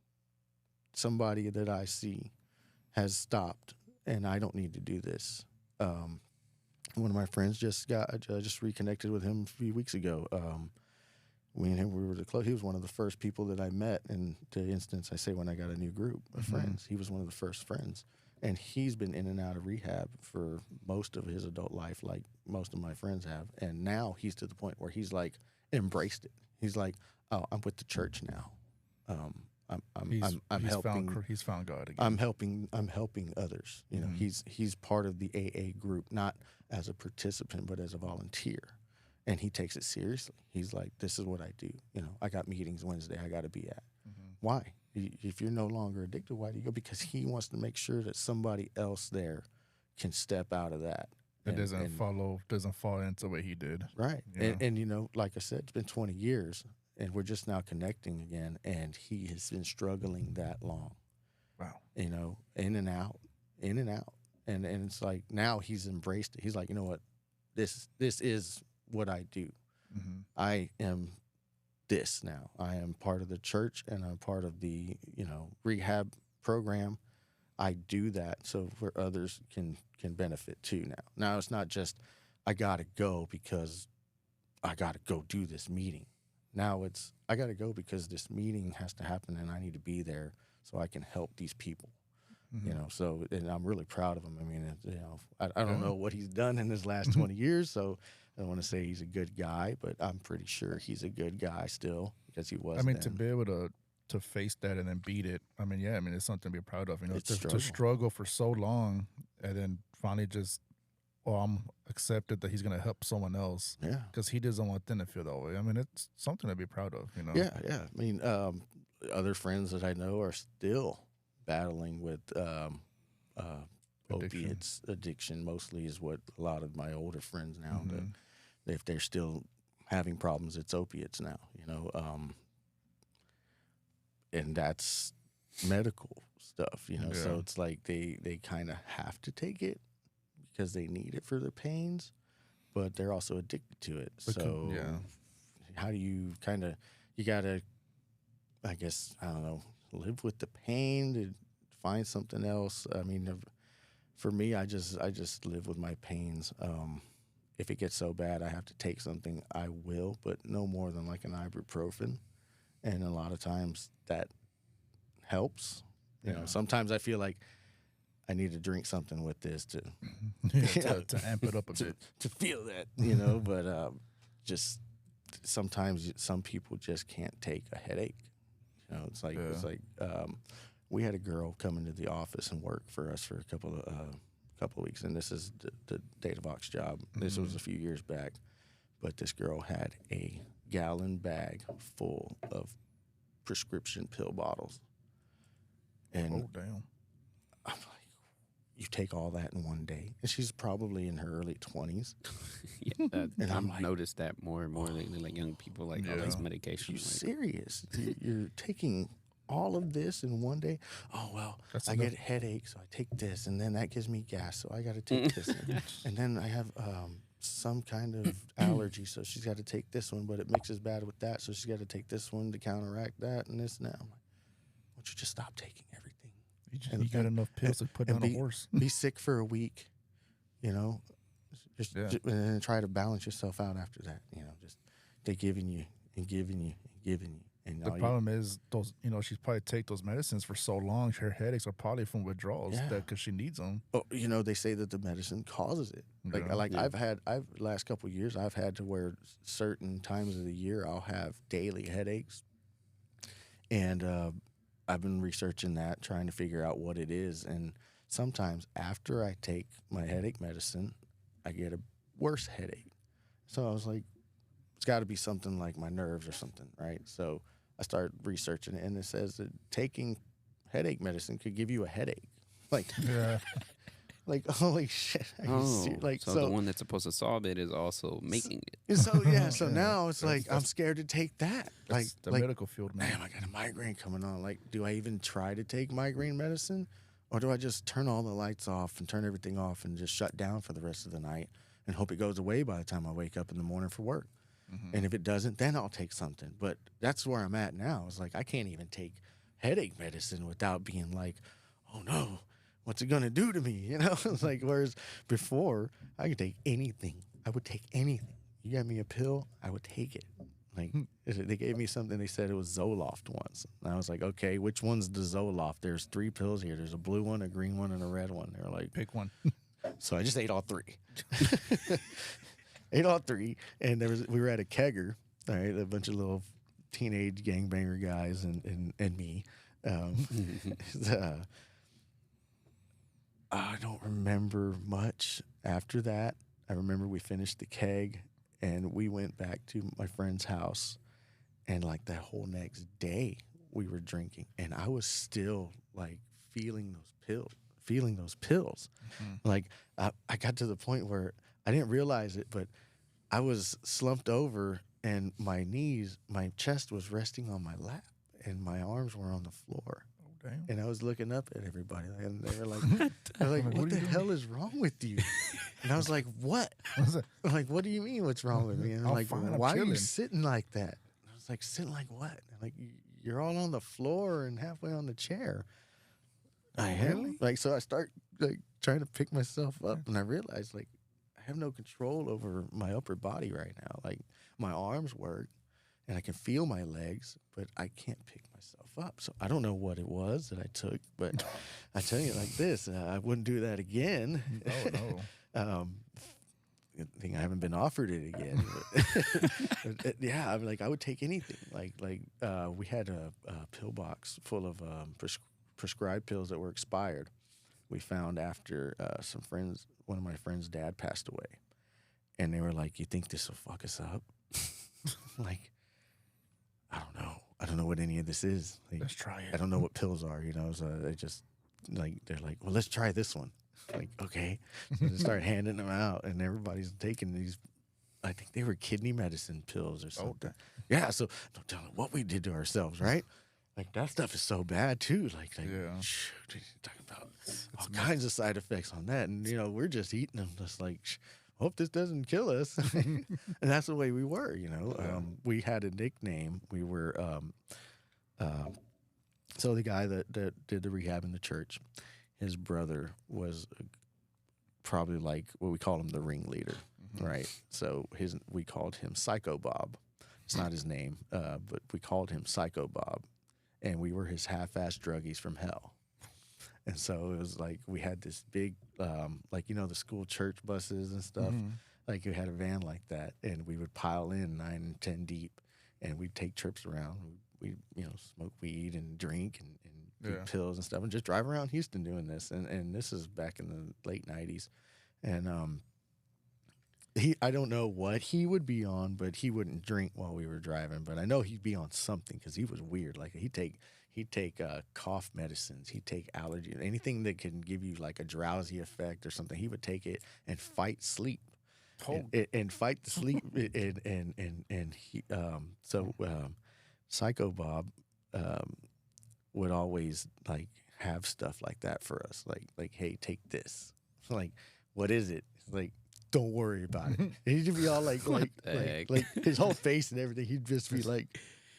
Somebody that I see has stopped, and I don't need to do this. One of my friends just reconnected with him a few weeks ago. We and him, we were close. He was one of the first people that I met in the instance I say when I got a new group of friends. He was one of the first friends. And he's been in and out of rehab for most of his adult life, like most of my friends have. And now he's to the point where he's like embraced it. He's like, oh, I'm with the church now. I'm helping. He's found God again. I'm helping others. You know, he's part of the AA group, not as a participant, but as a volunteer. And he takes it seriously. He's like, this is what I do. You know, I got meetings Wednesday I got to be at. Why? If you're no longer addicted, why do you go? Because he wants to make sure that somebody else there can step out of that. It doesn't fall into what he did. Right. Yeah. And, you know, like I said, it's been 20 years, and we're just now connecting again, and he has been struggling that long. Wow. You know, in and out. And it's like now he's embraced it. He's like, you know what? This is what I do. I am this now. I am part of the church, and I'm part of the, you know, rehab program. I do that so where others can benefit too now. Now it's not just I got to go because I got to go do this meeting. Now it's I got to go because this meeting has to happen and I need to be there so I can help these people. You know, so and I'm really proud of him. I mean, you know, I don't know what he's done in his last 20 years, so I don't want to say he's a good guy, but I'm pretty sure he's a good guy still because he was. I mean, then. to be able to face that and then beat it, I mean, yeah, I mean, it's something to be proud of. You know, It's to struggle for so long and then finally just, I'm accepted that he's going to help someone else. Yeah. Because he doesn't want them to feel that way. I mean, it's something to be proud of, you know? Yeah. I mean, other friends that I know are still battling with opiates addiction. Mostly is what a lot of my older friends now. If they're still having problems, it's opiates now. You know, and that's medical stuff. You know, so it's like they kind of have to take it because they need it for their pains, but they're also addicted to it. So how do you you gotta, I guess, I don't know, live with the pain to find something else. I mean, for me, I just live with my pains. If it gets so bad I have to take something, I will, but no more than like an ibuprofen. And a lot of times that helps. You know, sometimes I feel like I need to drink something with this to to amp it up a bit. To feel that, you know, but just sometimes some people just can't take a headache. You know, it's like we had a girl come into the office and work for us for a couple of weeks, and this is the Datavox job. This was a few years back, but this girl had a gallon bag full of prescription pill bottles, and Oh, damn. I'm like, you take all that in one day, and she's probably in her early 20s. And I'm I've like, noticed that more and more lately, like young people, like all these medications. you Like, serious? You're taking all of this in one day? Oh, well, I get headaches, so I take this, and then that gives me gas, so I got to take this. And then I have some kind of allergy, so she's got to take this one, but it mixes bad with that, so she's got to take this one to counteract that and this and that. I'm like, why don't you just stop taking everything? You got enough pills to put down a horse. Be sick for a week, you know, just and then try to balance yourself out after that. You know, just they're giving you and giving you and giving you. And the problem is those, you know, she's probably take those medicines for so long. Her headaches are probably from withdrawals because she needs them. Oh, you know, they say that the medicine causes it. I've last couple of years, I've had to where certain times of the year I'll have daily headaches, and I've been researching that, trying to figure out what it is. And sometimes after I take my headache medicine, I get a worse headache. So I was like, it's got to be something like my nerves or something, right? So I started researching it, and it says that taking headache medicine could give you a headache. Like, like holy shit! So the one that's supposed to solve it is also making it. So now it's like I'm scared to take that. Like the medical field, man. Damn, I got a migraine coming on. Like, do I even try to take migraine medicine, or do I just turn all the lights off and turn everything off and just shut down for the rest of the night and hope it goes away by the time I wake up in the morning for work? And if it doesn't, then I'll take something. But that's where I'm at now. It's like I can't even take headache medicine without being like, oh no, what's it gonna do to me? You know, it's like whereas before I could take anything. I would take anything. You got me a pill, I would take it. Like they gave me something. They said it was Zoloft once, and I was like, okay, which one's the Zoloft? There's 3 pills here. There's a blue one, a green one, and a red one. They were like, Pick one. so I just ate all 3. Ate all 3, and we were at a kegger, all right, a bunch of little teenage gangbanger guys and me. I don't remember much after that. I remember we finished the keg, and we went back to my friend's house, and like that whole next day we were drinking, and I was still like feeling those pills. Like I got to the point where I didn't realize it, but I was slumped over, and my chest was resting on my lap, and my arms were on the floor. Oh, damn. And I was looking up at everybody, and they were like, what the hell is wrong with you? And I was like, what? I'm like, what do you mean what's wrong with me? And I'm like, fine, I'm why are you chilling. sitting like that? And I was like, sitting like what? Like, you're all on the floor and halfway on the chair. I am. Really? Like, so I start like trying to pick myself up, and I realized like I have no control over my upper body right now. Like my arms work, and I can feel my legs, but I can't pick myself up. So I don't know what it was that I took, but I tell you like this, I wouldn't do that again. Oh, no. Good thing I haven't been offered it again. But, yeah, I'm like I would take anything. Like we had a pill box full of prescribed pills that were expired. We found after one of my friends' dad passed away, and they were like, "You think this will fuck us up?" Like, I don't know what any of this is. Like, Let's try it. I don't know what pills are, you know. So they just they're like, well, let's try this one. Like, okay. So they start handing them out, and everybody's taking these. I think they were kidney medicine pills or something. Yeah. So don't tell them what we did to ourselves, right? Like that stuff is so bad too. Like Yeah. shoot, you're talking about all kinds of side effects on that, and we're just eating them, just like. Hope this doesn't kill us. And that's the way we were, we had a nickname. We were, so the guy that did the rehab in the church, his brother was probably like what we call him, the ringleader, right? So we called him Psycho Bob. It's not his name, but we called him Psycho Bob. And we were his half-assed druggies from hell. And so it was like we had this big, the school church buses and stuff. Like we had a van like that, and we would pile in 9 and 10 deep, and we'd take trips around. We smoke weed and drink and do pills and stuff, and just drive around Houston doing this. And this is back in the late 90s. And I don't know what he would be on, but he wouldn't drink while we were driving. But I know he'd be on something because he was weird. Like he'd take cough medicines. He'd take allergy, anything that can give you like a drowsy effect or something. He would take it and fight sleep, and fight the sleep. and he Psycho Bob would always like have stuff like that for us. Like hey, take this. Like what is it? Like don't worry about it. And he'd just be all like his whole face and everything. He'd just be like.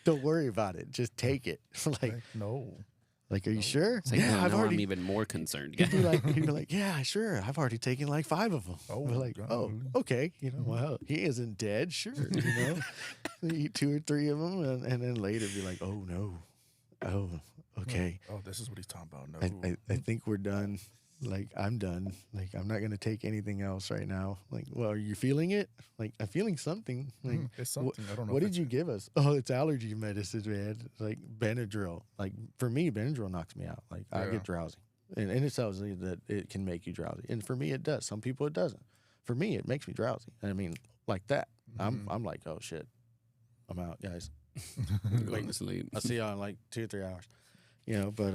Don't worry about it. Just take it. Like no. Like, are you sure? It's like, yeah, I'm even more concerned. He'd be like, yeah, sure. I've already taken like 5 of them. Oh, we're like, God. oh, okay. Well, he isn't dead. Sure. We eat 2 or 3 of them, and then later be like, oh no, oh, okay. Oh, this is what he's talking about. No, I think we're done. Like, I'm done. Like, I'm not gonna take anything else right now. Like, well, are you feeling it? Like, I'm feeling something. Like, it's something. I don't know. What did you give us? Oh, it's allergy medicine, man. Like Benadryl. Like for me, Benadryl knocks me out. Like I get drowsy, and it tells me that it can make you drowsy. And for me, it does. Some people it doesn't. For me, it makes me drowsy. I mean, like that. I'm like, oh shit, I'm out, guys. Going to sleep. I'll see y'all in like 2 or 3 hours. But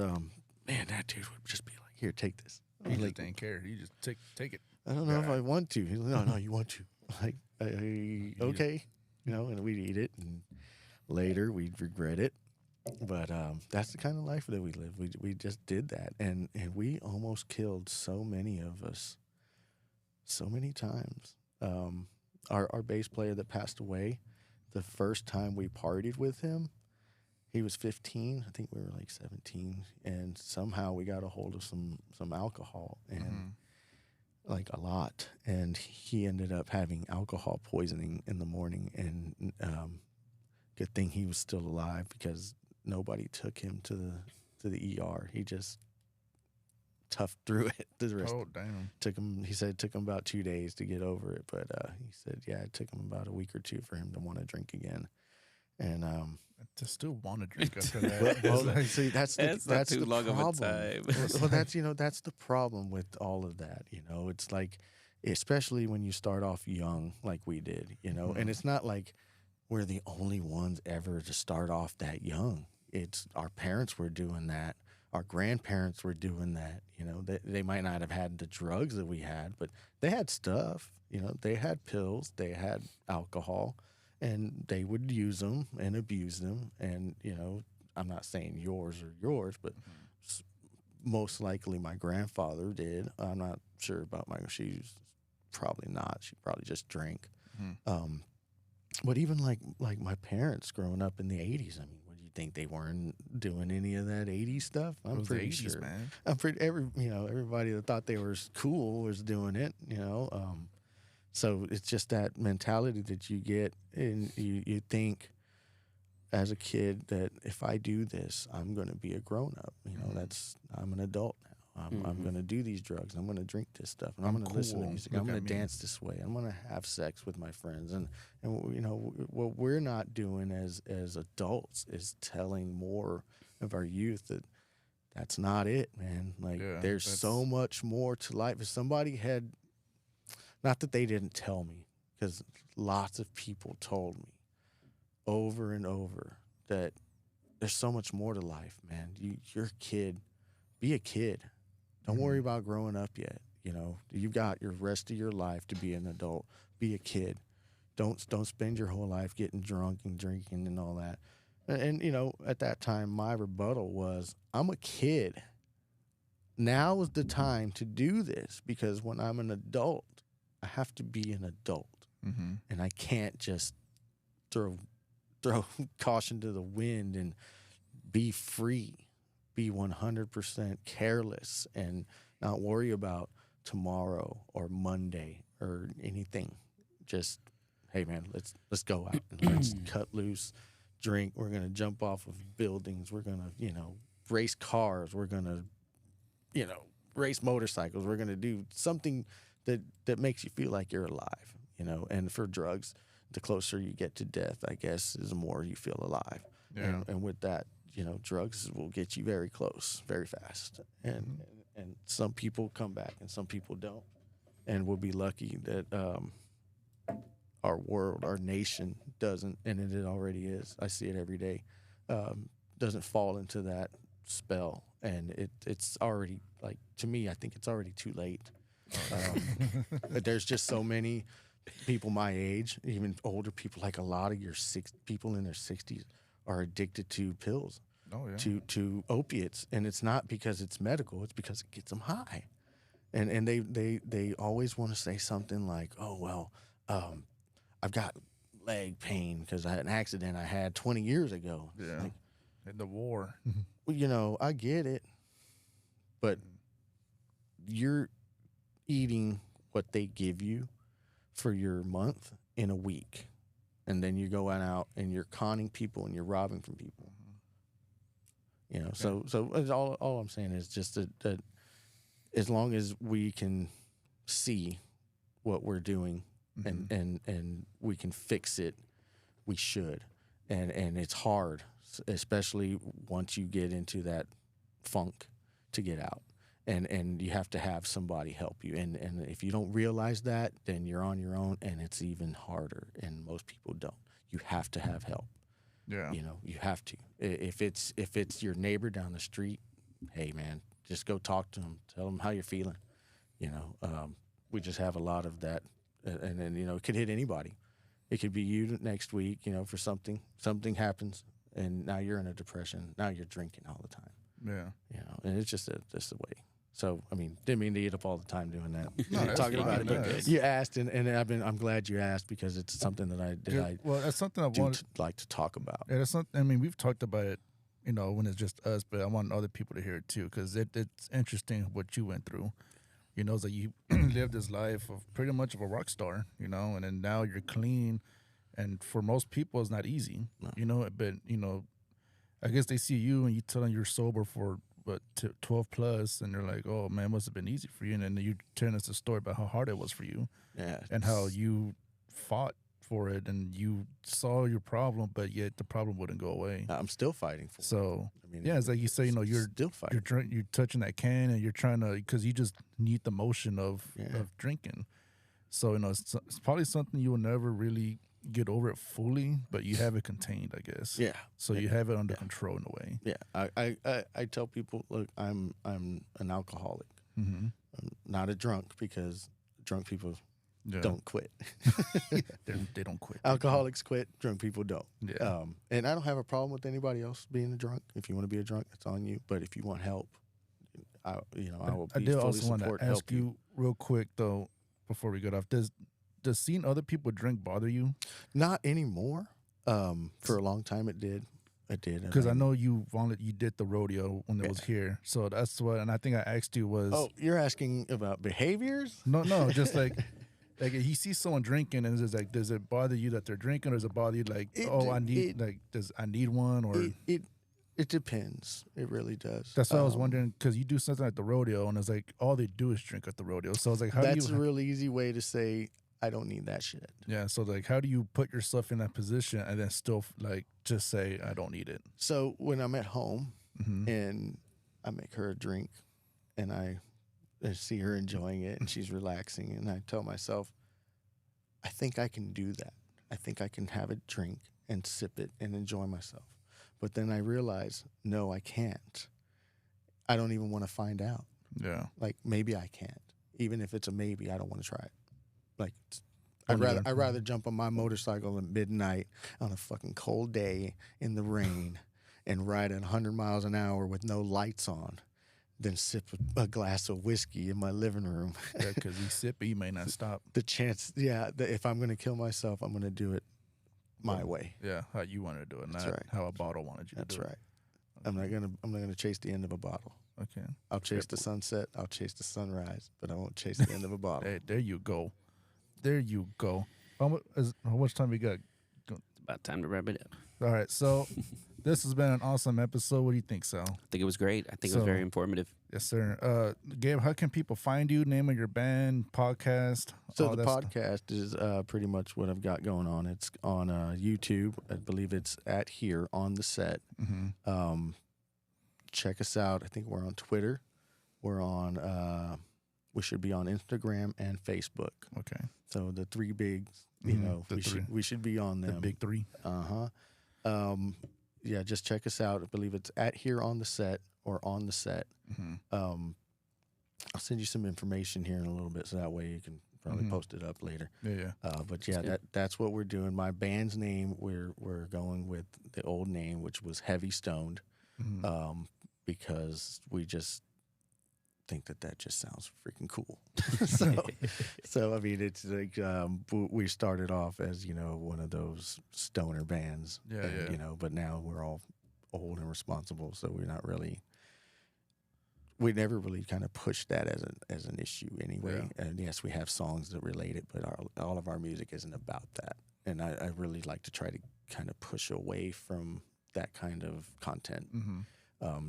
man, that dude would just be like, here, take this. He just didn't care. He just take it. I don't know if I want to. He's like, no, you want to. Like, okay, and we'd eat it, and later we'd regret it. But that's the kind of life that we live. We just did that, and we almost killed so many of us, so many times. Our bass player that passed away, the first time we partied with him, he was 15. I think we were like 17, and somehow we got a hold of some alcohol and like a lot, and he ended up having alcohol poisoning in the morning. And good thing he was still alive because nobody took him to the ER. He just toughed through it. The rest Oh, damn. he said it took him about 2 days to get over it, but he said, yeah, it took him about a week or two for him to want to drink again. And To still want to drink after that. well, It's like- see, that's not too the long of a problem. time. Well, that's the problem with all of that. It's like, especially when you start off young, like we did. And it's not like we're the only ones ever to start off that young. It's our parents were doing that. Our grandparents were doing that. They might not have had the drugs that we had, but they had stuff. They had pills, they had alcohol, and they would use them and abuse them. And, I'm not saying yours, but most likely my grandfather did. I'm not sure about she's probably not. She probably just drank. But even like my parents growing up in the 80s, I mean, what do you think, they weren't doing any of that 80s stuff? It I'm was the pretty 80s, sure. man. I'm pretty everybody that thought they were cool was doing it. So it's just that mentality that you get, and you think as a kid that if I do this, I'm going to be a grown up. I'm an adult now. I'm going to do these drugs. I'm going to drink this stuff, and I'm going to listen to cool. music. Look I'm going at to me. dance this way. I'm going to have sex with my friends, and what we're not doing as adults is telling more of our youth that that's not it, man. Like, Yeah, there's that's- so much more to life. If somebody had, not that they didn't tell me, because lots of people told me over and over that there's so much more to life, man. You're a kid. Be a kid. Don't worry about growing up yet. You've got your rest of your life to be an adult. Be a kid. Don't spend your whole life getting drunk and drinking and all that. And at that time, my rebuttal was, I'm a kid. Now is the time to do this, because when I'm an adult, I have to be an adult. And I can't just throw caution to the wind and be free, be 100% careless, and not worry about tomorrow or Monday or anything. Just, hey man, let's go out and let's cut loose, drink. We're gonna jump off of buildings. We're gonna race cars. We're gonna race motorcycles. We're gonna do something that makes you feel like you're alive. And for drugs, the closer you get to death, I guess, is the more you feel alive. Yeah. And with that, drugs will get you very close, very fast. And some people come back and some people don't. And we'll be lucky that our world, our nation doesn't, and it already is. I see it every day. Doesn't fall into that spell. And it's already, like, to me, I think it's already too late. But there's just so many people my age, even older people, like a lot of people in their 60s are addicted to pills, to opiates, and it's not because it's medical; it's because it gets them high, and they always want to say something like, "Oh well, I've got leg pain because I had an accident I had 20 years ago." Yeah. Like, In the war. well, I get it, but you're eating what they give you for your month in a week, and then you're going out and you're conning people and you're robbing from people. So it's all I'm saying is just that as long as we can see what we're doing and we can fix it, we should. And it's hard, especially once you get into that funk, to get out. And you have to have somebody help you. And if you don't realize that, then you're on your own, and it's even harder. And most people don't. You have to have help. Yeah. You have to. If it's your neighbor down the street, hey man, just go talk to them. Tell them how you're feeling. We just have a lot of that, and then it could hit anybody. It could be you next week. For something happens, and now you're in a depression. Now you're drinking all the time. Yeah. And it's just the way. So I mean, didn't mean to eat up all the time doing that. No, that's Talking about fine, it, but yeah. you asked, and I'm glad you asked because it's something that I Well, that's something I do want. like to talk about. Yeah, that's something. I mean, we've talked about it, when it's just us, but I want other people to hear it too, because it's interesting what you went through. It's like you lived this life of pretty much of a rock star, and then now you're clean, and for most people, it's not easy, No. But I guess they see you and you tell them you're sober for 12 plus, and they're like, "Oh man, it must have been easy for you," and then you tell us a story about how hard it was for you, Yeah, and how you fought for it, and you saw your problem, but yet the problem wouldn't go away. I'm still fighting for it. So I mean, yeah, it's like you say, you're still fighting. you're touching that can, and you're trying to, because you just need the motion of drinking. So it's probably something you will never really get over it fully, but you have it contained, I guess. Yeah. So you have it under control in a way. Yeah, I tell people, look, I'm an alcoholic. Mm-hmm. I'm not a drunk because drunk people Yeah. don't quit. They don't quit. Alcoholics quit, drunk people don't. Yeah. And I don't have a problem with anybody else being a drunk. If you want to be a drunk, it's on you. But if you want help, I will I be did fully also want to support, ask help you real quick though, before we get off. Does seeing other people drink bother you? Not anymore. For a long time it did. It did. Because I know you did the rodeo when it was here, so that's what. And I think I asked you was. Oh, you're asking about behaviors? No, just like you see someone drinking, and it's like, does it bother you that they're drinking, or does it bother you like, I need one, or it depends. It really does. that's what I was wondering, because you do something at the rodeo, and it's like all they do is drink at the rodeo. So it's like, how that's do you? a real easy way to say I don't need that shit. Yeah. So like, how do you put yourself in that position and then still like just say I don't need it? So when I'm at home Mm-hmm. and I make her a drink, and I see her enjoying it and she's relaxing, and I tell myself, I think I can do that. I think I can have a drink and sip it and enjoy myself. But then I realize, no, I can't. I don't even want to find out. Yeah. Like, maybe I can't. Even if it's a maybe, I don't want to try it. Like, Oh, I'd rather jump on my motorcycle at midnight on a fucking cold day in the rain and ride at 100 miles an hour with no lights on than sip a glass of whiskey in my living room. Yeah, because you sip it, you may not stop. The chance, if I'm going to kill myself, I'm going to do it my way. Yeah, how you wanted to do it, That's not right. how a bottle wanted you That's to do right. I'm not gonna chase the end of a bottle. it. Okay. I'll chase the sunset. I'll chase the sunrise, but I won't chase the end of a bottle. Hey, there you go. There you go. How much time we got? It's about time to wrap it up. All right, so this has been an awesome episode. What do you think, Sal? I think it was great. I think it So- was very informative. Yes, sir. Gabe, how can people find you? Name of your band, podcast. So all the that stuff? podcast is pretty much what I've got going on. It's on YouTube. I believe it's at Here on the Set. Mhm. Check us out. I think we're on Twitter. We're on. We should be on Instagram and Facebook. Okay. So the three big, Mhm, the three. we should be on them. The big three. Yeah, just check us out. I believe it's at Here on the Set or On the Set. Mhm. I'll send you some information here in a little bit, so that way you can probably Mhm. post it up later. Yeah. But yeah, that's what we're doing. My band's name, we're going with the old name, which was Heavy Stoned, Mhm. because we just think that just sounds freaking cool. So I mean, it's like we started off as one of those stoner bands, Yeah, and, yeah. but now we're all old and responsible, so we're not really. We never really kind of pushed that as an issue anyway. Yeah. And yes, we have songs that relate it, but all of our music isn't about that. And I really like to try to kind of push away from that kind of content. Mhm.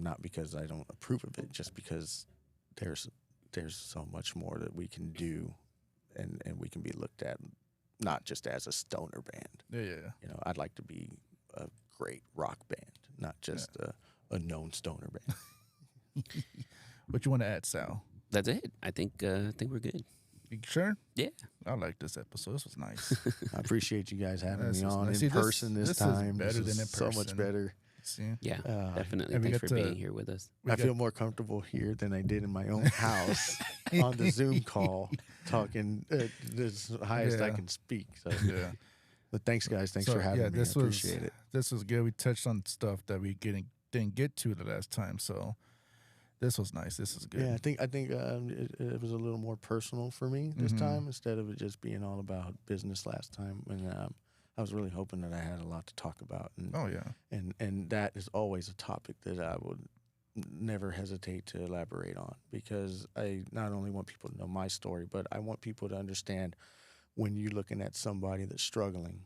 Not because I don't approve of it, just because there's so much more that we can do, and we can be looked at not just as a stoner band. Yeah. I'd like to be a great rock band, not just a known stoner band. What you want to add, Sal? That's it. I think we're good. You sure? Yeah. I like this episode. This was nice. I appreciate you guys having This me is on nice. in See, this person this is time. better This than is in so much person. better. See? Yeah, definitely. and we Thanks got for to- being here with us. We I got- feel more comfortable here than I did in my own house on the Zoom call, talking as highest I Yeah. can speak. So, Yeah. but thanks, guys. Thanks So, for having yeah, me. this I was appreciate it. This was good. We touched on stuff that we didn't get to the last time. So This was nice. This is good. Yeah, I think it was a little more personal for me this Mhm. time instead of it just being all about business last time. And I was really hoping that I had a lot to talk about, and Oh yeah. and that is always a topic that I would never hesitate to elaborate on, because I not only want people to know my story, but I want people to understand when you're looking at somebody that's struggling,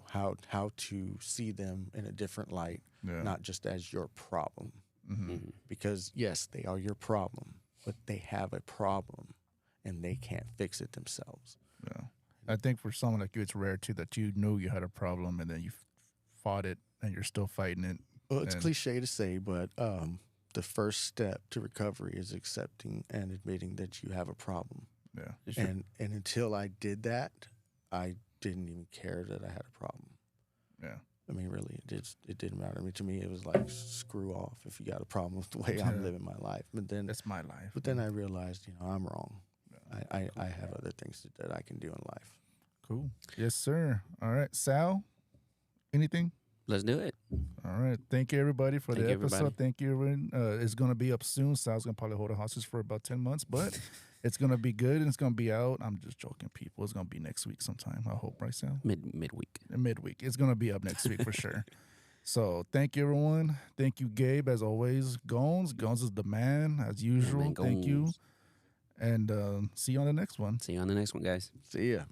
how to see them in a different light, Yeah. not just as your problem. Mhm. Because yes, they are your problem, but they have a problem and they can't fix it themselves. Yeah. I think for someone like you, it's rare too that you knew you had a problem and then you fought it and you're still fighting it. Well, it's And- cliche to say, but the first step to recovery is accepting and admitting that you have a problem. Yeah. And until I did that, I didn't even care that I had a problem. Yeah. I mean, really, it didn't matter. I mean, to me, it was like, screw off if you got a problem with the way I'm Yeah. living my life. That's my life. But then I realized, I'm wrong. I have other things that I can do in life. Cool. Yes, sir. All right. Sal, anything? Let's do it. All right. Thank you, everybody, for Thank the you, episode. everybody. Thank you, everyone. It's going to be up soon. Sal's going to probably hold a hostage for about 10 months, but it's going to be good and it's going to be out. I'm just joking, people. It's going to be next week sometime. I hope, right, Sal? Midweek. Midweek. It's going to be up next week for sure. So thank you, everyone. Thank you, Gabe, as always. Gones is the man, as usual. man, Thank you. Gones. And see you on the next one. See you on the next one, guys. See ya.